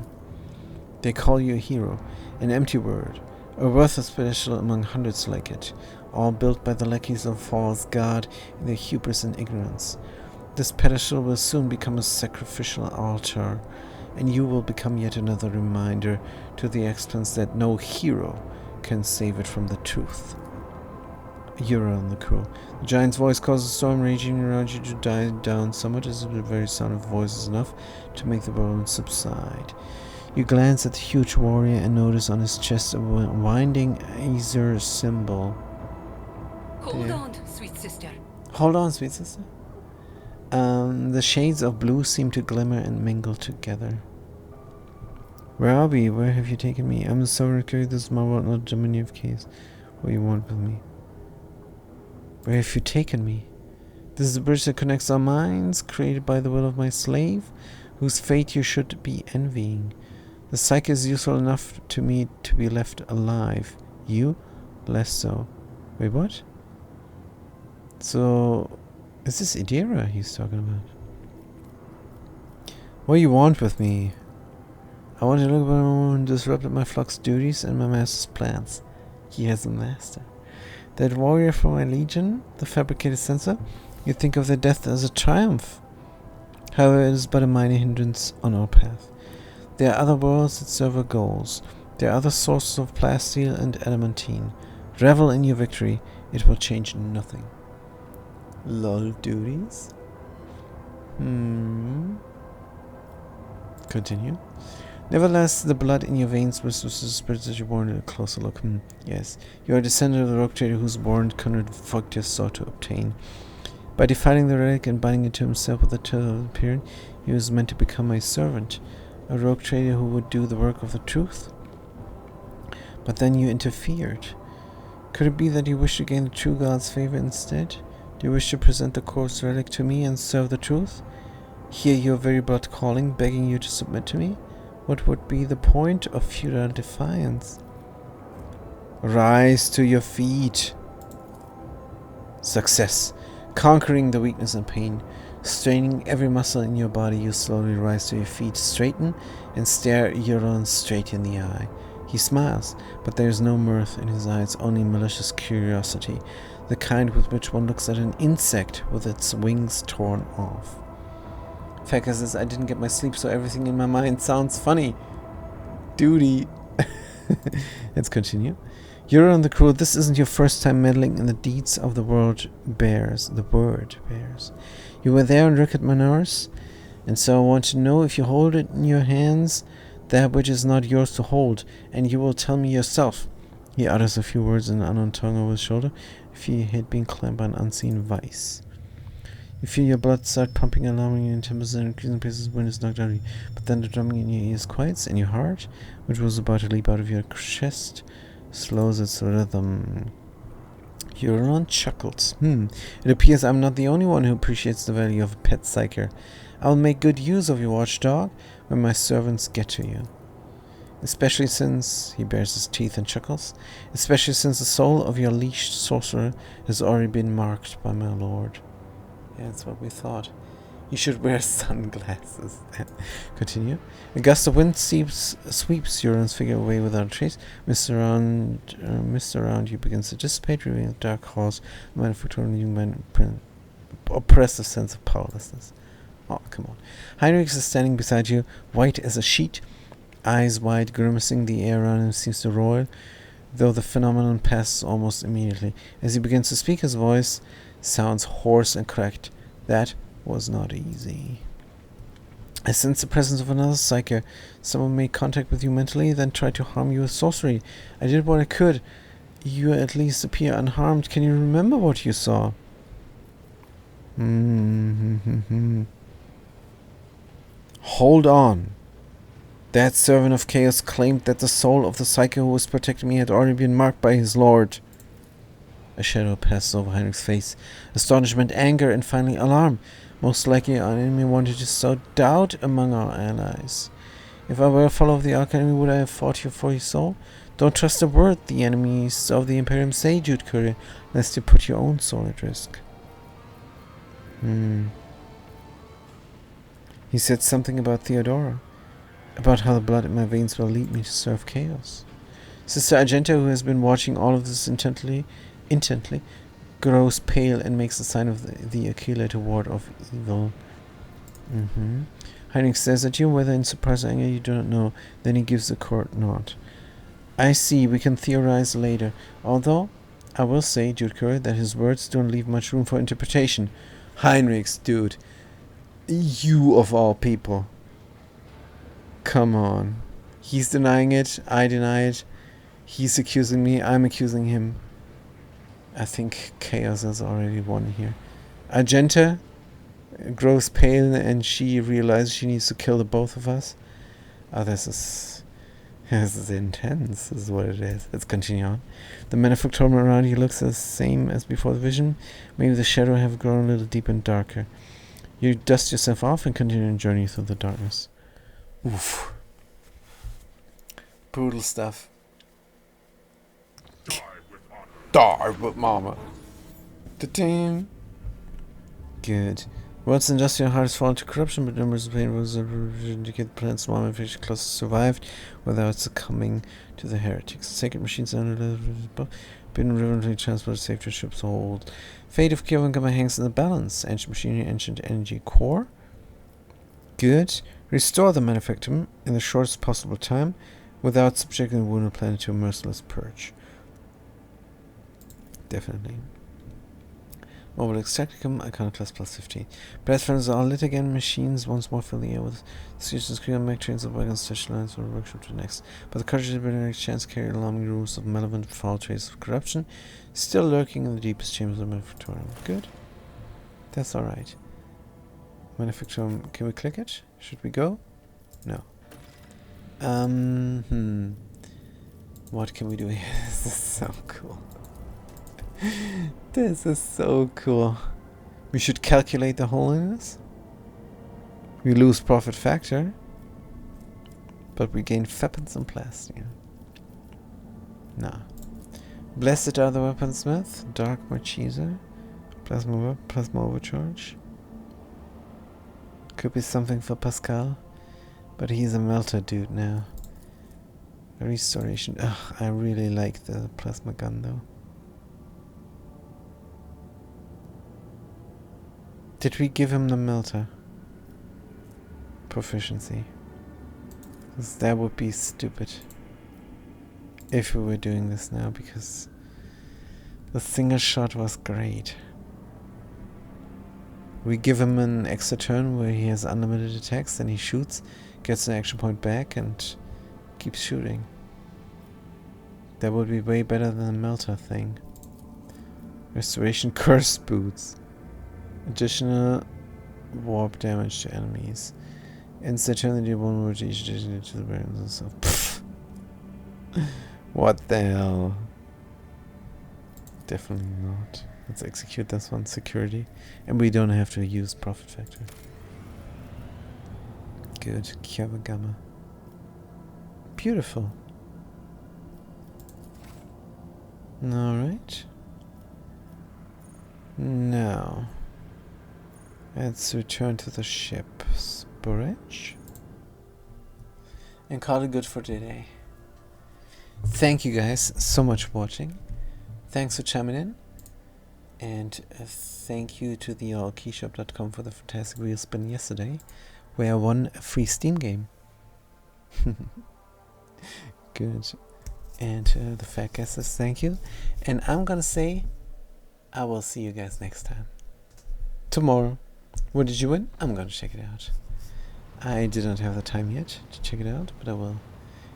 They call you a hero, an empty word, a worthless pedestal among hundreds like it, all built by the lackeys of false god in their hubris and ignorance. This pedestal will soon become a sacrificial altar, and you will become yet another reminder to the expanse that no hero can save it from the truth. You're on the crew. The giant's voice causes a storm raging around you to die down somewhat, as if the very sound of voice is enough to make the world subside. You glance at the huge warrior and notice on his chest a winding Aether symbol. Hold on, sweet sister. Hold on, sweet sister. The shades of blue seem to glimmer and mingle together. Where are we? Where have you taken me? I'm the sovereign carry this my world, not diminutive case. What you want with me? Where have you taken me? This is the bridge that connects our minds, created by the will of my slave, whose fate you should be envying. The psyche is useful enough to me to be left alive. You, less so. Wait, what? So, is this Idira he's talking about? What do you want with me? I want to look at who disrupted my flock's duties and my master's plans. He has a master. That warrior from my legion, the fabricated censor, you think of their death as a triumph. However, it is but a minor hindrance on our path. There are other worlds that serve our goals. There are other sources of plasteel and adamantine. Revel in your victory. It will change nothing. Lol duties. Continue. Nevertheless, the blood in your veins whispers the spirit that you warned a closer look. Yes, you are a descendant of the rogue trader whose warrant Conrad Vogtja sought to obtain. By defiling the relic and binding it to himself with the title of Pyrian, he was meant to become my servant, a rogue trader who would do the work of the truth. But then you interfered. Could it be that you wish to gain the true God's favor instead? Do you wish to present the corpse relic to me and serve the truth? Hear your very blood calling, begging you to submit to me? What would be the point of futile defiance? Rise to your feet. Success. Conquering the weakness and pain. Straining every muscle in your body, you slowly rise to your feet, straighten, and stare Euron straight in the eye. He smiles, but there is no mirth in his eyes, only malicious curiosity, the kind with which one looks at an insect with its wings torn off. Feka says, I didn't get my sleep, so everything in my mind sounds funny. Duty. Let's continue. You're on the crew. This isn't your first time meddling in the deeds of the word bears. You were there on Rickett Manors, and so I want to know if you hold it in your hands, that which is not yours to hold, and you will tell me yourself. He utters a few words in an unknown tongue over his shoulder, if he had been clamped by an unseen vice. You feel your blood start pumping, alarming you in tempers and increasing paces when it's knocked out of you. But then the drumming in your ears quiets, and your heart, which was about to leap out of your chest, slows its rhythm. Euron chuckles. It appears I'm not the only one who appreciates the value of a pet psyker. I'll make good use of your watchdog when my servants get to you. Especially since, he bares his teeth and chuckles, especially since the soul of your leashed sorcerer has already been marked by my lord. Yeah, that's what we thought. You should wear sunglasses. Continue. A gust of wind sweeps Euron's figure away without a trace. Mist around you begins to dissipate, revealing the dark halls of manufacturing young man oppressive sense of powerlessness. Oh, come on. Heinrich is standing beside you, white as a sheet, eyes wide, grimacing. The air around him seems to roil, though the phenomenon passes almost immediately. As he begins to speak, his voice sounds hoarse and cracked. That was not easy. I sense the presence of another psyker. Someone made contact with you mentally, then tried to harm you with sorcery. I did what I could. You at least appear unharmed. Can you remember what you saw? Hold on. That servant of chaos claimed that the soul of the psyker who was protecting me had already been marked by his lord. A shadow passes over Heinrich's face. Astonishment, anger, and finally alarm. Most likely our enemy wanted to sow doubt among our allies. If I were a follower of the Arcanemy, would I have fought you for your soul? Don't trust a word the enemies of the Imperium say, Jude Courier, lest you put your own soul at risk. He said something about Theodora, about how the blood in my veins will lead me to serve chaos. Sister Argenta, who has been watching all of this intently, grows pale and makes the sign of the Aquila to ward off evil. Heinrich stares at you, whether in surprise or anger you do not know. Then he gives the court nod. I see, we can theorize later. Although, I will say, Jude Courier, that his words don't leave much room for interpretation. Heinrichs, dude. You of all people. Come on. He's denying it, I deny it. He's accusing me, I'm accusing him. I think chaos has already won here. Argenta grows pale and she realizes she needs to kill the both of us. Oh, this is intense. This is what it is. Let's continue on. The manufacturer around you looks the same as before the vision. Maybe the shadow have grown a little deeper and darker. You dust yourself off and continue your journey through the darkness. Oof. Brutal stuff. Die with mama. Ta-ding. Good. World's industrial heart has fallen to corruption, but numbers of pain rules indicate the planet's small manufacturing class survived without succumbing to the heretics. Sacred machines been reverently transported safe to ship's hold. Fate of Kievan hangs in the balance. Ancient machinery, ancient energy core. Good. Restore the manufactum in the shortest possible time without subjecting the wounded planet to a merciless purge. Definitely. Mobile Extracticum, Iconoclast plus 15. Blast furnaces are lit again, machines once more fill the air with stations, creating mech trains of wagons, station lines from one workshop to the next. But the courage of the chance carry alarming rules of malevolent foul traces of corruption, still lurking in the deepest chambers of the manufactorium. Good. That's alright. Manufactorium, can we click it? Should we go? No. What can we do here? This is so cool. This is so cool. We should calculate the holiness. We lose profit factor, but we gain weapons and plastia. Nah. Blessed are the weaponsmith, Dark Marchesa, Plasma Overcharge. Could be something for Pascal, but he's a melter dude now. Restoration. Ugh, I really like the plasma gun though. Did we give him the melter proficiency? 'Cause that would be stupid if we were doing this now, because the single shot was great. We give him an extra turn where he has unlimited attacks, then he shoots, gets an action point back, and keeps shooting. That would be way better than the melter thing. Restoration curse boots. Additional warp damage to enemies. Instant turn the vulnerable to each addition to the barriers and stuff. What the hell? Definitely not. Let's execute this one. Security. And we don't have to use profit factor. Good. Kyabagama. Beautiful. Alright. Now, let's return to the ship. Sporage. And call it good for today. Thank you guys so much for watching. Thanks for chiming in. And thank you to the allkeyshop.com for the fantastic wheel spin yesterday, where I won a free Steam game. Good. And the fat guy says thank you. And I'm gonna say I will see you guys next time. Tomorrow. What did you win? I'm gonna check it out. I didn't have the time yet to check it out, but I will.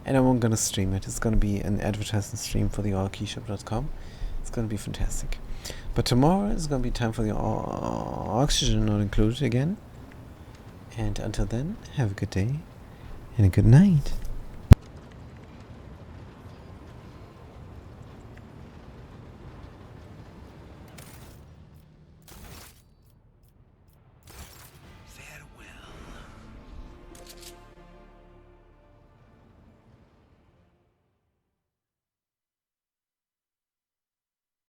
And I'm gonna stream it. It's gonna be an advertising stream for the allkeyshop.com. It's gonna be fantastic. But tomorrow is gonna be time for the oxygen not included again. And until then, have a good day and a good night.